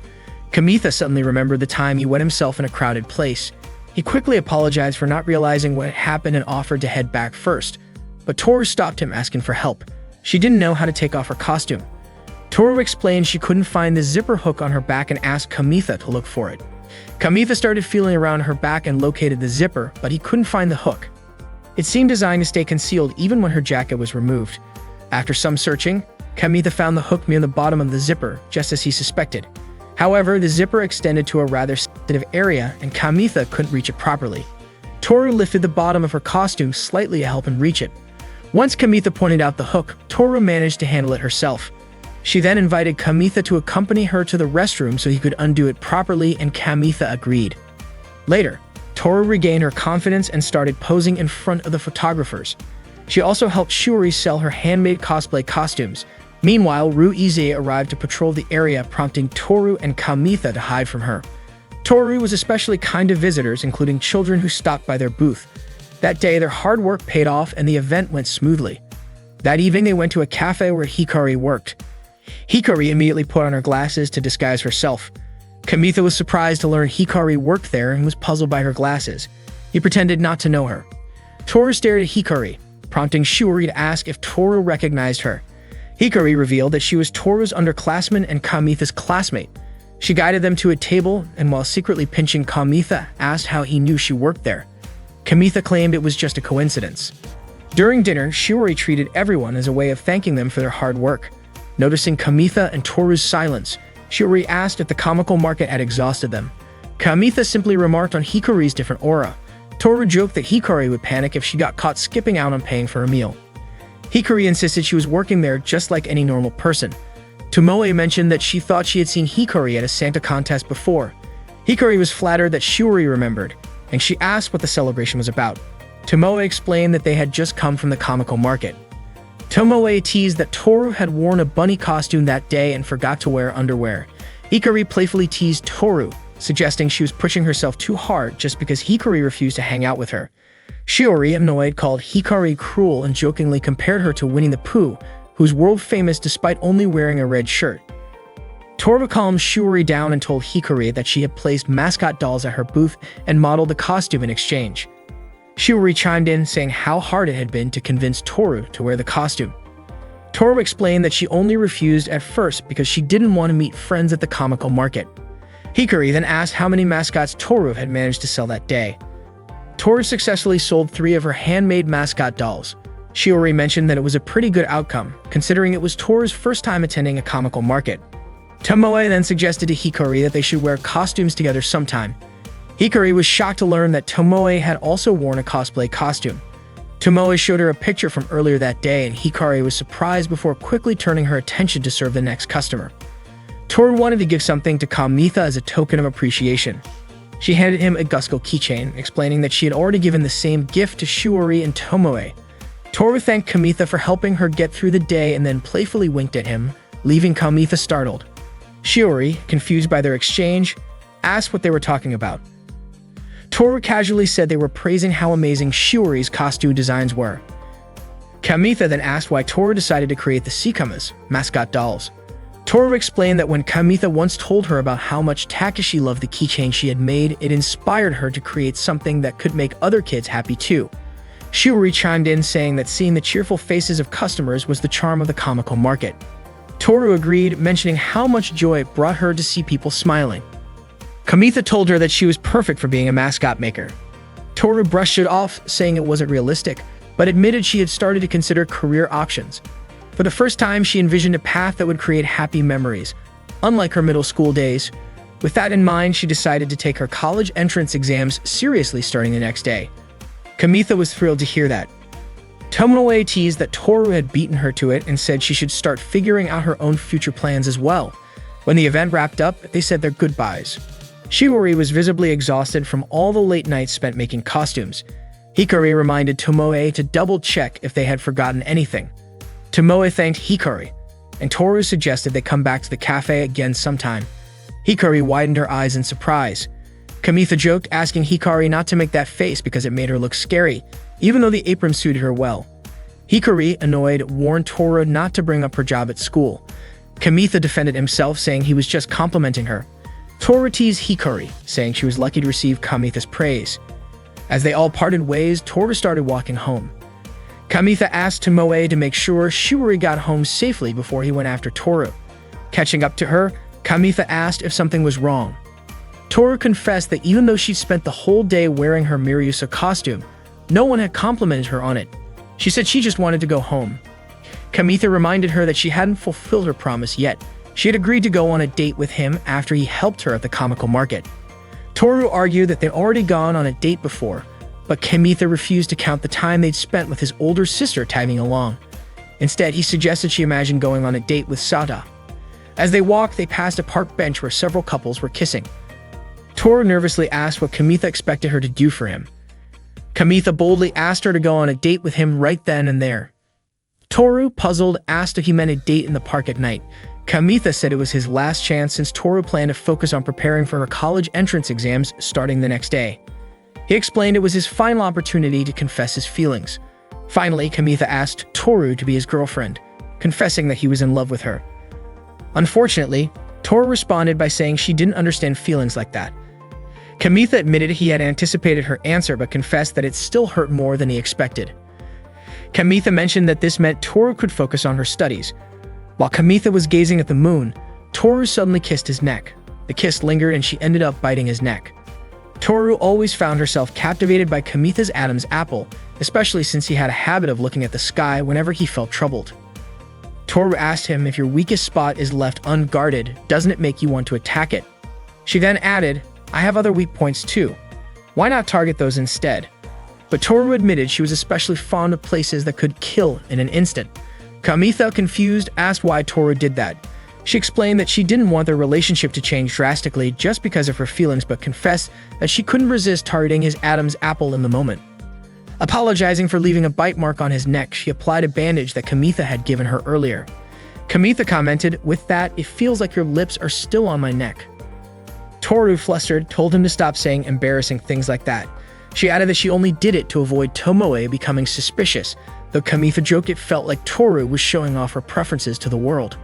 Kamitha suddenly remembered the time he wet himself in a crowded place. He quickly apologized for not realizing what had happened and offered to head back first, but Toru stopped him, asking for help. She didn't know how to take off her costume. Toru explained she couldn't find the zipper hook on her back and asked Kamitha to look for it. Kamitha started feeling around her back and located the zipper, but he couldn't find the hook. It seemed designed to stay concealed even when her jacket was removed. After some searching, Kamitha found the hook near the bottom of the zipper, just as he suspected. However, the zipper extended to a rather sensitive area and Kamitha couldn't reach it properly. Toru lifted the bottom of her costume slightly to help him reach it. Once Kamitha pointed out the hook, Toru managed to handle it herself. She then invited Kamitha to accompany her to the restroom so he could undo it properly, and Kamitha agreed. Later, Toru regained her confidence and started posing in front of the photographers. She also helped Shiori sell her handmade cosplay costumes. Meanwhile, Ruize arrived to patrol the area, prompting Toru and Kamitha to hide from her. Toru was especially kind to visitors, including children who stopped by their booth. That day, their hard work paid off and the event went smoothly. That evening, they went to a cafe where Hikari worked. Hikari immediately put on her glasses to disguise herself. Kamitha was surprised to learn Hikari worked there and was puzzled by her glasses. He pretended not to know her. Toru stared at Hikari, prompting Shiori to ask if Toru recognized her. Hikari revealed that she was Toru's underclassman and Kamitha's classmate. She guided them to a table and, while secretly pinching Kamitha, asked how he knew she worked there. Kamitha claimed it was just a coincidence. During dinner, Shiori treated everyone as a way of thanking them for their hard work. Noticing Kamitha and Toru's silence, Shiori asked if the comical market had exhausted them. Kamitha simply remarked on Hikari's different aura. Toru joked that Hikari would panic if she got caught skipping out on paying for a meal. Hikari insisted she was working there just like any normal person. Tomoe mentioned that she thought she had seen Hikari at a Santa contest before. Hikari was flattered that Shiori remembered, and she asked what the celebration was about. Tomoe explained that they had just come from the comical market. Tomoe teased that Toru had worn a bunny costume that day and forgot to wear underwear. Hikari playfully teased Toru, suggesting she was pushing herself too hard just because Hikari refused to hang out with her. Shiori, annoyed, called Hikari cruel and jokingly compared her to Winnie the Pooh, who's world famous despite only wearing a red shirt. Toru calmed Shiori down and told Hikari that she had placed mascot dolls at her booth and modeled the costume in exchange. Shiori chimed in, saying how hard it had been to convince Toru to wear the costume. Toru explained that she only refused at first because she didn't want to meet friends at the comical market. Hikari then asked how many mascots Toru had managed to sell that day. Toru successfully sold 3 of her handmade mascot dolls. Shiori mentioned that it was a pretty good outcome, considering it was Toru's first time attending a comical market. Tomoe then suggested to Hikari that they should wear costumes together sometime. Hikari was shocked to learn that Tomoe had also worn a cosplay costume. Tomoe showed her a picture from earlier that day, and Hikari was surprised before quickly turning her attention to serve the next customer. Toru wanted to give something to Kamitha as a token of appreciation. She handed him a Gusco keychain, explaining that she had already given the same gift to Shiori and Tomoe. Toru thanked Kamitha for helping her get through the day and then playfully winked at him, leaving Kamitha startled. Shiori, confused by their exchange, asked what they were talking about. Toru casually said they were praising how amazing Shiori's costume designs were. Kamitha then asked why Toru decided to create the Sikamas, mascot dolls. Toru explained that when Kamitha once told her about how much Takashi loved the keychain she had made, it inspired her to create something that could make other kids happy too. Shiori chimed in, saying that seeing the cheerful faces of customers was the charm of the comical market. Toru agreed, mentioning how much joy it brought her to see people smiling. Kamitha told her that she was perfect for being a mascot maker. Toru brushed it off, saying it wasn't realistic, but admitted she had started to consider career options. For the first time, she envisioned a path that would create happy memories, unlike her middle school days. With that in mind, she decided to take her college entrance exams seriously starting the next day. Kamitha was thrilled to hear that. Tomoe teased that Toru had beaten her to it and said she should start figuring out her own future plans as well. When the event wrapped up, they said their goodbyes. Shiori was visibly exhausted from all the late nights spent making costumes. Hikari reminded Tomoe to double-check if they had forgotten anything. Tomoe thanked Hikari, and Toru suggested they come back to the cafe again sometime. Hikari widened her eyes in surprise. Kamitha joked, asking Hikari not to make that face because it made her look scary, even though the apron suited her well. Hikari, annoyed, warned Toru not to bring up her job at school. Kamitha defended himself, saying he was just complimenting her. Toru teased Hikari, saying she was lucky to receive Kamitha's praise. As they all parted ways, Toru started walking home. Kamitha asked Tomoe to make sure Shiori got home safely before he went after Toru. Catching up to her, Kamitha asked if something was wrong. Toru confessed that even though she'd spent the whole day wearing her Miryusa costume, no one had complimented her on it. She said she just wanted to go home. Kamitha reminded her that she hadn't fulfilled her promise yet. She had agreed to go on a date with him after he helped her at the comical market. Toru argued that they'd already gone on a date before, but Kamitha refused to count the time they'd spent with his older sister tagging along. Instead, he suggested she imagine going on a date with Sada, As they walked, they passed a park bench where several couples were kissing. Toru nervously asked what Kamitha expected her to do for him. Kamitha boldly asked her to go on a date with him right then and there. Toru, puzzled, asked if he meant a date in the park at night. Kamitha said it was his last chance since Toru planned to focus on preparing for her college entrance exams starting the next day. He explained it was his final opportunity to confess his feelings. Finally, Kamitha asked Toru to be his girlfriend, confessing that he was in love with her. Unfortunately, Toru responded by saying she didn't understand feelings like that. Kamitha admitted he had anticipated her answer but confessed that it still hurt more than he expected. Kamitha mentioned that this meant Toru could focus on her studies. While Kamitha was gazing at the moon, Toru suddenly kissed his neck. The kiss lingered and she ended up biting his neck. Toru always found herself captivated by Kamitha's Adam's apple, especially since he had a habit of looking at the sky whenever he felt troubled. Toru asked him if your weakest spot is left unguarded, doesn't it make you want to attack it? She then added, I have other weak points too. Why not target those instead? But Toru admitted she was especially fond of places that could kill in an instant. Kamitha, confused, asked why Toru did that. She explained that she didn't want their relationship to change drastically just because of her feelings, but confessed that she couldn't resist targeting his Adam's apple in the moment. Apologizing for leaving a bite mark on his neck, she applied a bandage that Kamitha had given her earlier. Kamitha commented, with that, it feels like your lips are still on my neck. Toru, flustered, told him to stop saying embarrassing things like that. She added that she only did it to avoid Tomoe becoming suspicious, though Kamitha joked it felt like Toru was showing off her preferences to the world.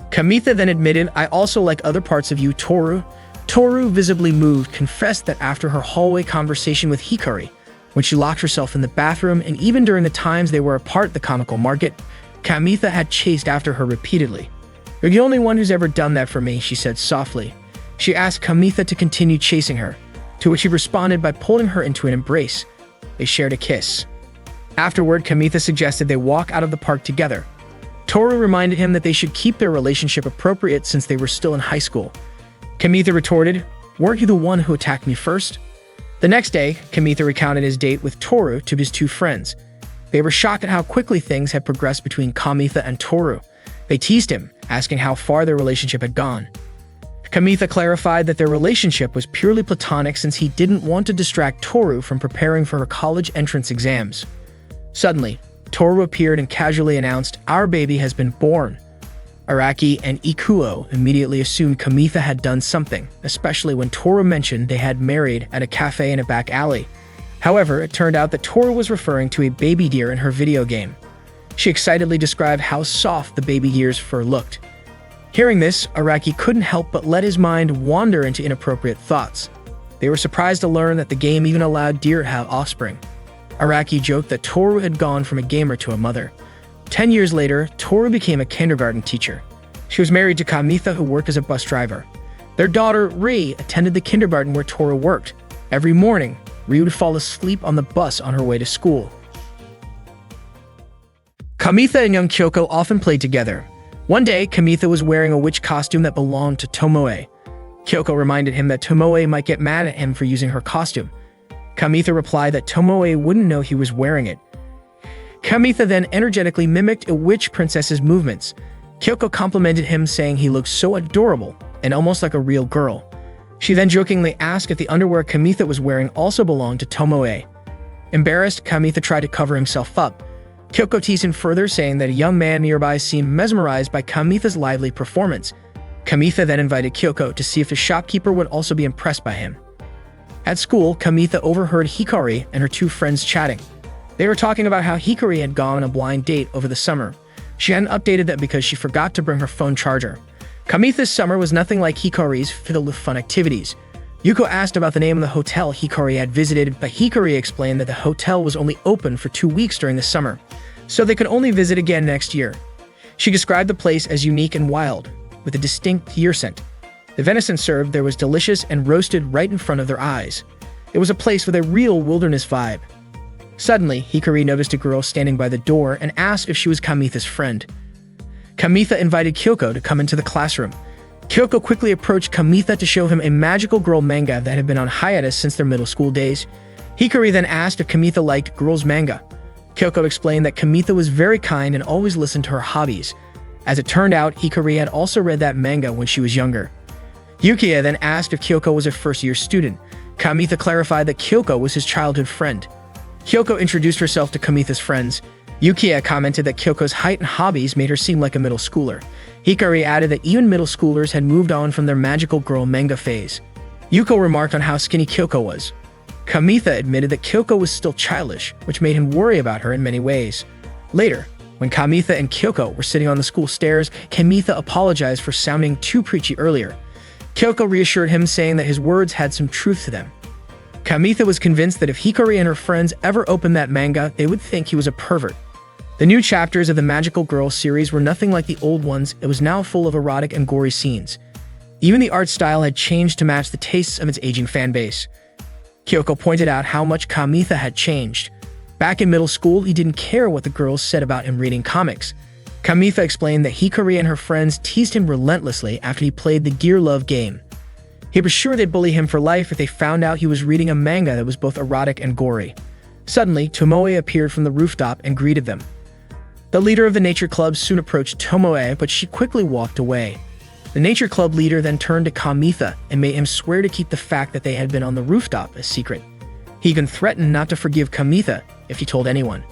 Kamitha then admitted, I also like other parts of you, Toru. Toru, visibly moved, confessed that after her hallway conversation with Hikari, when she locked herself in the bathroom, and even during the times they were apart at the comical market, Kamitha had chased after her repeatedly. You're the only one who's ever done that for me, she said softly. She asked Kamitha to continue chasing her, to which he responded by pulling her into an embrace. They shared a kiss. Afterward, Kamitha suggested they walk out of the park together. Toru reminded him that they should keep their relationship appropriate since they were still in high school. Kamitha retorted, weren't you the one who attacked me first? The next day, Kamitha recounted his date with Toru to his two friends. They were shocked at how quickly things had progressed between Kamitha and Toru. They teased him, asking how far their relationship had gone. Kamitha clarified that their relationship was purely platonic since he didn't want to distract Toru from preparing for her college entrance exams. Suddenly, Toru appeared and casually announced, our baby has been born. Araki and Ikuo immediately assumed Kamitha had done something, especially when Toru mentioned they had married at a cafe in a back alley. However, it turned out that Toru was referring to a baby deer in her video game. She excitedly described how soft the baby deer's fur looked. Hearing this, Araki couldn't help but let his mind wander into inappropriate thoughts. They were surprised to learn that the game even allowed deer to have offspring. Araki joked that Toru had gone from a gamer to a mother. 10 years later, Toru became a kindergarten teacher. She was married to Kamitha, who worked as a bus driver. Their daughter, Ri, attended the kindergarten where Toru worked. Every morning, Ri would fall asleep on the bus on her way to school. Kamitha and young Kyoko often played together. One day, Kamitha was wearing a witch costume that belonged to Tomoe. Kyoko reminded him that Tomoe might get mad at him for using her costume. Kamitha replied that Tomoe wouldn't know he was wearing it. Kamitha then energetically mimicked a witch princess's movements. Kyoko complimented him, saying he looked so adorable and almost like a real girl. She then jokingly asked if the underwear Kamitha was wearing also belonged to Tomoe. Embarrassed, Kamitha tried to cover himself up. Kyoko teased him further, saying that a young man nearby seemed mesmerized by Kamitha's lively performance. Kamitha then invited Kyoko to see if the shopkeeper would also be impressed by him. At school, Kamitha overheard Hikari and her two friends chatting. They were talking about how Hikari had gone on a blind date over the summer. She hadn't updated that because she forgot to bring her phone charger. Kamitha's summer was nothing like Hikari's, filled with fun activities. Yuko asked about the name of the hotel Hikari had visited, but Hikari explained that the hotel was only open for 2 weeks during the summer, so they could only visit again next year. She described the place as unique and wild, with a distinct deer scent. The venison served there was delicious and roasted right in front of their eyes. It was a place with a real wilderness vibe. Suddenly, Hikari noticed a girl standing by the door and asked if she was Kamitha's friend. Kamitha invited Kyoko to come into the classroom. Kyoko quickly approached Kamitha to show him a magical girl manga that had been on hiatus since their middle school days. Hikari then asked if Kamitha liked girls' manga. Kyoko explained that Kamitha was very kind and always listened to her hobbies. As it turned out, Hikari had also read that manga when she was younger. Yukiya then asked if Kyoko was a first-year student. Kamitha clarified that Kyoko was his childhood friend. Kyoko introduced herself to Kamitha's friends. Yukiya commented that Kyoko's height and hobbies made her seem like a middle schooler. Hikari added that even middle schoolers had moved on from their magical girl manga phase. Yuko remarked on how skinny Kyoko was. Kamitha admitted that Kyoko was still childish, which made him worry about her in many ways. Later, when Kamitha and Kyoko were sitting on the school stairs, Kamitha apologized for sounding too preachy earlier. Kyoko reassured him, saying that his words had some truth to them. Kamitha was convinced that if Hikari and her friends ever opened that manga, they would think he was a pervert. The new chapters of the Magical Girl series were nothing like the old ones. It was now full of erotic and gory scenes. Even the art style had changed to match the tastes of its aging fanbase. Kyoko pointed out how much Kamitha had changed. Back in middle school, he didn't care what the girls said about him reading comics. Kamitha explained that Hikari and her friends teased him relentlessly after he played the Gear Love game. He was sure they'd bully him for life if they found out he was reading a manga that was both erotic and gory. Suddenly, Tomoe appeared from the rooftop and greeted them. The leader of the nature club soon approached Tomoe, but she quickly walked away. The nature club leader then turned to Kamitha and made him swear to keep the fact that they had been on the rooftop a secret. He even threatened not to forgive Kamitha if he told anyone.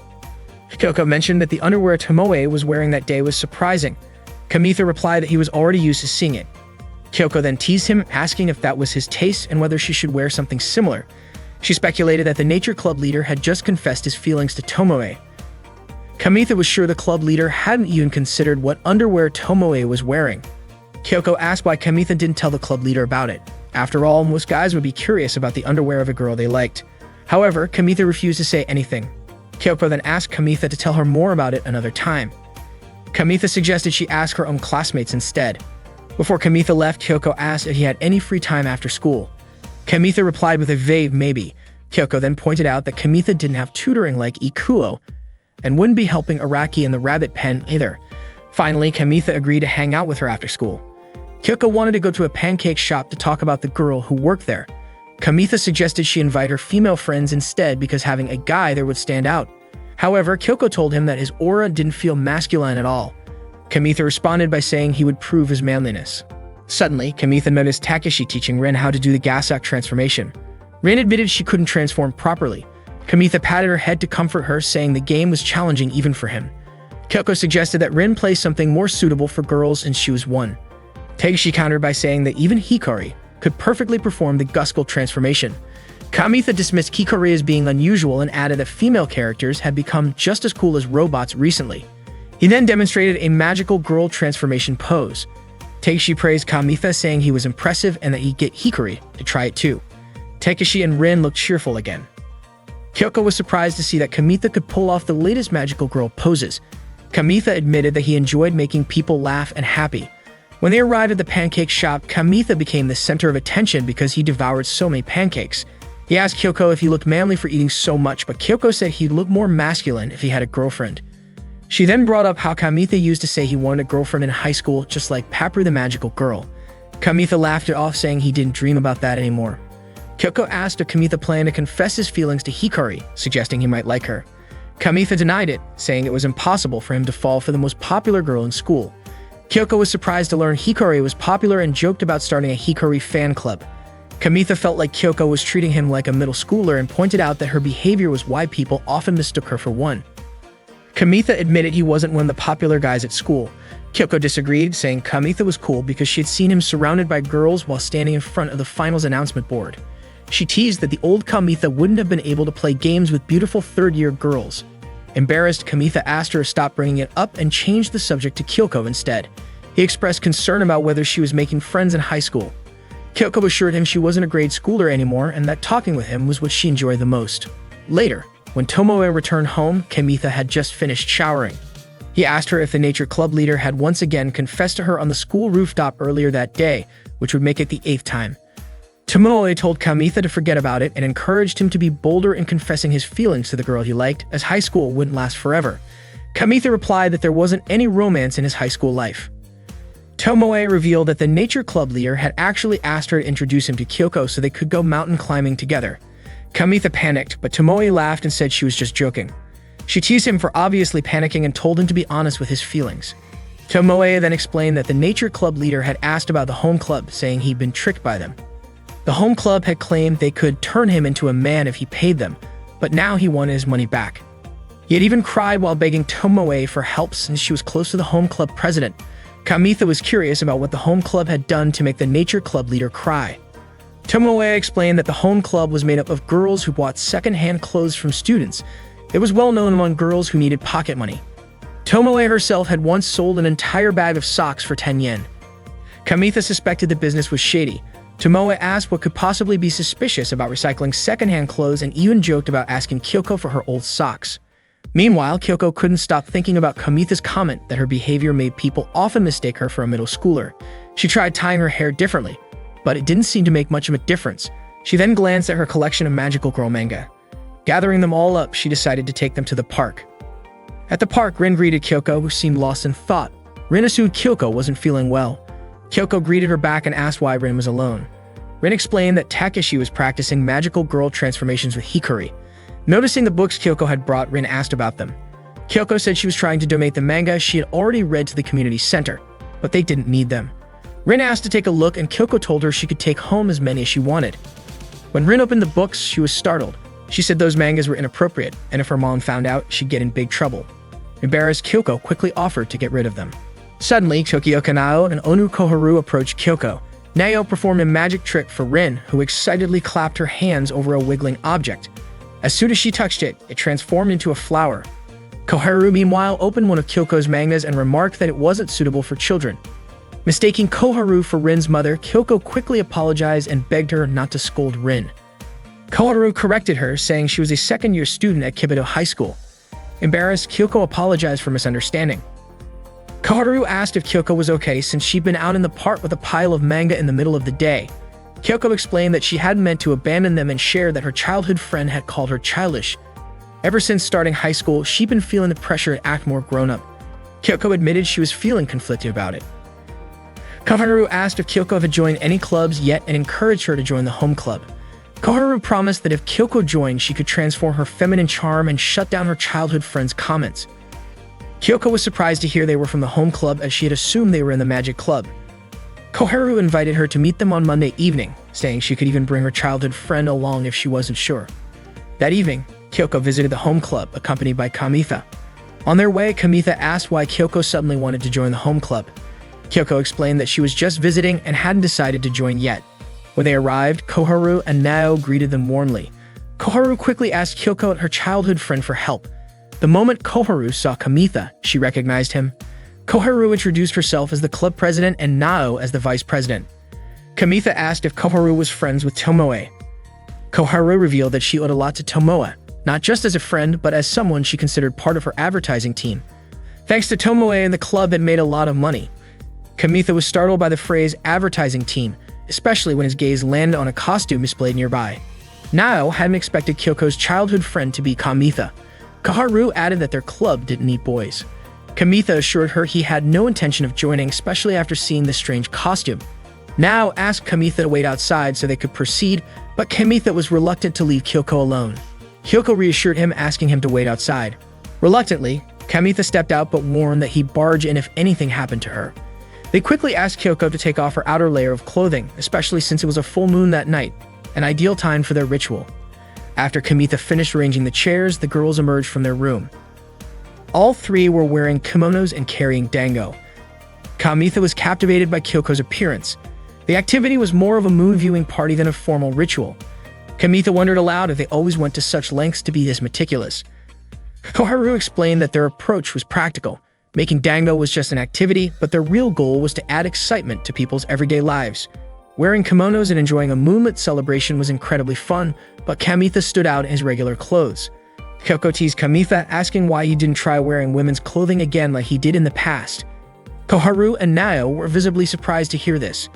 Kyoko mentioned that the underwear Tomoe was wearing that day was surprising. Kamitha replied that he was already used to seeing it. Kyoko then teased him, asking if that was his taste and whether she should wear something similar. She speculated that the nature club leader had just confessed his feelings to Tomoe. Kamitha was sure the club leader hadn't even considered what underwear Tomoe was wearing. Kyoko asked why Kamitha didn't tell the club leader about it. After all, most guys would be curious about the underwear of a girl they liked. However, Kamitha refused to say anything. Kyoko then asked Kamitha to tell her more about it another time. Kamitha suggested she ask her own classmates instead. Before Kamitha left, Kyoko asked if he had any free time after school. Kamitha replied with a vague maybe. Kyoko then pointed out that Kamitha didn't have tutoring like Ikuo, and wouldn't be helping Araki in the rabbit pen either. Finally, Kamitha agreed to hang out with her after school. Kyoko wanted to go to a pancake shop to talk about the girl who worked there. Kamitha suggested she invite her female friends instead because having a guy there would stand out. However, Kyoko told him that his aura didn't feel masculine at all. Kamitha responded by saying he would prove his manliness. Suddenly, Kamitha noticed Takeshi teaching Rin how to do the Gasak transformation. Rin admitted she couldn't transform properly. Kamitha patted her head to comfort her, saying the game was challenging even for him. Kyoko suggested that Rin play something more suitable for girls and choose one. Takeshi countered by saying that even Hikari could perfectly perform the Guskull transformation. Kamitha dismissed Hikari as being unusual and added that female characters had become just as cool as robots recently. He then demonstrated a magical girl transformation pose. Takeshi praised Kamitha, saying he was impressive and that he'd get Hikari to try it too. Takeshi and Rin looked cheerful again. Kyoko was surprised to see that Kamitha could pull off the latest magical girl poses. Kamitha admitted that he enjoyed making people laugh and happy. When they arrived at the pancake shop, Kamitha became the center of attention because he devoured so many pancakes. He asked Kyoko if he looked manly for eating so much, but Kyoko said he'd look more masculine if he had a girlfriend. She then brought up how Kamitha used to say he wanted a girlfriend in high school, just like Papru the magical girl. Kamitha laughed it off, saying he didn't dream about that anymore. Kyoko asked if Kamitha planned to confess his feelings to Hikari, suggesting he might like her. Kamitha denied it, saying it was impossible for him to fall for the most popular girl in school. Kyoko was surprised to learn Hikari was popular and joked about starting a Hikari fan club. Kamitha felt like Kyoko was treating him like a middle schooler and pointed out that her behavior was why people often mistook her for one. Kamitha admitted he wasn't one of the popular guys at school. Kyoko disagreed, saying Kamitha was cool because she had seen him surrounded by girls while standing in front of the finals announcement board. She teased that the old Kamitha wouldn't have been able to play games with beautiful third-year girls. Embarrassed, Kamitha asked her to stop bringing it up and changed the subject to Kyoko instead. He expressed concern about whether she was making friends in high school. Kyoko assured him she wasn't a grade schooler anymore and that talking with him was what she enjoyed the most. Later, when Tomoe returned home, Kamitha had just finished showering. He asked her if the nature club leader had once again confessed to her on the school rooftop earlier that day, which would make it the 8th time. Tomoe told Kamitha to forget about it and encouraged him to be bolder in confessing his feelings to the girl he liked, as high school wouldn't last forever. Kamitha replied that there wasn't any romance in his high school life. Tomoe revealed that the nature club leader had actually asked her to introduce him to Kyoko so they could go mountain climbing together. Kamitha panicked, but Tomoe laughed and said she was just joking. She teased him for obviously panicking and told him to be honest with his feelings. Tomoe then explained that the nature club leader had asked about the home club, saying he'd been tricked by them. The home club had claimed they could turn him into a man if he paid them, but now he wanted his money back. He had even cried while begging Tomoe for help since she was close to the home club president. Kamitha was curious about what the home club had done to make the nature club leader cry. Tomoe explained that the home club was made up of girls who bought second-hand clothes from students. It was well known among girls who needed pocket money. Tomoe herself had once sold an entire bag of socks for 10 yen. Kamitha suspected the business was shady. Tomoe asked what could possibly be suspicious about recycling second-hand clothes and even joked about asking Kyoko for her old socks. Meanwhile, Kyoko couldn't stop thinking about Kamitha's comment that her behavior made people often mistake her for a middle schooler. She tried tying her hair differently, but it didn't seem to make much of a difference. She then glanced at her collection of magical girl manga. Gathering them all up, she decided to take them to the park. At the park, Rin greeted Kyoko, who seemed lost in thought. Rin assumed Kyoko wasn't feeling well. Kyoko greeted her back and asked why Rin was alone. Rin explained that Takeshi was practicing magical girl transformations with Hikari. Noticing the books Kyoko had brought, Rin asked about them. Kyoko said she was trying to donate the manga she had already read to the community center, but they didn't need them. Rin asked to take a look, and Kyoko told her she could take home as many as she wanted. When Rin opened the books, she was startled. She said those mangas were inappropriate, and if her mom found out, she'd get in big trouble. Embarrassed, Kyoko quickly offered to get rid of them. Suddenly, Tokioka Nao and Onu Koharu approached Kyoko. Nao performed a magic trick for Rin, who excitedly clapped her hands over a wiggling object. As soon as she touched it, it transformed into a flower. Koharu, meanwhile, opened one of Kyoko's mangas and remarked that it wasn't suitable for children. Mistaking Koharu for Rin's mother, Kyoko quickly apologized and begged her not to scold Rin. Koharu corrected her, saying she was a second-year student at Kibido High School. Embarrassed, Kyoko apologized for misunderstanding. Koharu asked if Kyoko was okay since she'd been out in the park with a pile of manga in the middle of the day. Kyoko explained that she hadn't meant to abandon them and shared that her childhood friend had called her childish. Ever since starting high school, she'd been feeling the pressure to act more grown-up. Kyoko admitted she was feeling conflicted about it. Koharu asked if Kyoko had joined any clubs yet and encouraged her to join the home club. Koharu promised that if Kyoko joined, she could transform her feminine charm and shut down her childhood friend's comments. Kyoko was surprised to hear they were from the home club, as she had assumed they were in the magic club. Koharu invited her to meet them on Monday evening, saying she could even bring her childhood friend along if she wasn't sure. That evening, Kyoko visited the home club, accompanied by Kamitha. On their way, Kamitha asked why Kyoko suddenly wanted to join the home club. Kyoko explained that she was just visiting and hadn't decided to join yet. When they arrived, Koharu and Nao greeted them warmly. Koharu quickly asked Kyoko and her childhood friend for help. The moment Koharu saw Kamitha, she recognized him. Koharu introduced herself as the club president and Nao as the vice president. Kamitha asked if Koharu was friends with Tomoe. Koharu revealed that she owed a lot to Tomoe, not just as a friend, but as someone she considered part of her advertising team. Thanks to Tomoe, and the club had made a lot of money. Kamitha was startled by the phrase advertising team, especially when his gaze landed on a costume displayed nearby. Nao hadn't expected Kyoko's childhood friend to be Kamitha. Koharu added that their club didn't need boys. Kamitha assured her he had no intention of joining, especially after seeing the strange costume. Nao asked Kamitha to wait outside so they could proceed, but Kamitha was reluctant to leave Kyoko alone. Kyoko reassured him, asking him to wait outside. Reluctantly, Kamitha stepped out but warned that he'd barge in if anything happened to her. They quickly asked Kyoko to take off her outer layer of clothing, especially since it was a full moon that night, an ideal time for their ritual. After Kamitha finished arranging the chairs, the girls emerged from their room. All three were wearing kimonos and carrying dango. Kamitha was captivated by Kyoko's appearance. The activity was more of a moon viewing party than a formal ritual. Kamitha wondered aloud if they always went to such lengths to be this meticulous. Koharu explained that their approach was practical. Making dango was just an activity, but their real goal was to add excitement to people's everyday lives. Wearing kimonos and enjoying a moonlit celebration was incredibly fun, but Kamitha stood out in his regular clothes. Kyoko teased Kamitha, asking why he didn't try wearing women's clothing again like he did in the past. Koharu and Nao were visibly surprised to hear this.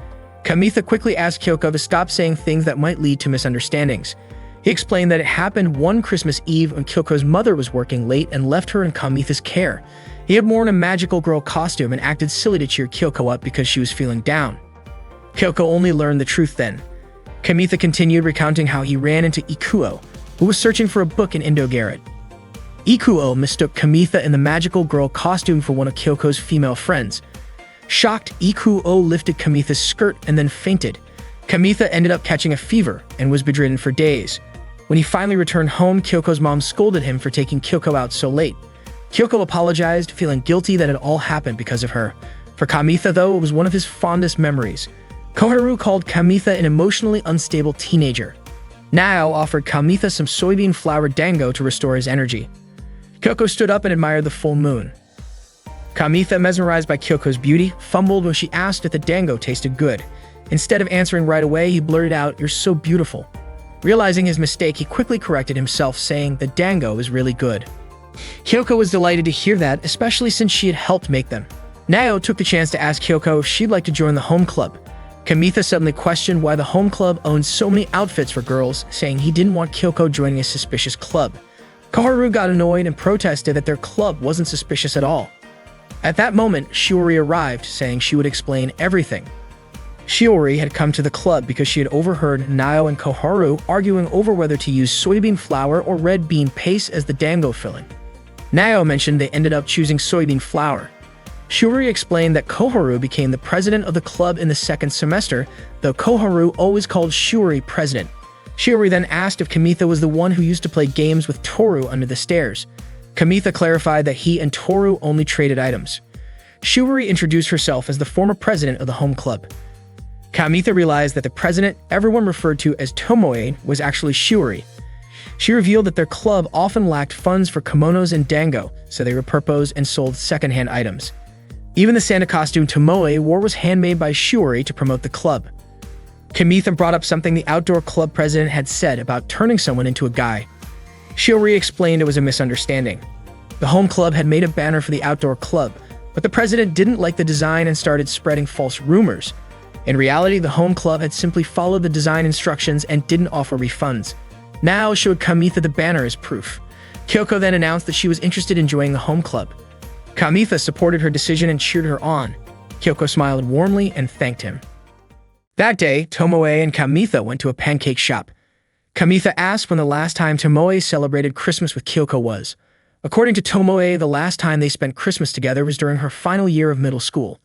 Kamitha quickly asked Kyoko to stop saying things that might lead to misunderstandings. He explained that it happened one Christmas Eve when Kyoko's mother was working late and left her in Kamitha's care. He had worn a magical girl costume and acted silly to cheer Kyoko up because she was feeling down. Kyoko only learned the truth then. Kamitha continued recounting how he ran into Ikuo, who was searching for a book in Indo-Garret. Ikuo mistook Kamitha in the magical girl costume for one of Kyoko's female friends. Shocked, Ikuo lifted Kamitha's skirt and then fainted. Kamitha ended up catching a fever and was bedridden for days. When he finally returned home, Kyoko's mom scolded him for taking Kyoko out so late. Kyoko apologized, feeling guilty that it all happened because of her. For Kamitha, though, it was one of his fondest memories. Koharu called Kamitha an emotionally unstable teenager. Nao offered Kamitha some soybean flour dango to restore his energy. Kyoko stood up and admired the full moon. Kamitha, mesmerized by Kyoko's beauty, fumbled when she asked if the dango tasted good. Instead of answering right away, he blurted out, "You're so beautiful." Realizing his mistake, he quickly corrected himself, saying the dango is really good. Kyoko was delighted to hear that, especially since she had helped make them. Nao took the chance to ask Kyoko if she'd like to join the home club. Kamitha suddenly questioned why the home club owned so many outfits for girls, saying he didn't want Kyoko joining a suspicious club. Koharu got annoyed and protested that their club wasn't suspicious at all. At that moment, Shiori arrived, saying she would explain everything. Shiori had come to the club because she had overheard Nao and Koharu arguing over whether to use soybean flour or red bean paste as the dango filling. Nao mentioned they ended up choosing soybean flour. Shiori explained that Koharu became the president of the club in the second semester, though Koharu always called Shiori president. Shiori then asked if Kamitha was the one who used to play games with Toru under the stairs. Kamitha clarified that he and Toru only traded items. Shiori introduced herself as the former president of the home club. Kamitha realized that the president everyone referred to as Tomoe was actually Shiori. She revealed that their club often lacked funds for kimonos and dango, so they repurposed and sold secondhand items. Even the Santa costume Tomoe wore was handmade by Shiori to promote the club. Kamitha brought up something the outdoor club president had said about turning someone into a guy. Shiori explained it was a misunderstanding. The home club had made a banner for the outdoor club, but the president didn't like the design and started spreading false rumors. In reality, the home club had simply followed the design instructions and didn't offer refunds. Nao showed Kamitha the banner as proof. Kyoko then announced that she was interested in joining the home club. Kamitha supported her decision and cheered her on. Kyoko smiled warmly and thanked him. That day, Tomoe and Kamitha went to a pancake shop. Kamitha asked when the last time Tomoe celebrated Christmas with Kyoko was. According to Tomoe, the last time they spent Christmas together was during her final year of middle school.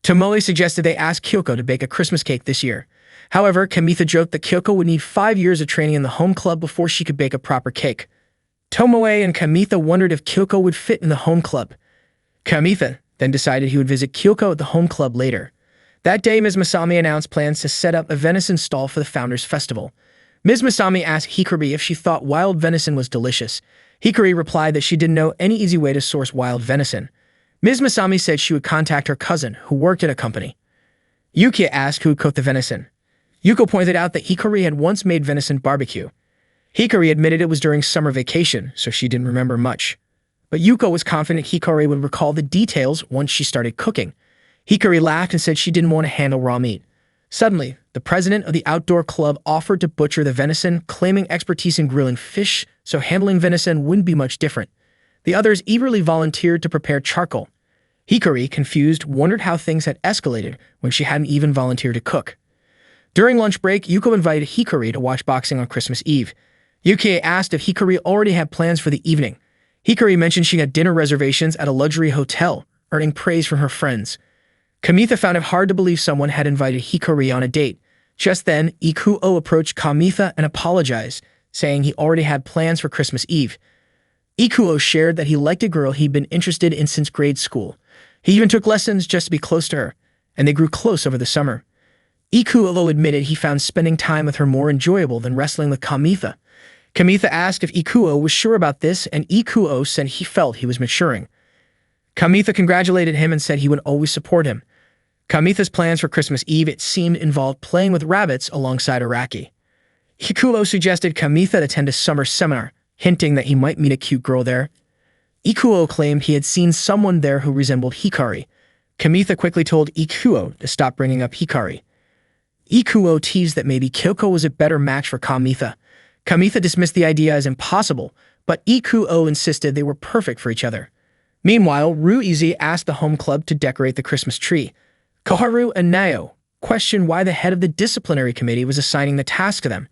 Tomoe suggested they ask Kyoko to bake a Christmas cake this year. However, Kamitha joked that Kyoko would need 5 years of training in the home club before she could bake a proper cake. Tomoe and Kamitha wondered if Kyoko would fit in the home club. Kamitha then decided he would visit Kyoko at the home club later. That day, Ms. Masami announced plans to set up a venison stall for the Founders Festival. Ms. Masami asked Hikari if she thought wild venison was delicious. Hikari replied that she didn't know any easy way to source wild venison. Ms. Masami said she would contact her cousin, who worked at a company. Yuki asked who would cook the venison. Yuko pointed out that Hikari had once made venison barbecue. Hikari admitted it was during summer vacation, so she didn't remember much. But Yuko was confident Hikari would recall the details once she started cooking. Hikari laughed and said she didn't want to handle raw meat. Suddenly, the president of the outdoor club offered to butcher the venison, claiming expertise in grilling fish, so handling venison wouldn't be much different. The others eagerly volunteered to prepare charcoal. Hikari, confused, wondered how things had escalated when she hadn't even volunteered to cook. During lunch break, Yuko invited Hikari to watch boxing on Christmas Eve. Yuki asked if Hikari already had plans for the evening. Hikari mentioned she had dinner reservations at a luxury hotel, earning praise from her friends. Kamitha found it hard to believe someone had invited Hikari on a date. Just then, Ikuo approached Kamitha and apologized, saying he already had plans for Christmas Eve. Ikuo shared that he liked a girl he'd been interested in since grade school. He even took lessons just to be close to her, and they grew close over the summer. Ikuo admitted he found spending time with her more enjoyable than wrestling with Kamitha. Kamitha asked if Ikuo was sure about this, and Ikuo said he felt he was maturing. Kamitha congratulated him and said he would always support him. Kamitha's plans for Christmas Eve, it seemed, involved playing with rabbits alongside Araki. Ikuo suggested Kamitha attend a summer seminar, hinting that he might meet a cute girl there. Ikuo claimed he had seen someone there who resembled Hikari. Kamitha quickly told Ikuo to stop bringing up Hikari. Ikuo teased that maybe Kyoko was a better match for Kamitha. Kamitha dismissed the idea as impossible, but Ikuo insisted they were perfect for each other. Meanwhile, Ruizi asked the home club to decorate the Christmas tree. Koharu and Nao questioned why the head of the disciplinary committee was assigning the task to them.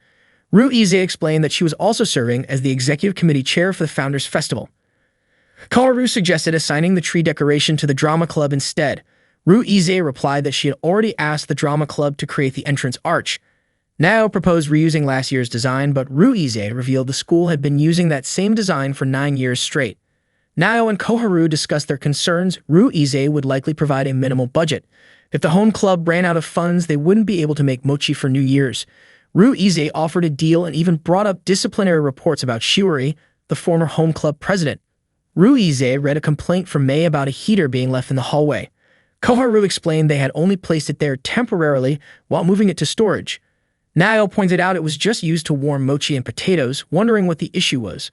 Ruizi explained that she was also serving as the executive committee chair for the Founders Festival. Koharu suggested assigning the tree decoration to the drama club instead. Ruize replied that she had already asked the drama club to create the entrance arch. Nao proposed reusing last year's design, but Ruize revealed the school had been using that same design for 9 years straight. Nao and Koharu discussed their concerns. Ruize would likely provide a minimal budget. If the home club ran out of funds, they wouldn't be able to make mochi for New Year's. Ruize offered a deal and even brought up disciplinary reports about Shiori, the former home club president. Ruize read a complaint from May about a heater being left in the hallway. Koharu explained they had only placed it there temporarily while moving it to storage. Nao pointed out it was just used to warm mochi and potatoes, wondering what the issue was.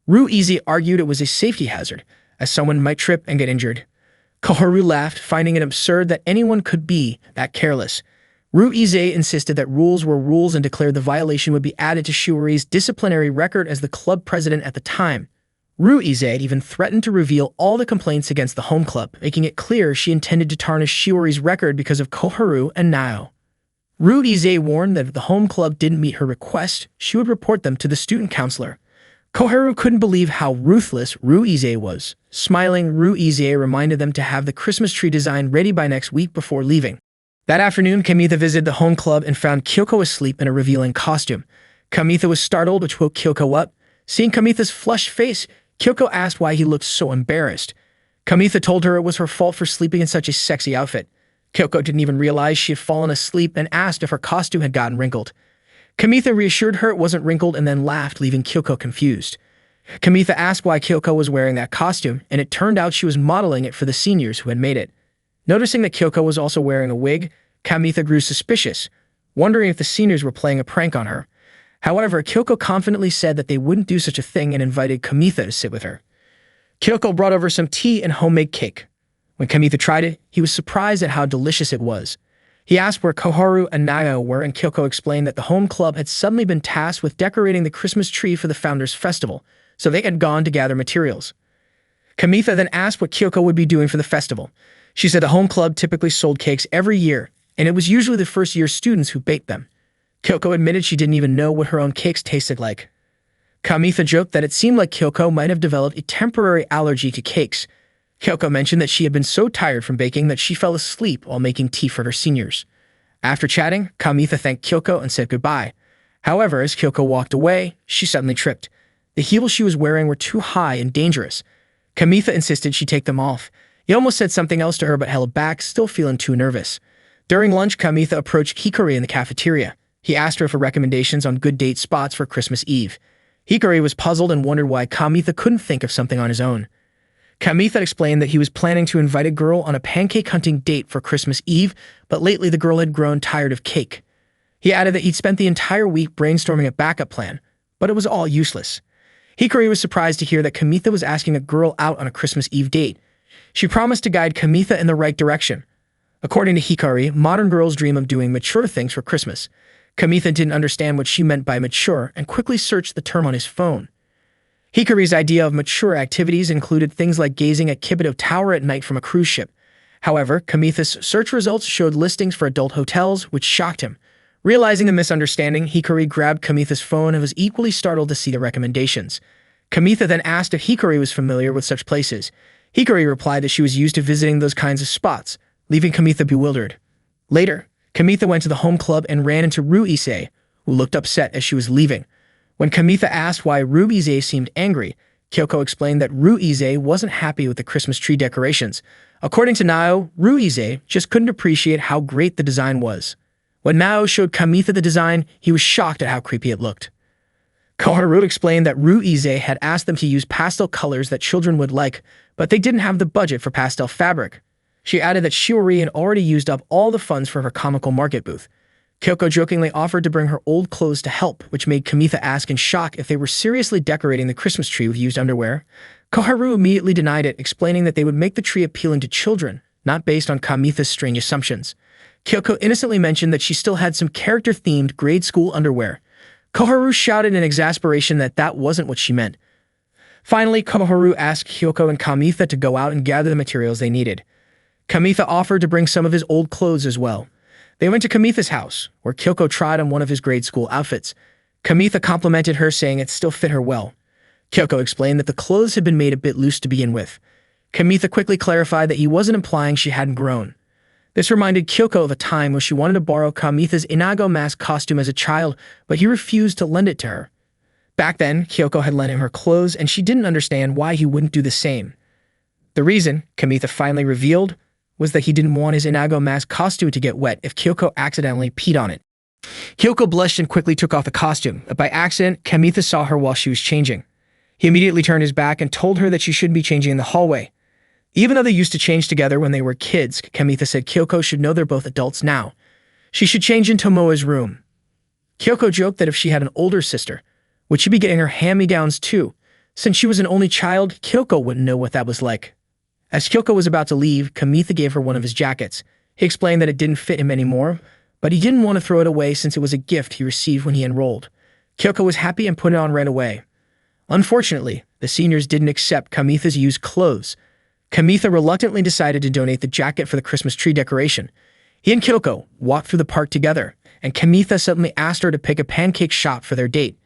Ruize argued it was a safety hazard, as someone might trip and get injured. Koharu laughed, finding it absurd that anyone could be that careless. Ruize insisted that rules were rules and declared the violation would be added to Shiori's disciplinary record as the club president at the time. Ruize even threatened to reveal all the complaints against the home club, making it clear she intended to tarnish Shiori's record because of Koharu and Nao. Ruize warned that if the home club didn't meet her request, she would report them to the student counselor. Koharu couldn't believe how ruthless Ruize was. Smiling, Ruize reminded them to have the Christmas tree design ready by next week before leaving. That afternoon, Kamitha visited the home club and found Kyoko asleep in a revealing costume. Kamitha was startled, which woke Kyoko up. Seeing Kamitha's flushed face, Kyoko asked why he looked so embarrassed. Kamitha told her it was her fault for sleeping in such a sexy outfit. Kyoko didn't even realize she had fallen asleep and asked if her costume had gotten wrinkled. Kamitha reassured her it wasn't wrinkled and then laughed, leaving Kyoko confused. Kamitha asked why Kyoko was wearing that costume, and it turned out she was modeling it for the seniors who had made it. Noticing that Kyoko was also wearing a wig, Kamitha grew suspicious, wondering if the seniors were playing a prank on her. However, Kyoko confidently said that they wouldn't do such a thing and invited Kamitha to sit with her. Kyoko brought over some tea and homemade cake. When Kamitha tried it, he was surprised at how delicious it was. He asked where Koharu and Nao were, and Kyoko explained that the home club had suddenly been tasked with decorating the Christmas tree for the Founders' Festival, so they had gone to gather materials. Kamitha then asked what Kyoko would be doing for the festival. She said the home club typically sold cakes every year, and it was usually the first-year students who baked them. Kyoko admitted she didn't even know what her own cakes tasted like. Kamitha joked that it seemed like Kyoko might have developed a temporary allergy to cakes. Kyoko mentioned that she had been so tired from baking that she fell asleep while making tea for her seniors. After chatting, Kamitha thanked Kyoko and said goodbye. However, as Kyoko walked away, she suddenly tripped. The heels she was wearing were too high and dangerous. Kamitha insisted she take them off. He almost said something else to her but held back, still feeling too nervous. During lunch, Kamitha approached Hikari in the cafeteria. He asked her for recommendations on good date spots for Christmas Eve. Hikari was puzzled and wondered why Kamitha couldn't think of something on his own. Kamitha explained that he was planning to invite a girl on a pancake hunting date for Christmas Eve, but lately the girl had grown tired of cake. He added that he'd spent the entire week brainstorming a backup plan, but it was all useless. Hikari was surprised to hear that Kamitha was asking a girl out on a Christmas Eve date. She promised to guide Kamitha in the right direction. According to Hikari, modern girls dream of doing mature things for Christmas. Kamitha didn't understand what she meant by mature and quickly searched the term on his phone. Hikari's idea of mature activities included things like gazing at Kibito Tower at night from a cruise ship. However, Kamitha's search results showed listings for adult hotels, which shocked him. Realizing the misunderstanding, Hikari grabbed Kamitha's phone and was equally startled to see the recommendations. Kamitha then asked if Hikari was familiar with such places. Hikari replied that she was used to visiting those kinds of spots, leaving Kamitha bewildered. Later, Kamitha went to the home club and ran into Ruize, who looked upset as she was leaving. When Kamitha asked why Ruize seemed angry, Kyoko explained that Ruize wasn't happy with the Christmas tree decorations. According to Nao, Ruize just couldn't appreciate how great the design was. When Nao showed Kamitha the design, he was shocked at how creepy it looked. Koharu explained that Ruize had asked them to use pastel colors that children would like, but they didn't have the budget for pastel fabric. She added that Shiori had already used up all the funds for her comical market booth. Kyoko jokingly offered to bring her old clothes to help, which made Kamitha ask in shock if they were seriously decorating the Christmas tree with used underwear. Koharu immediately denied it, explaining that they would make the tree appealing to children, not based on Kamitha's strange assumptions. Kyoko innocently mentioned that she still had some character-themed grade school underwear. Koharu shouted in exasperation that that wasn't what she meant. Finally, Koharu asked Kyoko and Kamitha to go out and gather the materials they needed. Kamitha offered to bring some of his old clothes as well. They went to Kamitha's house, where Kyoko tried on one of his grade school outfits. Kamitha complimented her, saying it still fit her well. Kyoko explained that the clothes had been made a bit loose to begin with. Kamitha quickly clarified that he wasn't implying she hadn't grown. This reminded Kyoko of a time when she wanted to borrow Kamitha's Inago mask costume as a child, but he refused to lend it to her. Back then, Kyoko had lent him her clothes, and she didn't understand why he wouldn't do the same. The reason, Kamitha finally revealed, was that he didn't want his Inago mask costume to get wet if Kyoko accidentally peed on it. Kyoko blushed and quickly took off the costume, but by accident, Kamitha saw her while she was changing. He immediately turned his back and told her that she shouldn't be changing in the hallway. Even though they used to change together when they were kids, Kamitha said Kyoko should know they're both adults now. She should change in Tomoe's room. Kyoko joked that if she had an older sister, would she be getting her hand-me-downs too? Since she was an only child, Kyoko wouldn't know what that was like. As Kyoko was about to leave, Kamitha gave her one of his jackets. He explained that it didn't fit him anymore, but he didn't want to throw it away since it was a gift he received when he enrolled. Kyoko was happy and put it on right away. Unfortunately, the seniors didn't accept Kamitha's used clothes. Kamitha reluctantly decided to donate the jacket for the Christmas tree decoration. He and Kyoko walked through the park together, and Kamitha suddenly asked her to pick a pancake shop for their date.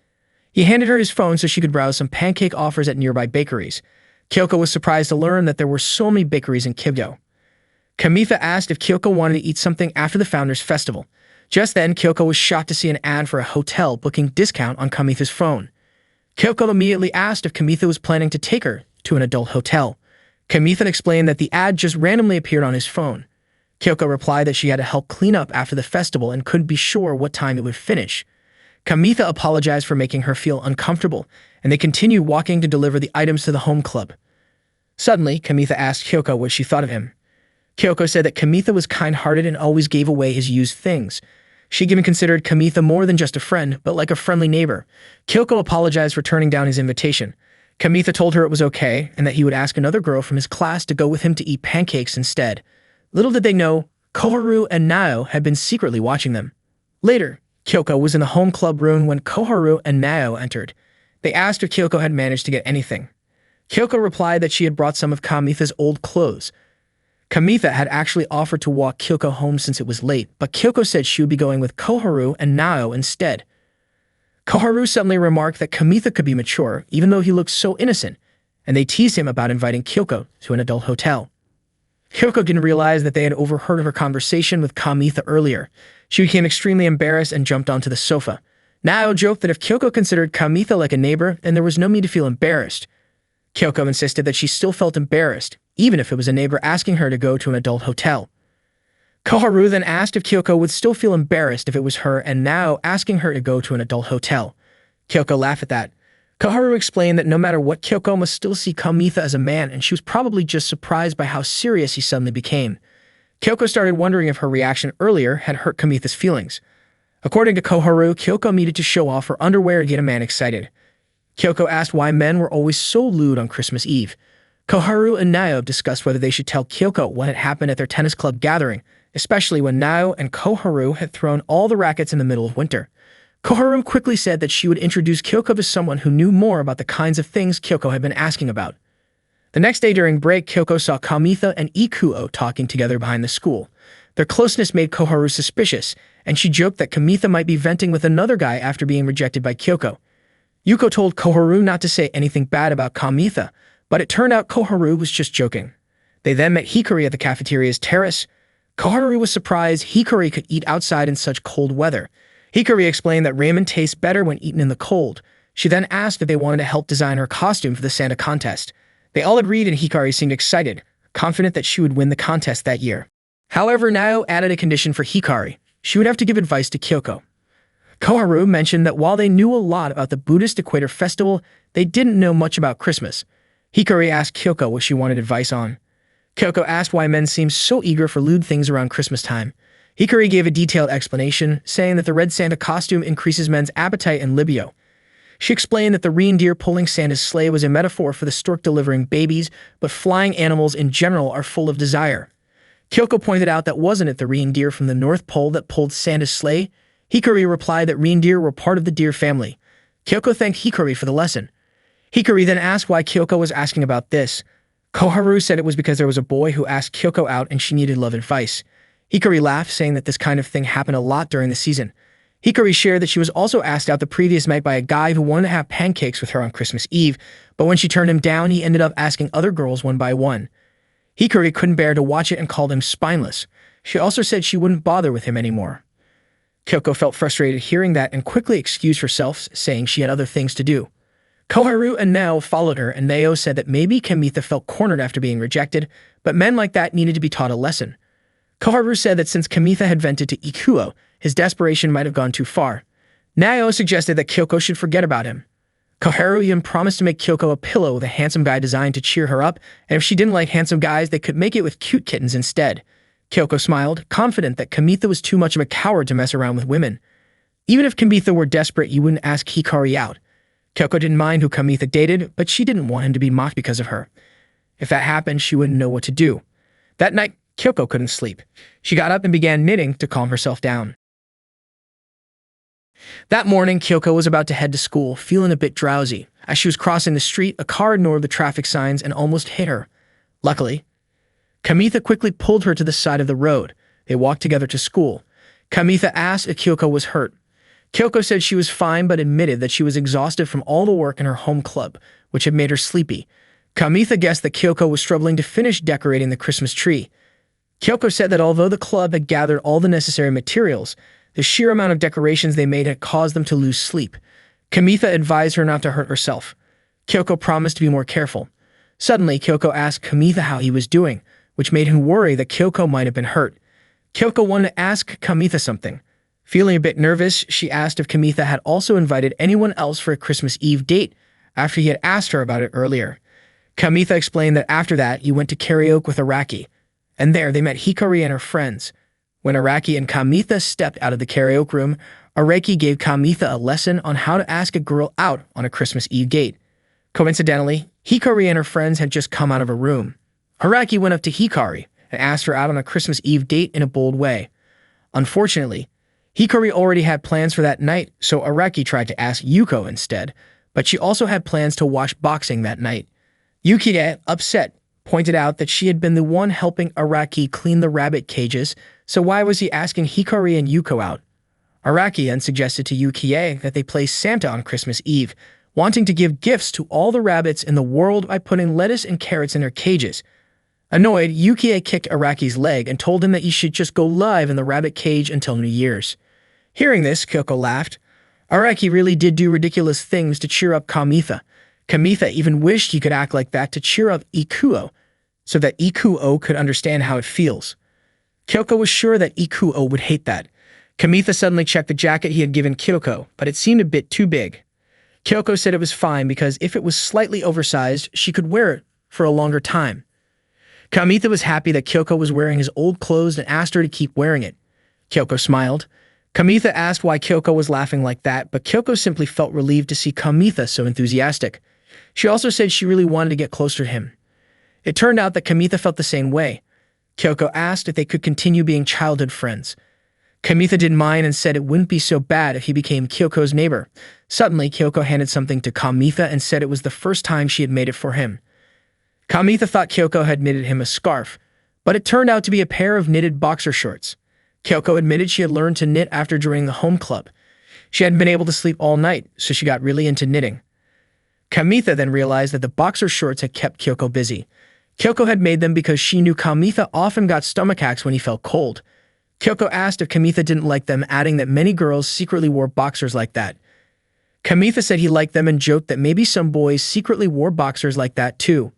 He handed her his phone so she could browse some pancake offers at nearby bakeries. Kyoko was surprised to learn that there were so many bakeries in Kibyo. Kamitha asked if Kyoko wanted to eat something after the Founders Festival. Just then, Kyoko was shocked to see an ad for a hotel booking discount on Kamitha's phone. Kyoko immediately asked if Kamitha was planning to take her to an adult hotel. Kamitha explained that the ad just randomly appeared on his phone. Kyoko replied that she had to help clean up after the festival and couldn't be sure what time it would finish. Kamitha apologized for making her feel uncomfortable, and they continued walking to deliver the items to the home club. Suddenly, Kamitha asked Kyoko what she thought of him. Kyoko said that Kamitha was kind-hearted and always gave away his used things. She even considered Kamitha more than just a friend, but like a friendly neighbor. Kyoko apologized for turning down his invitation. Kamitha told her it was okay, and that he would ask another girl from his class to go with him to eat pancakes instead. Little did they know, Koharu and Nao had been secretly watching them. Later, Kyoko was in the home club room when Koharu and Nao entered. They asked if Kyoko had managed to get anything. Kyoko replied that she had brought some of Kamitha's old clothes. Kamitha had actually offered to walk Kyoko home since it was late, but Kyoko said she would be going with Koharu and Nao instead. Koharu suddenly remarked that Kamitha could be mature, even though he looked so innocent, and they teased him about inviting Kyoko to an adult hotel. Kyoko didn't realize that they had overheard her conversation with Kamitha earlier. She became extremely embarrassed and jumped onto the sofa. Nao joked that if Kyoko considered Kamitha like a neighbor, then there was no need to feel embarrassed. Kyoko insisted that she still felt embarrassed, even if it was a neighbor asking her to go to an adult hotel. Koharu then asked if Kyoko would still feel embarrassed if it was her and Nao asking her to go to an adult hotel. Kyoko laughed at that. Koharu explained that no matter what, Kyoko must still see Kamitha as a man, and she was probably just surprised by how serious he suddenly became. Kyoko started wondering if her reaction earlier had hurt Kamitha's feelings. According to Koharu, Kyoko needed to show off her underwear to get a man excited. Kyoko asked why men were always so lewd on Christmas Eve. Koharu and Nao discussed whether they should tell Kyoko what had happened at their tennis club gathering, especially when Nao and Koharu had thrown all the rackets in the middle of winter. Koharu quickly said that she would introduce Kyoko to someone who knew more about the kinds of things Kyoko had been asking about. The next day during break, Kyoko saw Kamitha and Ikuo talking together behind the school. Their closeness made Koharu suspicious, and she joked that Kamitha might be venting with another guy after being rejected by Kyoko. Yuko told Koharu not to say anything bad about Kamitha, but it turned out Koharu was just joking. They then met Hikari at the cafeteria's terrace. Koharu was surprised Hikari could eat outside in such cold weather. Hikari explained that ramen tastes better when eaten in the cold. She then asked if they wanted to help design her costume for the Santa contest. They all agreed, and Hikari seemed excited, confident that she would win the contest that year. However, Nao added a condition for Hikari. She would have to give advice to Kyoko. Koharu mentioned that while they knew a lot about the Buddhist Equator Festival, they didn't know much about Christmas. Hikari asked Kyoko what she wanted advice on. Kyoko asked why men seem so eager for lewd things around Christmas time. Hikari gave a detailed explanation, saying that the red Santa costume increases men's appetite and libido. She explained that the reindeer pulling Santa's sleigh was a metaphor for the stork delivering babies, but flying animals in general are full of desire. Kyoko pointed out that wasn't it the reindeer from the North Pole that pulled Santa's sleigh? Hikari replied that reindeer were part of the deer family. Kyoko thanked Hikari for the lesson. Hikari then asked why Kyoko was asking about this. Koharu said it was because there was a boy who asked Kyoko out and she needed love advice. Hikari laughed, saying that this kind of thing happened a lot during the season. Hikari shared that she was also asked out the previous night by a guy who wanted to have pancakes with her on Christmas Eve, but when she turned him down, he ended up asking other girls one by one. Hikari couldn't bear to watch it and called him spineless. She also said she wouldn't bother with him anymore. Kyoko felt frustrated hearing that and quickly excused herself, saying she had other things to do. Koharu and Nao followed her, and Nao said that maybe Kamitha felt cornered after being rejected, but men like that needed to be taught a lesson. Koharu said that since Kamitha had vented to Ikuo, his desperation might have gone too far. Nao suggested that Kyoko should forget about him. Koharu even promised to make Kyoko a pillow with a handsome guy designed to cheer her up, and if she didn't like handsome guys, they could make it with cute kittens instead. Kyoko smiled, confident that Kamitha was too much of a coward to mess around with women. Even if Kamitha were desperate, you wouldn't ask Hikari out. Kyoko didn't mind who Kamitha dated, but she didn't want him to be mocked because of her. If that happened, she wouldn't know what to do. That night, Kyoko couldn't sleep. She got up and began knitting to calm herself down. That morning, Kyoko was about to head to school, feeling a bit drowsy. As she was crossing the street, a car ignored the traffic signs and almost hit her. Luckily, Kamitha quickly pulled her to the side of the road. They walked together to school. Kamitha asked if Kyoko was hurt. Kyoko said she was fine but admitted that she was exhausted from all the work in her home club, which had made her sleepy. Kamitha guessed that Kyoko was struggling to finish decorating the Christmas tree. Kyoko said that although the club had gathered all the necessary materials, the sheer amount of decorations they made had caused them to lose sleep. Kamitha advised her not to hurt herself. Kyoko promised to be more careful. Suddenly, Kyoko asked Kamitha how he was doing, which made him worry that Kyoko might have been hurt. Kyoko wanted to ask Kamitha something. Feeling a bit nervous, she asked if Kamitha had also invited anyone else for a Christmas Eve date after he had asked her about it earlier. Kamitha explained that after that, he went to karaoke with Araki, and there they met Hikari and her friends. When Araki and Kamitha stepped out of the karaoke room, Araki gave Kamitha a lesson on how to ask a girl out on a Christmas Eve date. Coincidentally, Hikari and her friends had just come out of a room. Araki went up to Hikari and asked her out on a Christmas Eve date in a bold way. Unfortunately, Hikari already had plans for that night, so Araki tried to ask Yuko instead, but she also had plans to watch boxing that night. Yukie, upset, pointed out that she had been the one helping Araki clean the rabbit cages, so why was he asking Hikari and Yuko out? Araki then suggested to Yukie that they play Santa on Christmas Eve, wanting to give gifts to all the rabbits in the world by putting lettuce and carrots in their cages. Annoyed, Yukie kicked Araki's leg and told him that he should just go live in the rabbit cage until New Year's. Hearing this, Kyoko laughed. Araki really did do ridiculous things to cheer up Kamitha. Kamitha even wished he could act like that to cheer up Ikuo, so that Ikuo could understand how it feels. Kyoko was sure that Ikuo would hate that. Kamitha suddenly checked the jacket he had given Kyoko, but it seemed a bit too big. Kyoko said it was fine because if it was slightly oversized, she could wear it for a longer time. Kamitha was happy that Kyoko was wearing his old clothes and asked her to keep wearing it. Kyoko smiled. Kamitha asked why Kyoko was laughing like that, but Kyoko simply felt relieved to see Kamitha so enthusiastic. She also said she really wanted to get closer to him. It turned out that Kamitha felt the same way. Kyoko asked if they could continue being childhood friends. Kamitha didn't mind and said it wouldn't be so bad if he became Kyoko's neighbor. Suddenly, Kyoko handed something to Kamitha and said it was the first time she had made it for him. Kamitha thought Kyoko had knitted him a scarf, but it turned out to be a pair of knitted boxer shorts. Kyoko admitted she had learned to knit after joining the home club. She hadn't been able to sleep all night, so she got really into knitting. Kamitha then realized that the boxer shorts had kept Kyoko busy. Kyoko had made them because she knew Kamitha often got stomachaches when he felt cold. Kyoko asked if Kamitha didn't like them, adding that many girls secretly wore boxers like that. Kamitha said he liked them and joked that maybe some boys secretly wore boxers like that too.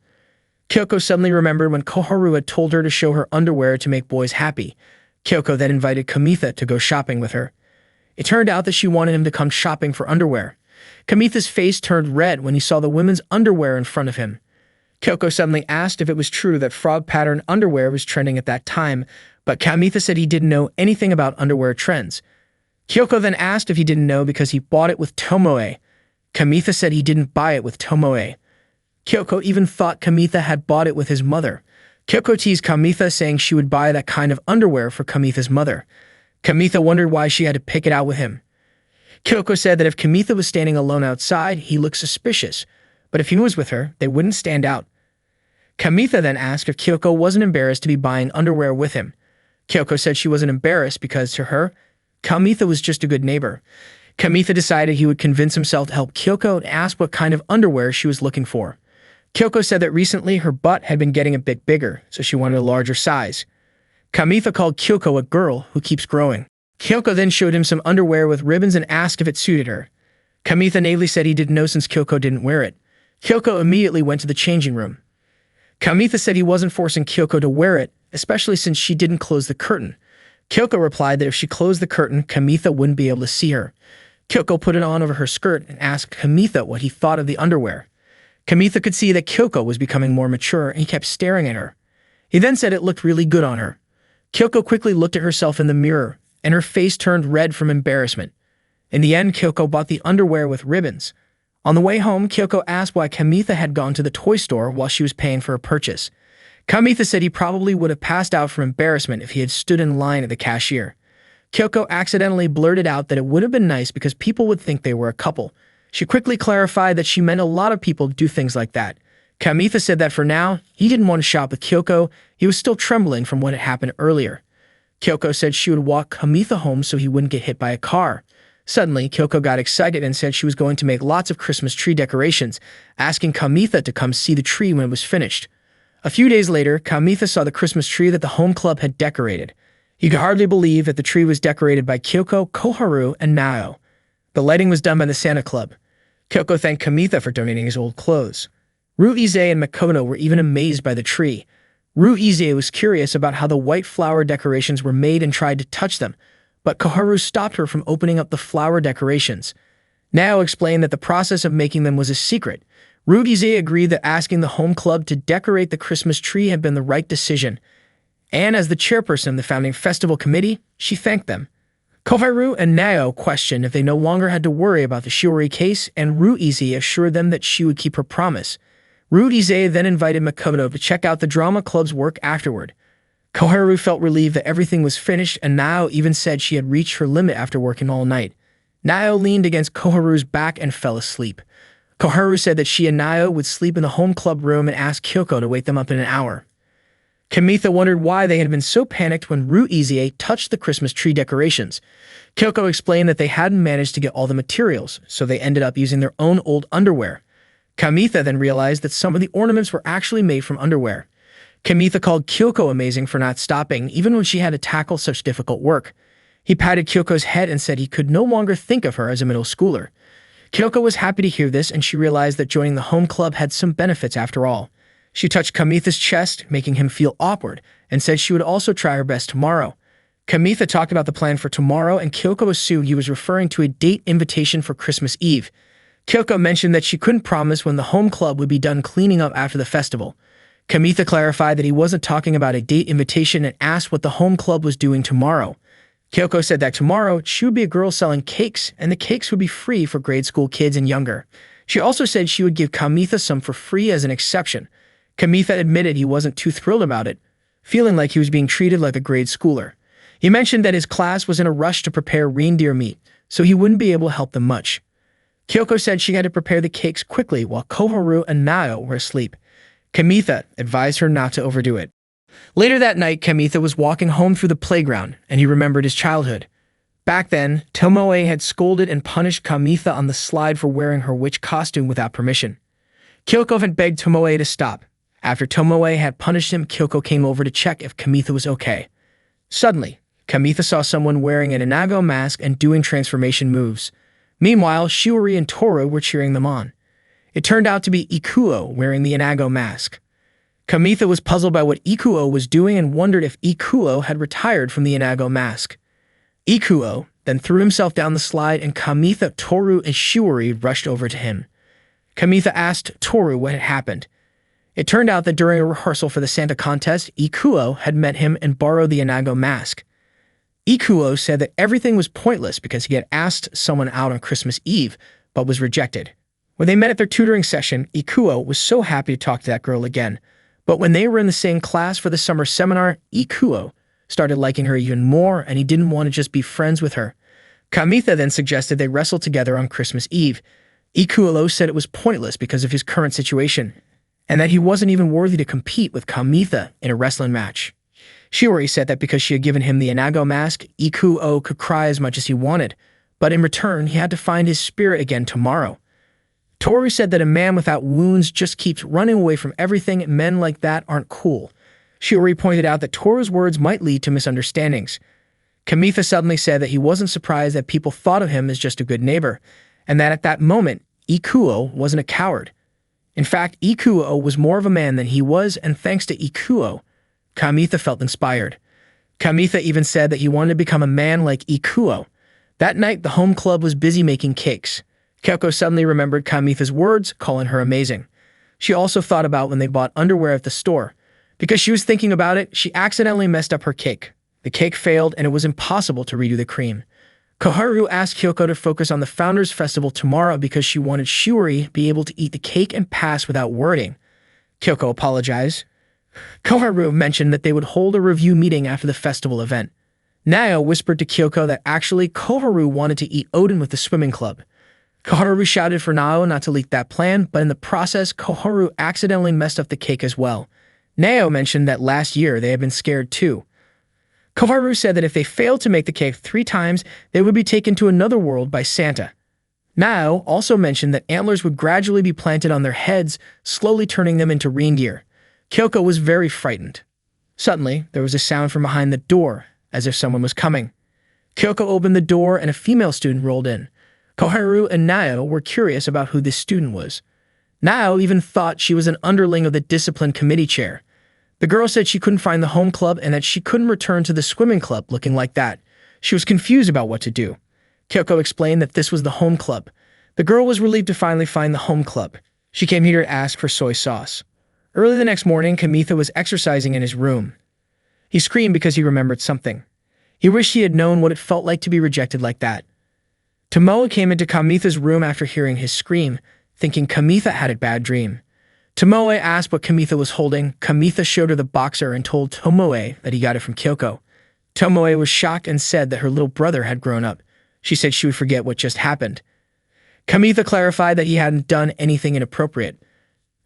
Kyoko suddenly remembered when Koharu had told her to show her underwear to make boys happy. Kyoko then invited Kamitha to go shopping with her. It turned out that she wanted him to come shopping for underwear. Kamitha's face turned red when he saw the women's underwear in front of him. Kyoko suddenly asked if it was true that frog-patterned underwear was trending at that time, but Kamitha said he didn't know anything about underwear trends. Kyoko then asked if he didn't know because he bought it with Tomoe. Kamitha said he didn't buy it with Tomoe. Kyoko even thought Kamitha had bought it with his mother. Kyoko teased Kamitha, saying she would buy that kind of underwear for Kamitha's mother. Kamitha wondered why she had to pick it out with him. Kyoko said that if Kamitha was standing alone outside, he looked suspicious, but if he was with her, they wouldn't stand out. Kamitha then asked if Kyoko wasn't embarrassed to be buying underwear with him. Kyoko said she wasn't embarrassed because, to her, Kamitha was just a good neighbor. Kamitha decided he would convince himself to help Kyoko and asked what kind of underwear she was looking for. Kyoko said that recently her butt had been getting a bit bigger, so she wanted a larger size. Kamitha called Kyoko a girl who keeps growing. Kyoko then showed him some underwear with ribbons and asked if it suited her. Kamitha naively said he didn't know since Kyoko didn't wear it. Kyoko immediately went to the changing room. Kamitha said he wasn't forcing Kyoko to wear it, especially since she didn't close the curtain. Kyoko replied that if she closed the curtain, Kamitha wouldn't be able to see her. Kyoko put it on over her skirt and asked Kamitha what he thought of the underwear. Kamitha could see that Kyoko was becoming more mature and he kept staring at her. He then said it looked really good on her. Kyoko quickly looked at herself in the mirror, and her face turned red from embarrassment. In the end, Kyoko bought the underwear with ribbons. On the way home, Kyoko asked why Kamitha had gone to the toy store while she was paying for a purchase. Kamitha said he probably would have passed out from embarrassment if he had stood in line at the cashier. Kyoko accidentally blurted out that it would have been nice because people would think they were a couple. She quickly clarified that she meant a lot of people do things like that. Kamitha said that for now, he didn't want to shop with Kyoko. He was still trembling from what had happened earlier. Kyoko said she would walk Kamitha home so he wouldn't get hit by a car. Suddenly, Kyoko got excited and said she was going to make lots of Christmas tree decorations, asking Kamitha to come see the tree when it was finished. A few days later, Kamitha saw the Christmas tree that the home club had decorated. He could hardly believe that the tree was decorated by Kyoko, Koharu, and Nao. The lighting was done by the Santa Club. Kyoko thanked Kamitha for donating his old clothes. Ruize and Makoto were even amazed by the tree. Ruize was curious about how the white flower decorations were made and tried to touch them, but Koharu stopped her from opening up the flower decorations. Nao explained that the process of making them was a secret. Ruize agreed that asking the home club to decorate the Christmas tree had been the right decision, and as the chairperson of the founding festival committee, she thanked them. Koharu and Nao questioned if they no longer had to worry about the Shiori case, and Ruize assured them that she would keep her promise. Ruize then invited Makoto to check out the drama club's work afterward. Koharu felt relieved that everything was finished, and Nao even said she had reached her limit after working all night. Nao leaned against Koharu's back and fell asleep. Koharu said that she and Nao would sleep in the home club room and asked Kyoko to wake them up in an hour. Kamitha wondered why they had been so panicked when Ruize touched the Christmas tree decorations. Kyoko explained that they hadn't managed to get all the materials, so they ended up using their own old underwear. Kamitha then realized that some of the ornaments were actually made from underwear. Kamitha called Kyoko amazing for not stopping, even when she had to tackle such difficult work. He patted Kyoko's head and said he could no longer think of her as a middle schooler. Kyoko was happy to hear this, and she realized that joining the home club had some benefits after all. She touched Kamitha's chest, making him feel awkward, and said she would also try her best tomorrow. Kamitha talked about the plan for tomorrow, and Kyoko assumed he was referring to a date invitation for Christmas Eve. Kyoko mentioned that she couldn't promise when the home club would be done cleaning up after the festival. Kamitha clarified that he wasn't talking about a date invitation and asked what the home club was doing tomorrow. Kyoko said that tomorrow she would be a girl selling cakes, and the cakes would be free for grade school kids and younger. She also said she would give Kamitha some for free as an exception. Kamitha admitted he wasn't too thrilled about it, feeling like he was being treated like a grade schooler. He mentioned that his class was in a rush to prepare reindeer meat, so he wouldn't be able to help them much. Kyoko said she had to prepare the cakes quickly while Koharu and Nao were asleep. Kamitha advised her not to overdo it. Later that night, Kamitha was walking home through the playground, and he remembered his childhood. Back then, Tomoe had scolded and punished Kamitha on the slide for wearing her witch costume without permission. Kyoko had begged Tomoe to stop. After Tomoe had punished him, Kyoko came over to check if Kamitha was okay. Suddenly, Kamitha saw someone wearing an Inago mask and doing transformation moves. Meanwhile, Shiori and Toru were cheering them on. It turned out to be Ikuo wearing the Inago mask. Kamitha was puzzled by what Ikuo was doing and wondered if Ikuo had retired from the Inago mask. Ikuo then threw himself down the slide, and Kamitha, Toru, and Shiori rushed over to him. Kamitha asked Toru what had happened. It turned out that during a rehearsal for the Santa contest, Ikuo had met him and borrowed the Inago mask. Ikuo said that everything was pointless because he had asked someone out on Christmas Eve, but was rejected. When they met at their tutoring session, Ikuo was so happy to talk to that girl again. But when they were in the same class for the summer seminar, Ikuo started liking her even more, and he didn't want to just be friends with her. Kamitha then suggested they wrestle together on Christmas Eve. Ikuo said it was pointless because of his current situation, and that he wasn't even worthy to compete with Kamitha in a wrestling match. Shiori said that because she had given him the Inago mask, Ikuo could cry as much as he wanted, but in return, he had to find his spirit again tomorrow. Toru said that a man without wounds just keeps running away from everything and men like that aren't cool. Shiori pointed out that Toru's words might lead to misunderstandings. Kamitha suddenly said that he wasn't surprised that people thought of him as just a good neighbor, and that at that moment, Ikuo wasn't a coward. In fact, Ikuo was more of a man than he was, and thanks to Ikuo, Kamitha felt inspired. Kamitha even said that he wanted to become a man like Ikuo. That night, the home club was busy making cakes. Kyoko suddenly remembered Kamitha's words, calling her amazing. She also thought about when they bought underwear at the store. Because she was thinking about it, she accidentally messed up her cake. The cake failed, and it was impossible to redo the cream. Koharu asked Kyoko to focus on the Founders Festival tomorrow because she wanted Shiori be able to eat the cake and pass without wording. Kyoko apologized. Koharu mentioned that they would hold a review meeting after the festival event. Nayo whispered to Kyoko that actually Koharu wanted to eat Odin with the swimming club. Koharu shouted for Nayo not to leak that plan, but in the process, Koharu accidentally messed up the cake as well. Nayo mentioned that last year they had been scared too. Koharu said that if they failed to make the cake 3 times, they would be taken to another world by Santa. Nayo also mentioned that antlers would gradually be planted on their heads, slowly turning them into reindeer. Kyoko was very frightened. Suddenly, there was a sound from behind the door, as if someone was coming. Kyoko opened the door and a female student rolled in. Koharu and Nayo were curious about who this student was. Nayo even thought she was an underling of the discipline committee chair. The girl said she couldn't find the home club and that she couldn't return to the swimming club looking like that. She was confused about what to do. Kyoko explained that this was the home club. The girl was relieved to finally find the home club. She came here to ask for soy sauce. Early the next morning, Kamitha was exercising in his room. He screamed because he remembered something. He wished he had known what it felt like to be rejected like that. Tomoe came into Kamitha's room after hearing his scream, thinking Kamitha had a bad dream. Tomoe asked what Kamitha was holding. Kamitha showed her the boxer and told Tomoe that he got it from Kyoko. Tomoe was shocked and said that her little brother had grown up. She said she would forget what just happened. Kamitha clarified that he hadn't done anything inappropriate.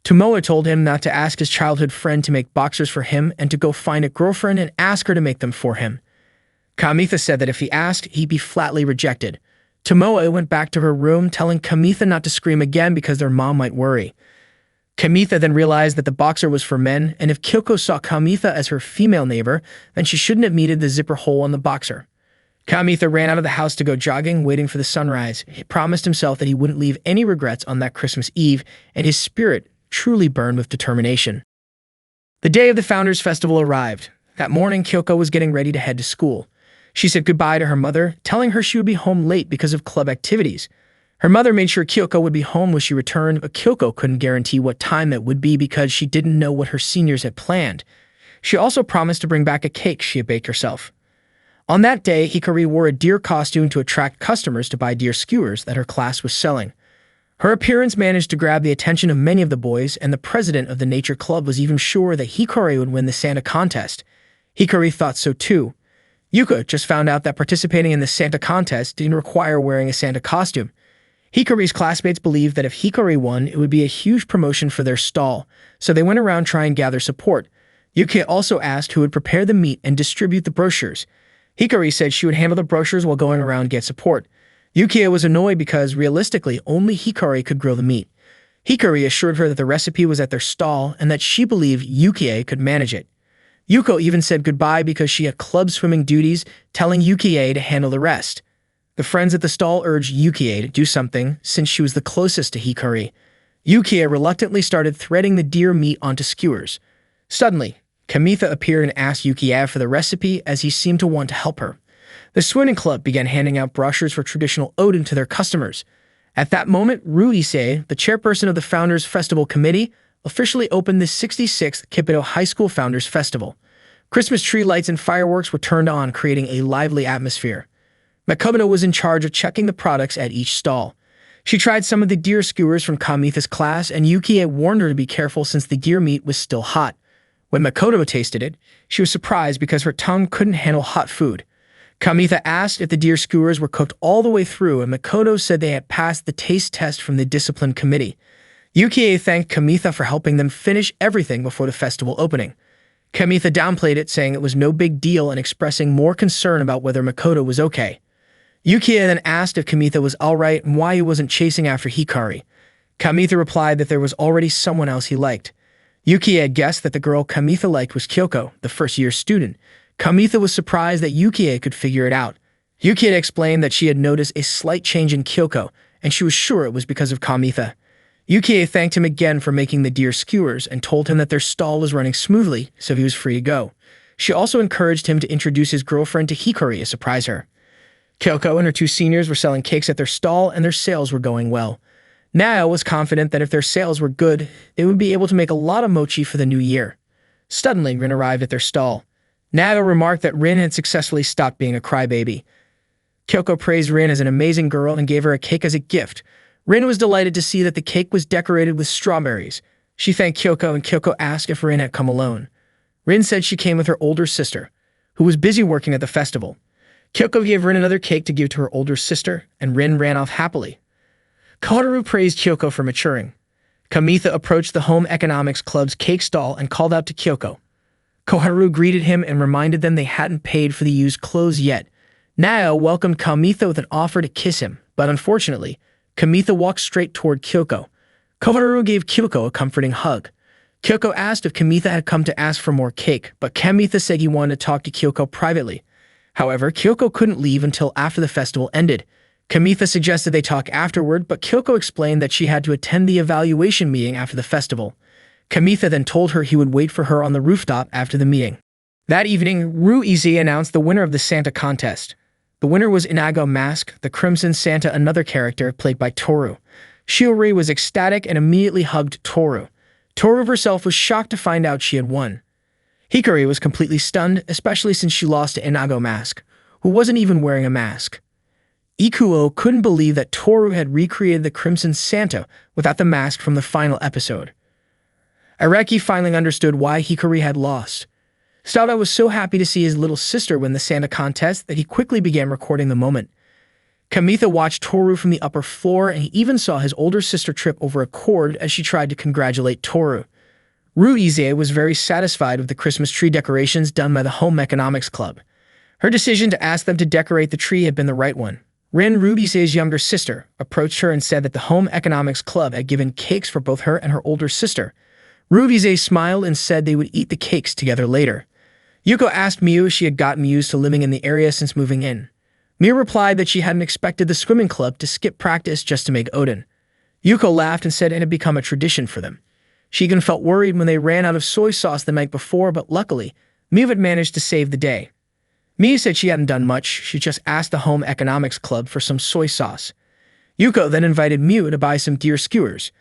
Tomoe told him not to ask his childhood friend to make boxers for him and to go find a girlfriend and ask her to make them for him. Kamitha said that if he asked, he'd be flatly rejected. Tomoe went back to her room, telling Kamitha not to scream again because their mom might worry. Kamitha then realized that the boxer was for men, and if Kyoko saw Kamitha as her female neighbor, then she shouldn't have needed the zipper hole on the boxer. Kamitha ran out of the house to go jogging, waiting for the sunrise. He promised himself that he wouldn't leave any regrets on that Christmas Eve, and his spirit truly burned with determination. The day of the Founders Festival arrived. That morning, Kyoko was getting ready to head to school. She said goodbye to her mother, telling her she would be home late because of club activities. Her mother made sure Kyoko would be home when she returned, but Kyoko couldn't guarantee what time it would be because she didn't know what her seniors had planned. She also promised to bring back a cake she had baked herself. On that day, Hikari wore a deer costume to attract customers to buy deer skewers that her class was selling. Her appearance managed to grab the attention of many of the boys, and the president of the nature club was even sure that Hikari would win the Santa contest. Hikari thought so too. Yuka just found out that participating in the Santa contest didn't require wearing a Santa costume. Hikari's classmates believed that if Hikari won, it would be a huge promotion for their stall, so they went around trying to gather support. Yuki also asked who would prepare the meat and distribute the brochures. Hikari said she would handle the brochures while going around to get support. Yuki was annoyed because, realistically, only Hikari could grill the meat. Hikari assured her that the recipe was at their stall and that she believed Yuki could manage it. Yuko even said goodbye because she had club swimming duties, telling Yuki to handle the rest. The friends at the stall urged Yuki to do something since she was the closest to Hikari. Yuki reluctantly started threading the deer meat onto skewers. Suddenly, Kamitha appeared and asked Yuki for the recipe as he seemed to want to help her. The swimming club began handing out brochures for traditional Odin to their customers. At that moment, Ruise, the chairperson of the Founders Festival Committee, officially opened the 66th Kipito High School Founders Festival. Christmas tree lights and fireworks were turned on, creating a lively atmosphere. Makoto was in charge of checking the products at each stall. She tried some of the deer skewers from Kamitha's class, and Yuki warned her to be careful since the deer meat was still hot. When Makoto tasted it, she was surprised because her tongue couldn't handle hot food. Kamitha asked if the deer skewers were cooked all the way through, and Makoto said they had passed the taste test from the discipline committee. Yuki thanked Kamitha for helping them finish everything before the festival opening. Kamitha downplayed it, saying it was no big deal and expressing more concern about whether Makoto was okay. Yukiya then asked if Kamitha was alright and why he wasn't chasing after Hikari. Kamitha replied that there was already someone else he liked. Yukiya guessed that the girl Kamitha liked was Kyoko, the first-year student. Kamitha was surprised that Yukiya could figure it out. Yukiya explained that she had noticed a slight change in Kyoko, and she was sure it was because of Kamitha. Yukiya thanked him again for making the deer skewers and told him that their stall was running smoothly, so he was free to go. She also encouraged him to introduce his girlfriend to Hikari to surprise her. Kyoko and her two seniors were selling cakes at their stall, and their sales were going well. Nao was confident that if their sales were good, they would be able to make a lot of mochi for the new year. Suddenly, Rin arrived at their stall. Nao remarked that Rin had successfully stopped being a crybaby. Kyoko praised Rin as an amazing girl and gave her a cake as a gift. Rin was delighted to see that the cake was decorated with strawberries. She thanked Kyoko, and Kyoko asked if Rin had come alone. Rin said she came with her older sister, who was busy working at the festival. Kyoko gave Rin another cake to give to her older sister, and Rin ran off happily. Koharu praised Kyoko for maturing. Kamitha approached the Home Economics Club's cake stall and called out to Kyoko. Koharu greeted him and reminded them they hadn't paid for the used clothes yet. Nao welcomed Kamitha with an offer to kiss him, but unfortunately, Kamitha walked straight toward Kyoko. Koharu gave Kyoko a comforting hug. Kyoko asked if Kamitha had come to ask for more cake, but Kamitha said he wanted to talk to Kyoko privately. However, Kyoko couldn't leave until after the festival ended. Kamitha suggested they talk afterward, but Kyoko explained that she had to attend the evaluation meeting after the festival. Kamitha then told her he would wait for her on the rooftop after the meeting. That evening, Ruize announced the winner of the Santa contest. The winner was Inago Mask, the Crimson Santa, another character played by Toru. Shiori was ecstatic and immediately hugged Toru. Toru herself was shocked to find out she had won. Hikari was completely stunned, especially since she lost to Inago Mask, who wasn't even wearing a mask. Ikuo couldn't believe that Toru had recreated the Crimson Santa without the mask from the final episode. Araki finally understood why Hikari had lost. Sada was so happy to see his little sister win the Santa contest that he quickly began recording the moment. Kamitha watched Toru from the upper floor, and he even saw his older sister trip over a cord as she tried to congratulate Toru. Ruize was very satisfied with the Christmas tree decorations done by the Home Economics Club. Her decision to ask them to decorate the tree had been the right one. Rin, Ruize's younger sister, approached her and said that the Home Economics Club had given cakes for both her and her older sister. Ruize smiled and said they would eat the cakes together later. Yuko asked Miu if she had gotten used to living in the area since moving in. Miu replied that she hadn't expected the swimming club to skip practice just to make oden. Yuko laughed and said it had become a tradition for them. She even felt worried when they ran out of soy sauce the night before, but luckily, Miu had managed to save the day. Miu said she hadn't done much, she just asked the Home Economics Club for some soy sauce. Yuko then invited Miu to buy some deer skewers.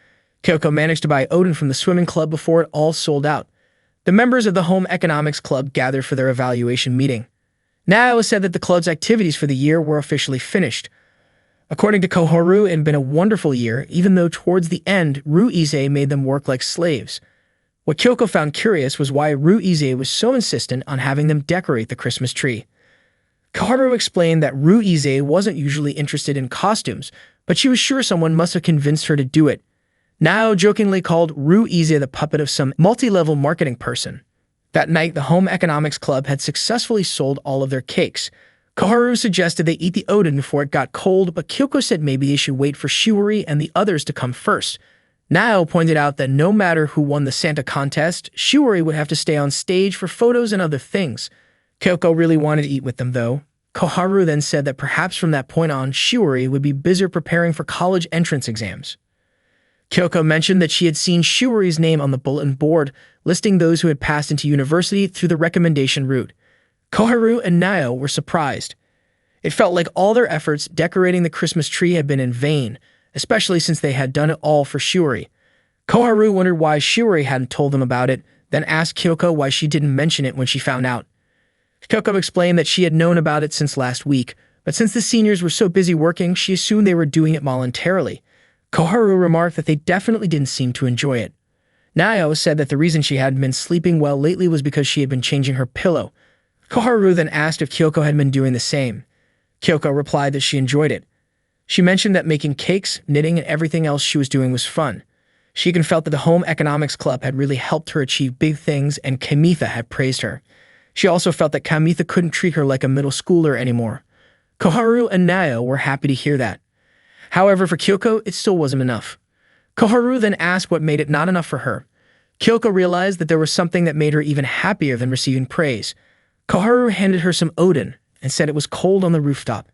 Kyoko managed to buy oden from the swimming club before it all sold out. The members of the Home Economics Club gathered for their evaluation meeting. Nao said that the club's activities for the year were officially finished. According to Koharu, it had been a wonderful year, even though towards the end, Ruize made them work like slaves. What Kyoko found curious was why Ruize was so insistent on having them decorate the Christmas tree. Koharu explained that Ruize wasn't usually interested in costumes, but she was sure someone must have convinced her to do it. Nao jokingly called Ruize the puppet of some multi-level marketing person. That night, the Home Economics Club had successfully sold all of their cakes. Koharu suggested they eat the oden before it got cold, but Kyoko said maybe they should wait for Shiori and the others to come first. Nao pointed out that no matter who won the Santa contest, Shiori would have to stay on stage for photos and other things. Kyoko really wanted to eat with them, though. Koharu then said that perhaps from that point on, Shiori would be busier preparing for college entrance exams. Kyoko mentioned that she had seen Shiori's name on the bulletin board, listing those who had passed into university through the recommendation route. Koharu and Nao were surprised. It felt like all their efforts decorating the Christmas tree had been in vain, especially since they had done it all for Shiori. Koharu wondered why Shiori hadn't told them about it, then asked Kyoko why she didn't mention it when she found out. Kyoko explained that she had known about it since last week, but since the seniors were so busy working, she assumed they were doing it voluntarily. Koharu remarked that they definitely didn't seem to enjoy it. Nao said that the reason she hadn't been sleeping well lately was because she had been changing her pillow. Koharu then asked if Kyoko had been doing the same. Kyoko replied that she enjoyed it. She mentioned that making cakes, knitting, and everything else she was doing was fun. She even felt that the Home Economics Club had really helped her achieve big things and Kamitha had praised her. She also felt that Kamitha couldn't treat her like a middle schooler anymore. Koharu and Nayo were happy to hear that. However, for Kyoko, it still wasn't enough. Koharu then asked what made it not enough for her. Kyoko realized that there was something that made her even happier than receiving praise. Koharu handed her some oden and said it was cold on the rooftop.